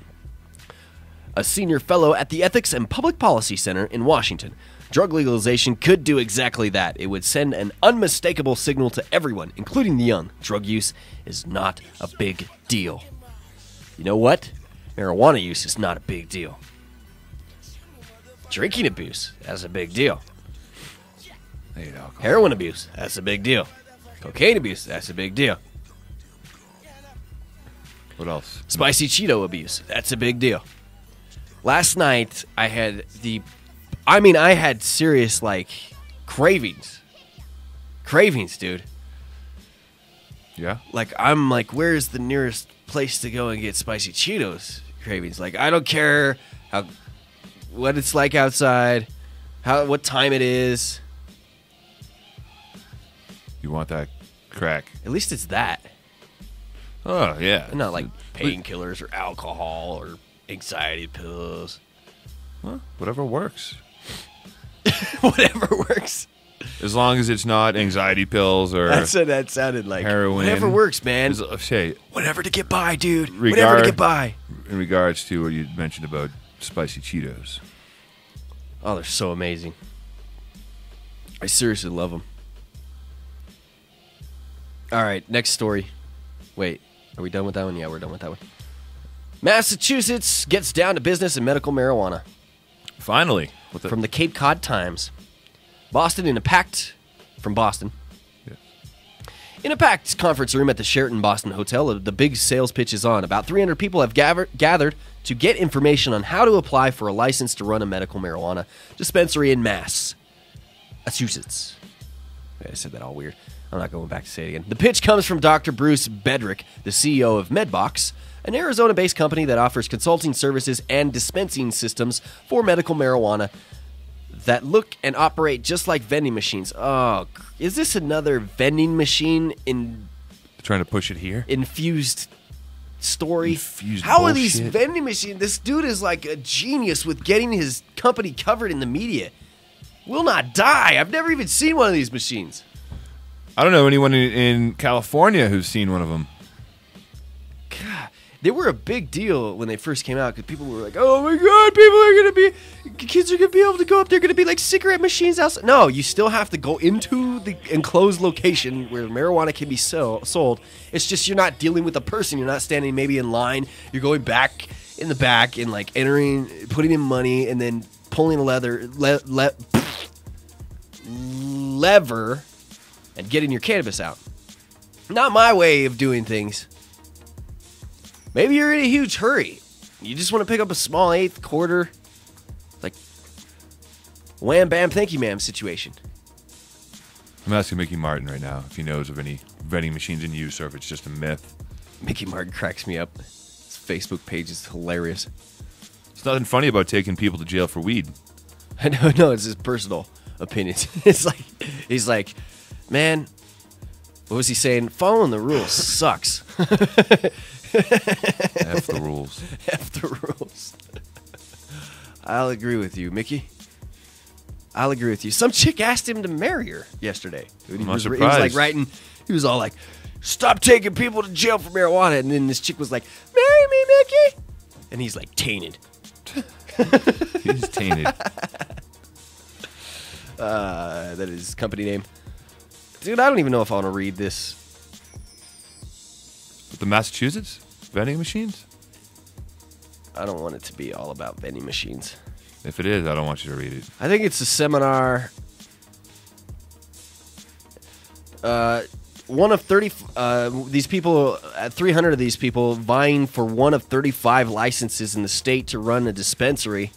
Speaker 14: a senior fellow at the Ethics and Public Policy Center in Washington. Drug legalization could do exactly that. It would send an unmistakable signal to everyone, including the young. Drug use is not a big deal. You know what? Marijuana use is not a big deal. Drinking abuse, that's a big deal. Heroin abuse, that's a big deal. Cocaine abuse, that's a big deal.
Speaker 15: What else?
Speaker 14: Spicy Cheeto abuse. That's a big deal. Last night, I had serious, like, cravings. Cravings, dude.
Speaker 15: Yeah?
Speaker 14: Like, I'm like, where's the nearest place to go and get Spicy Cheetos cravings? Like, I don't care what it's like outside, what time it is.
Speaker 15: You want that crack?
Speaker 14: At least it's that.
Speaker 15: Oh, yeah.
Speaker 14: And not like painkillers or alcohol or anxiety pills.
Speaker 15: Well, whatever works.
Speaker 14: Whatever works.
Speaker 15: As long as it's not anxiety pills or
Speaker 14: that sounded like
Speaker 15: heroin.
Speaker 14: Whatever works, man.
Speaker 15: Say,
Speaker 14: whatever to get by, dude. Whatever to get by.
Speaker 15: In regards to what you mentioned about Spicy Cheetos.
Speaker 14: Oh, they're so amazing. I seriously love them. All right, next story. Wait, are we done with that one? Yeah, we're done with that one. Massachusetts gets down to business in medical marijuana.
Speaker 15: Finally.
Speaker 14: From the Cape Cod Times. Boston in a packed... From Boston.
Speaker 15: Yes.
Speaker 14: In a packed conference room at the Sheraton Boston Hotel, the big sales pitch is on. About 300 people have gathered to get information on how to apply for a license to run a medical marijuana dispensary in Massachusetts. I said that all weird. I'm not going back to say it again. The pitch comes from Dr. Bruce Bedrick, the CEO of MedBox, an Arizona-based company that offers consulting services and dispensing systems for medical marijuana that look and operate just like vending machines. Oh, is this another vending machine
Speaker 15: trying to push it here?
Speaker 14: Infused story?
Speaker 15: Infused
Speaker 14: How
Speaker 15: bullshit.
Speaker 14: are these vending machines? This dude is like a genius with getting his company covered in the media. Will not die. I've never even seen one of these machines.
Speaker 15: I don't know anyone in California who's seen one of them.
Speaker 14: God, they were a big deal when they first came out because people were like, "Oh my God, kids are gonna be able to go up. They're gonna be like cigarette machines outside." No, you still have to go into the enclosed location where marijuana can be sold. It's just you're not dealing with a person. You're not standing maybe in line. You're going back in the back and like entering, putting in money, and then pulling a lever and getting your cannabis out. Not my way of doing things. Maybe you're in a huge hurry. You just want to pick up a small eighth, quarter, like wham, bam, thank you, ma'am situation.
Speaker 15: I'm asking Mickey Martin right now if he knows of any vending machines in use or if it's just a myth.
Speaker 14: Mickey Martin cracks me up. His Facebook page is hilarious.
Speaker 15: There's nothing funny about taking people to jail for weed.
Speaker 14: I know, no, it's his personal opinions. It's like, he's like, man, what was he saying? Following the rules sucks.
Speaker 15: F the rules.
Speaker 14: F the rules. I'll agree with you, Mickey. I'll agree with you. Some chick asked him to marry her yesterday. He was like writing, he was all like, "Stop taking people to jail for marijuana." And then this chick was like, "Marry me, Mickey." And he's like, tainted.
Speaker 15: He's tainted.
Speaker 14: That is his company name. Dude, I don't even know if I want to read this.
Speaker 15: The Massachusetts vending machines?
Speaker 14: I don't want it to be all about vending machines.
Speaker 15: If it is, I don't want you to read it.
Speaker 14: I think it's a seminar. One of 30, these people, 300 of these people vying for one of 35 licenses in the state to run a dispensary.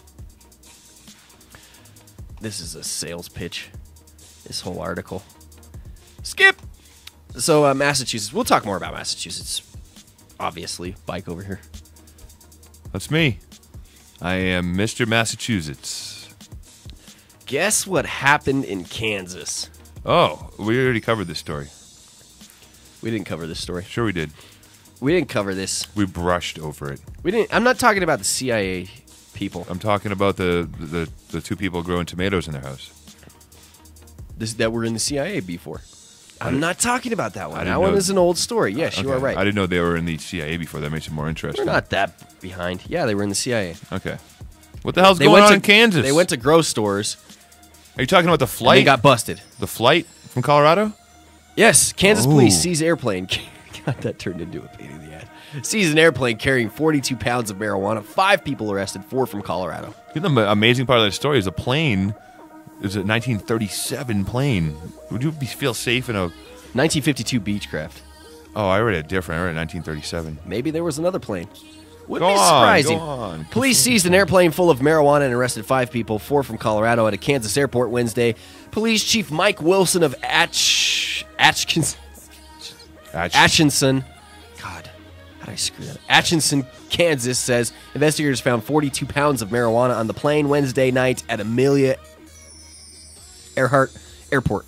Speaker 14: This is a sales pitch, this whole article. Skip! So, Massachusetts. We'll talk more about Massachusetts. Obviously. Bike over here.
Speaker 15: That's me. I am Mr. Massachusetts.
Speaker 14: Guess what happened in Kansas?
Speaker 15: Oh, we already covered this story.
Speaker 14: We didn't cover this story.
Speaker 15: Sure we did.
Speaker 14: We didn't cover this.
Speaker 15: We brushed over it.
Speaker 14: We didn't. I'm not talking about the CIA people.
Speaker 15: I'm talking about the two people growing tomatoes in their house.
Speaker 14: That were in the CIA before. I'm not talking about that one. That
Speaker 15: know.
Speaker 14: one is an old story. Yes,
Speaker 15: Okay.
Speaker 14: you are right.
Speaker 15: I didn't know they were in the CIA before. That makes it more interesting.
Speaker 14: We're not that behind. Yeah, they were in the CIA.
Speaker 15: Okay. What the hell's going on in Kansas?
Speaker 14: They went to grow stores.
Speaker 15: Are you talking about the flight?
Speaker 14: And they got busted.
Speaker 15: The flight from Colorado?
Speaker 14: Yes. Kansas police seize airplane. God, that turned into a pain in the ass. Seize an airplane carrying 42 pounds of marijuana. 5 people arrested, 4 from Colorado.
Speaker 15: The amazing part of that story is a plane. It was a 1937 plane. Would you feel safe in a
Speaker 14: 1952 Beechcraft?
Speaker 15: Oh, I read it different. I read 1937.
Speaker 14: Maybe there was another plane. Would
Speaker 15: Go
Speaker 14: be
Speaker 15: on,
Speaker 14: surprising.
Speaker 15: go on.
Speaker 14: Police seized an airplane full of marijuana and arrested 5 people, 4 from Colorado, at a Kansas airport Wednesday. Police Chief Mike Wilson of Atchison. God, how did I screw that up? Atchison, Kansas, says investigators found 42 pounds of marijuana on the plane Wednesday night at Amelia Earhart Airport.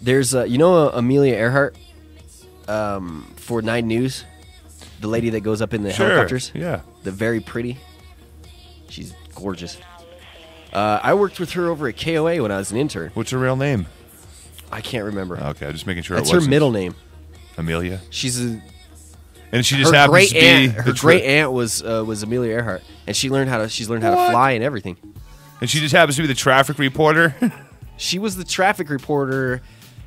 Speaker 14: There's, Amelia Earhart for 9 News? The lady that goes up in the helicopters?
Speaker 15: Yeah.
Speaker 14: The very pretty. She's gorgeous. I worked with her over at KOA when I was an intern.
Speaker 15: What's her real name?
Speaker 14: I can't remember.
Speaker 15: Okay, just making sure
Speaker 14: That's
Speaker 15: it wasn't.
Speaker 14: her middle name.
Speaker 15: Amelia?
Speaker 14: She's a...
Speaker 15: And she just happens to be...
Speaker 14: Her great aunt was Amelia Earhart, and she's learned how to fly and everything.
Speaker 15: And she just happens to be the traffic reporter?
Speaker 14: She was the traffic reporter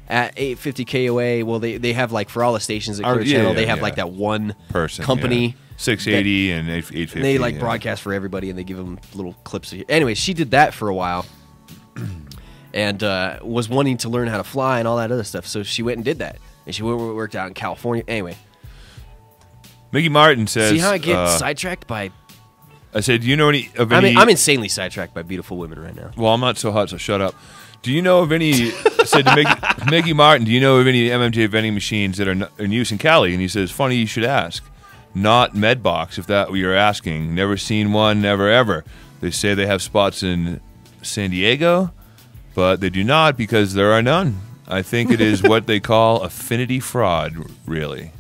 Speaker 14: at 850 KOA. Well, they have, like, for all the stations at Clear Channel, they have, like, that one
Speaker 15: person
Speaker 14: company.
Speaker 15: Yeah. 680 and 850.
Speaker 14: And they, like, broadcast for everybody, and they give them little clips. Anyway, she did that for a while and was wanting to learn how to fly and all that other stuff. So she went and did that. And she worked out in California. Anyway.
Speaker 15: Mickey Martin says...
Speaker 14: See how I get sidetracked by...
Speaker 15: I said, do you know any...
Speaker 14: I'm insanely sidetracked by beautiful women right now.
Speaker 15: Well, I'm not so hot, so shut up. Do you know of any... I said to Mickey Martin, do you know of any MMJ vending machines that are in use in Cali? And he says, funny you should ask. Not Medbox, if that what you're asking. Never seen one, never ever. They say they have spots in San Diego, but they do not because there are none. I think it is what they call affinity fraud, really.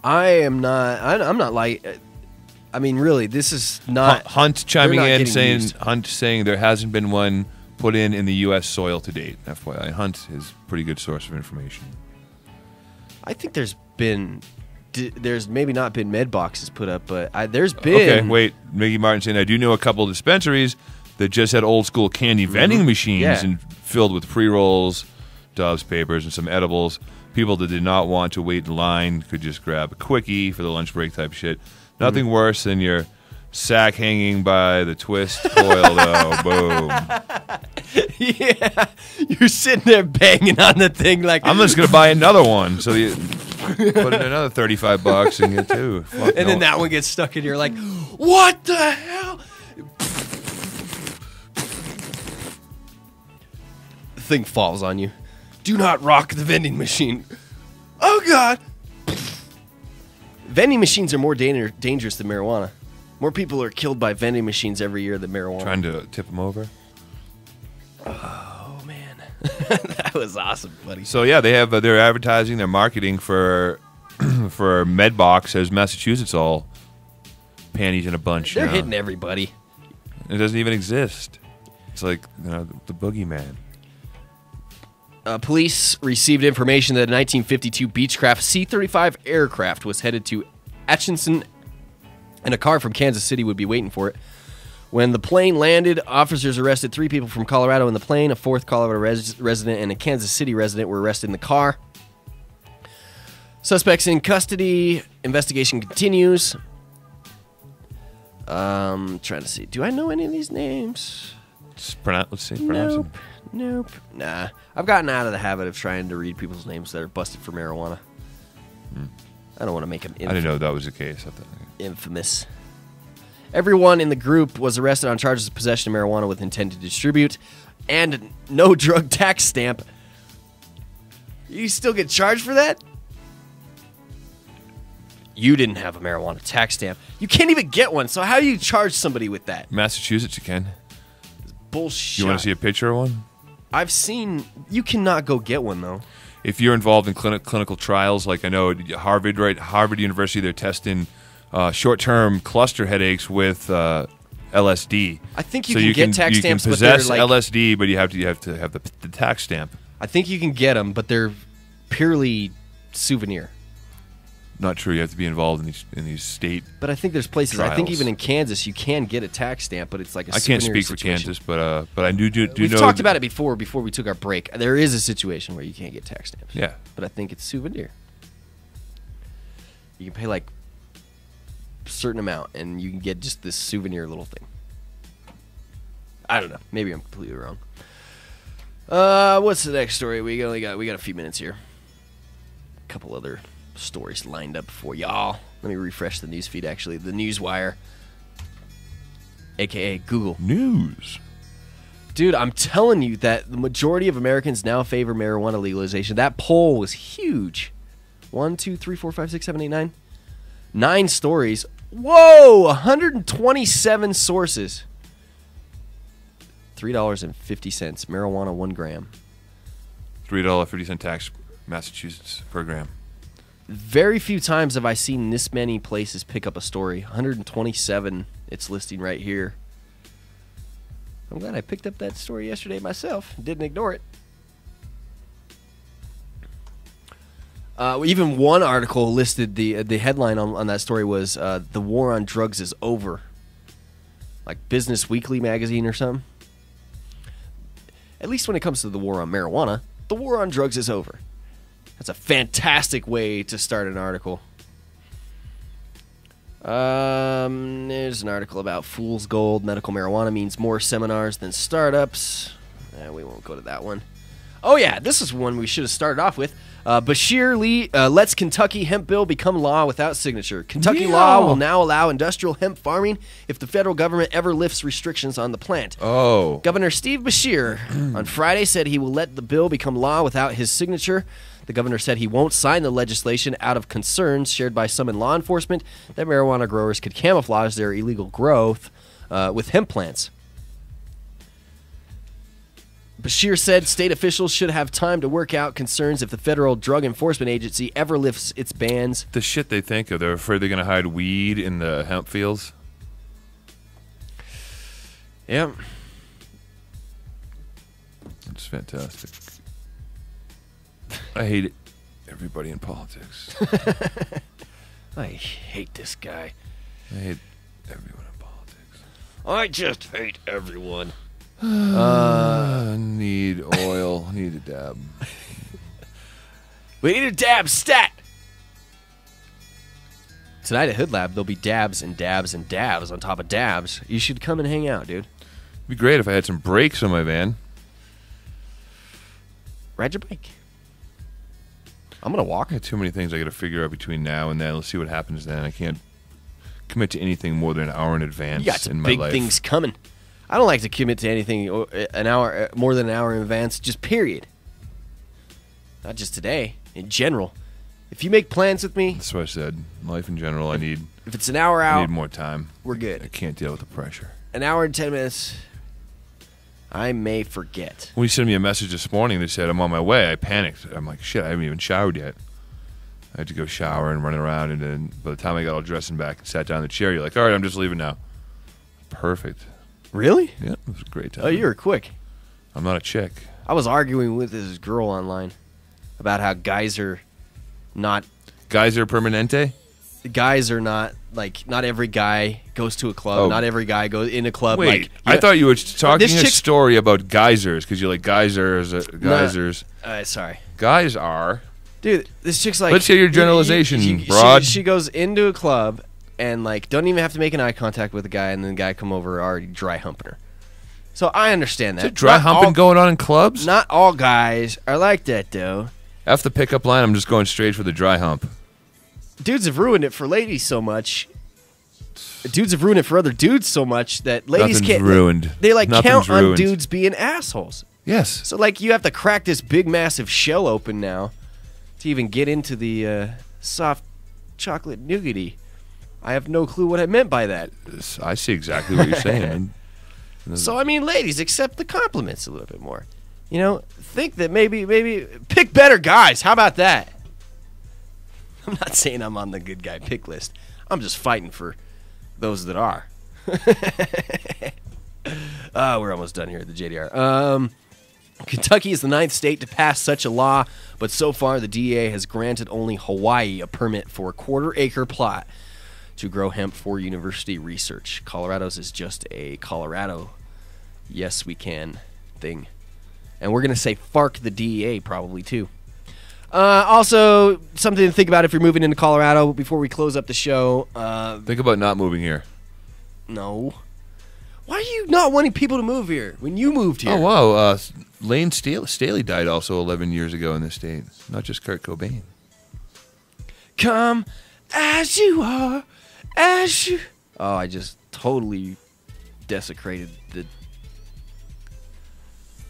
Speaker 14: I'm not like... I mean, really, this is not...
Speaker 15: Hunt chiming in, saying there hasn't been one put in the U.S. soil to date. FYI, Hunt is a pretty good source of information.
Speaker 14: I think there's maybe not been med boxes put up, but there's been...
Speaker 15: Okay, wait. Mickey Martin saying, I do know a couple of dispensaries that just had old school candy vending machines and filled with pre-rolls, Dove's papers, and some edibles. People that did not want to wait in line could just grab a quickie for the lunch break type shit. Nothing worse than your sack hanging by the twist coil, though. Boom.
Speaker 14: Yeah. You're sitting there banging on the thing like...
Speaker 15: I'm just going to buy another one. So you put in another $35 and get two.
Speaker 14: And then that one gets stuck in here like, what the hell? The thing falls on you. Do not rock the vending machine. Oh, God. Vending machines are more dangerous than marijuana. More people are killed by vending machines every year than marijuana.
Speaker 15: Trying to tip them over?
Speaker 14: Oh, man. That was awesome, buddy.
Speaker 15: So, yeah, they have their advertising, their marketing for Medbox as Massachusetts all panties in a bunch.
Speaker 14: They're hitting everybody.
Speaker 15: It doesn't even exist. It's like, the boogeyman.
Speaker 14: Police received information that a 1952 Beechcraft C-35 aircraft was headed to Atchison, and a car from Kansas City would be waiting for it. When the plane landed, officers arrested 3 people from Colorado in the plane. A 4th Colorado resident and a Kansas City resident were arrested in the car. Suspects in custody. Investigation continues. Trying to see. Do I know any of these names?
Speaker 15: Let's see. Pronounce them.
Speaker 14: Nope. Nah. I've gotten out of the habit of trying to read people's names that are busted for marijuana. I don't want to make them
Speaker 15: I didn't know that was the case.
Speaker 14: Infamous. Everyone in the group was arrested on charges of possession of marijuana with intent to distribute and no drug tax stamp. You still get charged for that? You didn't have a marijuana tax stamp. You can't even get one, so how do you charge somebody with that?
Speaker 15: Massachusetts, you can.
Speaker 14: Bullshit.
Speaker 15: You want to see a picture of one?
Speaker 14: I've seen... You cannot go get one, though.
Speaker 15: If you're involved in clinical trials, like I know at Harvard University, they're testing short-term cluster headaches with LSD.
Speaker 14: I think you can get tax stamps, but they're
Speaker 15: possess LSD, but you have to have the tax stamp.
Speaker 14: I think you can get them, but they're purely souvenir.
Speaker 15: Not true. You have to be involved in these state.
Speaker 14: But I think there's places.
Speaker 15: Trials.
Speaker 14: I think even in Kansas, you can get a tax stamp, but it's like a.
Speaker 15: I can't speak
Speaker 14: situation.
Speaker 15: for Kansas, but I do
Speaker 14: We've
Speaker 15: know.
Speaker 14: talked about it before we took our break. There is a situation where you can't get tax stamps.
Speaker 15: Yeah,
Speaker 14: but I think it's souvenir. You can pay like a certain amount, and you can get just this souvenir little thing. I don't know. Maybe I'm completely wrong. What's the next story? We got a few minutes here. a couple other stories lined up for y'all. Let me refresh the news feed, actually. The Newswire, a.k.a. Google.
Speaker 15: News.
Speaker 14: Dude, I'm telling you that the majority of Americans now favor marijuana legalization. That poll was huge. 1, 2, 3, 4, 5, 6, 7, 8, 9. 9 stories. Whoa! 127 sources. $3.50. Marijuana 1 gram.
Speaker 15: $3.50 tax, Massachusetts per gram.
Speaker 14: Very few times have I seen this many places pick up a story. 127. It's listing right here. I'm glad I picked up that story yesterday myself. Didn't ignore it. Even one article listed the headline on that story was "The war on drugs is over," like Business Weekly magazine or something. At least when it comes to the war on marijuana, the war on drugs is over. That's a fantastic way to start an article. There's an article about fool's gold. Medical marijuana means more seminars than startups. We won't go to that one. Oh yeah, this is one we should have started off with. Bashir Lee lets Kentucky Hemp Bill become law without signature. Kentucky law will now allow industrial hemp farming if the federal government ever lifts restrictions on the plant.
Speaker 15: Oh.
Speaker 14: Governor Steve Bashir on Friday said he will let the bill become law without his signature. The governor said he won't sign the legislation out of concerns shared by some in law enforcement that marijuana growers could camouflage their illegal growth with hemp plants. Bashir said state officials should have time to work out concerns if the Federal Drug Enforcement Agency ever lifts its bans.
Speaker 15: The shit they think of. They're afraid they're going to hide weed in the hemp fields.
Speaker 14: Yeah.
Speaker 15: It's fantastic. I hate everybody in politics.
Speaker 14: I hate this guy.
Speaker 15: I hate everyone in politics.
Speaker 14: I just hate everyone.
Speaker 15: Need oil. Need a dab.
Speaker 14: We need a dab stat. Tonight at Hood Lab, there'll be dabs and dabs and dabs on top of dabs. You should come and hang out, dude.
Speaker 15: It'd be great if I had some brakes on my van.
Speaker 14: Ride your bike. I'm going to walk.
Speaker 15: I got too many things I got to figure out between now and then. Let's see what happens then. I can't commit to anything more than an hour in advance
Speaker 14: You got some
Speaker 15: in my
Speaker 14: big
Speaker 15: life.
Speaker 14: things coming. I don't like to commit to anything an hour, more than an hour in advance, just period. Not just today, in general. If you make plans with me...
Speaker 15: That's what I said. Life in general, I need...
Speaker 14: If it's an hour out...
Speaker 15: I need more time.
Speaker 14: We're good.
Speaker 15: I can't deal with the pressure.
Speaker 14: An hour and 10 minutes, I may forget.
Speaker 15: When you sent me a message this morning that said I'm on my way, I panicked. I'm like, shit, I haven't even showered yet. I had to go shower and run around, and then by the time I got all dressed and back and sat down in the chair, you're like, all right, I'm just leaving now. Perfect.
Speaker 14: Really?
Speaker 15: Yeah, it was a great time.
Speaker 14: Oh, you were quick.
Speaker 15: I'm not a chick.
Speaker 14: I was arguing with this girl online about how guys are not...
Speaker 15: Guys are permanente?
Speaker 14: Guys are not, like, not every guy goes to a club.
Speaker 15: Oh.
Speaker 14: Not every guy goes in a club.
Speaker 15: Wait,
Speaker 14: like,
Speaker 15: I thought you were talking
Speaker 14: this
Speaker 15: a story about geysers, because you're like, geysers.
Speaker 14: Sorry.
Speaker 15: Guys are...
Speaker 14: Dude, this chick's like...
Speaker 15: Let's hear your generalization, broad.
Speaker 14: She goes into a club and, like, don't even have to make an eye contact with the guy, and then the guy come over already dry humping her. So I understand that.
Speaker 15: Is it dry humping going on in clubs?
Speaker 14: Not all guys are like that, though.
Speaker 15: After the pickup line, I'm just going straight for the dry hump.
Speaker 14: Dudes have ruined it for ladies so much. Dudes have ruined it for other dudes so much that ladies
Speaker 15: Nothing's
Speaker 14: can't...
Speaker 15: ruined.
Speaker 14: They, like,
Speaker 15: Nothing's
Speaker 14: count
Speaker 15: ruined.
Speaker 14: on dudes being assholes.
Speaker 15: Yes.
Speaker 14: So, like, you have to crack this big, massive shell open now to even get into the soft chocolate nougaty. I have no clue what I meant by that.
Speaker 15: I see exactly what you're saying.
Speaker 14: So, I mean, ladies, accept the compliments a little bit more. You know, think that maybe pick better guys. How about that? I'm not saying I'm on the good guy pick list. I'm just fighting for those that are. We're almost done here at the JDR. Kentucky is the 9th state to pass such a law, but so far the DEA has granted only Hawaii a permit for a quarter-acre plot to grow hemp for university research. Colorado's is just a Colorado yes we can thing. And we're going to say fark the DEA probably too. Also, something to think about if you're moving into Colorado before we close up the show.
Speaker 15: Think about not moving here.
Speaker 14: No. Why are you not wanting people to move here when you moved here?
Speaker 15: Oh, wow. Lane Staley died also 11 years ago in this state. Not just Kurt Cobain.
Speaker 14: Come as you are, as you. Oh, I just totally desecrated the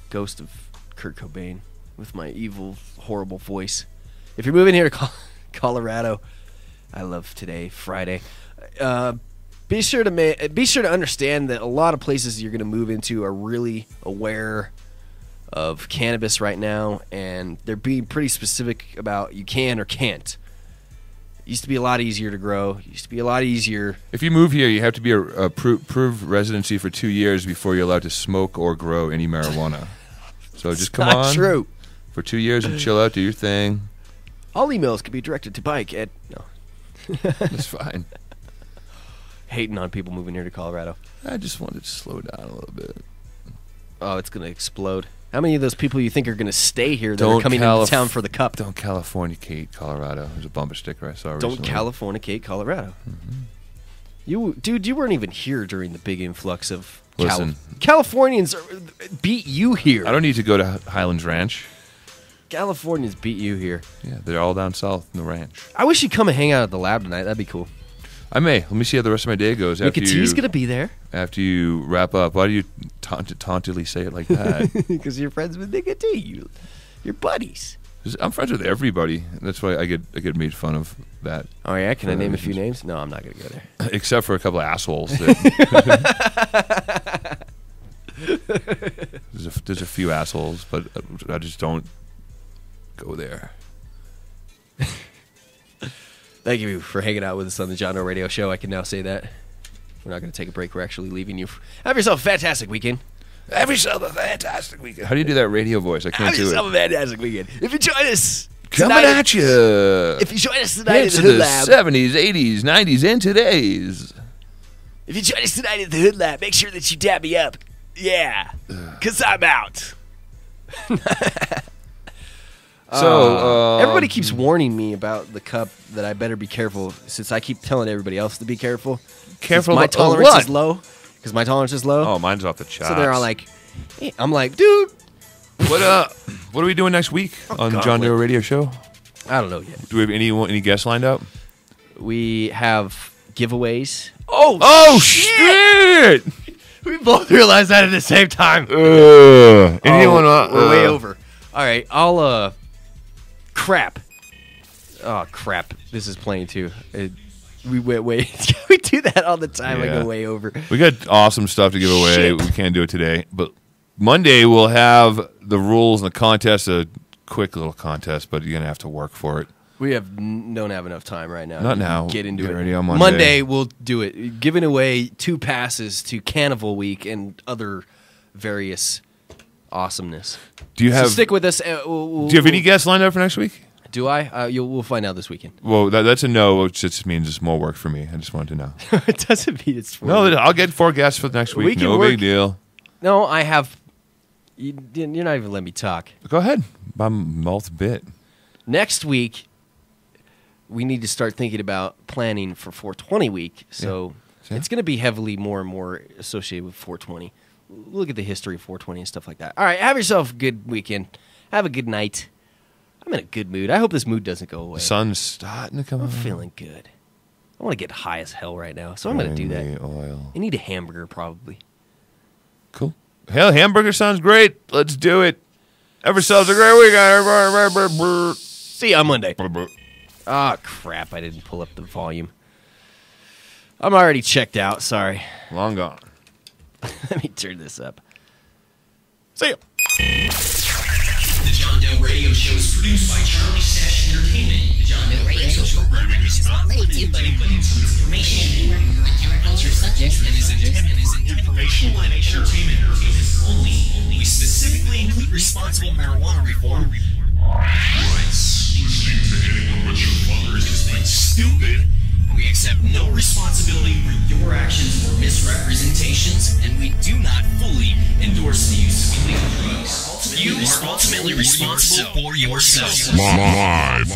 Speaker 14: ghost of Kurt Cobain with my evil, horrible voice. If you're moving here to Colorado, I love today, Friday. Be sure to understand that a lot of places you're going to move into are really aware of cannabis right now, and they're being pretty specific about you can or can't. It used to be a lot easier to grow. It used to be a lot easier.
Speaker 15: If you move here, you have to be a approved residency for 2 years before you're allowed to smoke or grow any marijuana. So just come on.
Speaker 14: True.
Speaker 15: For 2 years and chill out, do your thing.
Speaker 14: All emails can be directed to Mike at... No.
Speaker 15: That's fine.
Speaker 14: Hating on people moving here to Colorado.
Speaker 15: I just wanted to slow down a little bit.
Speaker 14: Oh, it's going to explode. How many of those people you think are going to stay here that are coming into town for the cup?
Speaker 15: Don't Californicate Colorado. There's a bumper sticker I saw recently.
Speaker 14: Don't Californicate Colorado. Mm-hmm. Dude, you weren't even here during the big influx of Californians beat you here.
Speaker 15: I don't need to go to Highlands Ranch.
Speaker 14: Californians beat you here.
Speaker 15: Yeah, they're all down south in the ranch.
Speaker 14: I wish you'd come and hang out at the lab tonight. That'd be cool.
Speaker 15: I may. Let me see how the rest of my day goes.
Speaker 14: Nicotine's going to be there.
Speaker 15: After you wrap up. Why do you tauntily say it like that?
Speaker 14: Because you're friends with Nicotine. You're buddies.
Speaker 15: I'm friends with everybody. That's why I get made fun of that.
Speaker 14: Oh, yeah? Can I name a few names? No, I'm not going to go there.
Speaker 15: Except for a couple of assholes. There's a few assholes, but I just don't go there.
Speaker 14: Thank you for hanging out with us on the John Doe Radio Show. I can now say that. We're not going to take a break. We're actually leaving you. Have yourself a fantastic weekend.
Speaker 15: Have yourself a fantastic weekend. How do you do that radio voice? I can't do it.
Speaker 14: Have yourself a fantastic weekend. If you join us
Speaker 15: coming at you.
Speaker 14: If you join us tonight at the Hood Lab.
Speaker 15: 70s, 80s, 90s, and today's.
Speaker 14: If you join us tonight at the Hood Lab, make sure that you dab me up. Yeah. Because I'm out. So everybody keeps warning me about the cup that I better be careful, since I keep telling everybody else to be careful.
Speaker 15: Careful.
Speaker 14: My tolerance is low. Because my tolerance is low.
Speaker 15: Oh, mine's off the charts.
Speaker 14: So they're all like, hey. I'm like, dude.
Speaker 15: What are we doing next week on the John Doe Radio Show?
Speaker 14: I don't know yet.
Speaker 15: Do we have any guests lined up?
Speaker 14: We have giveaways.
Speaker 15: Oh shit!
Speaker 14: We both realized that at the same time.
Speaker 15: We're
Speaker 14: way over. All right, I'll crap. Oh crap! This is playing too. We went way. We do that all the time. Yeah. I go way over.
Speaker 15: We got awesome stuff to give away.
Speaker 14: Shit.
Speaker 15: We can't do it today, but Monday we'll have the rules and the contest. A quick little contest, but you're gonna have to work for it.
Speaker 14: We don't have enough time right now.
Speaker 15: Not now.
Speaker 14: Get into
Speaker 15: Get
Speaker 14: it.
Speaker 15: ready on Monday.
Speaker 14: Monday we'll do it. Giving away 2 passes to Carnival Week and other various awesomeness.
Speaker 15: Do you have?
Speaker 14: So stick with us.
Speaker 15: Do you have any guests lined up for next week?
Speaker 14: Do I? We'll find out this weekend.
Speaker 15: Well, that's a no, which just means it's more work for me. I just wanted to know.
Speaker 14: It doesn't mean it's for
Speaker 15: No,
Speaker 14: me.
Speaker 15: I'll get 4 guests for next week. No big deal.
Speaker 14: No, I have. You're not even letting me talk.
Speaker 15: Go ahead. My mouth bit.
Speaker 14: Next week, we need to start thinking about planning for 420 week. So it's going to be heavily more and more associated with 420. Look at the history of 420 and stuff like that. All right, have yourself a good weekend. Have a good night. I'm in a good mood. I hope this mood doesn't go away.
Speaker 15: The sun's starting to come out.
Speaker 14: I'm feeling good. I want to get high as hell right now, so I'm going to do that.
Speaker 15: Oil.
Speaker 14: I need a hamburger, probably.
Speaker 15: Cool. Hell, hamburger sounds great. Let's do it. Have yourselves a great weekend.
Speaker 14: See you on Monday. Ah, crap. I didn't pull up the volume. I'm already checked out. Sorry.
Speaker 15: Long gone.
Speaker 14: Let me turn this up. See ya.
Speaker 2: The John Doe Radio Show is produced by Charlie Sash Entertainment. The John Doe Radio Show is not limited by information or agriculture subjects and is an informational and entertainment purposes only. We specifically include responsible marijuana reform. Rights. Listening to anyone but your fathers is being stupid. We accept no responsibility for your actions or misrepresentations, and we do not fully endorse the use of illegal drugs. You are ultimately responsible for yourself.
Speaker 1: Live.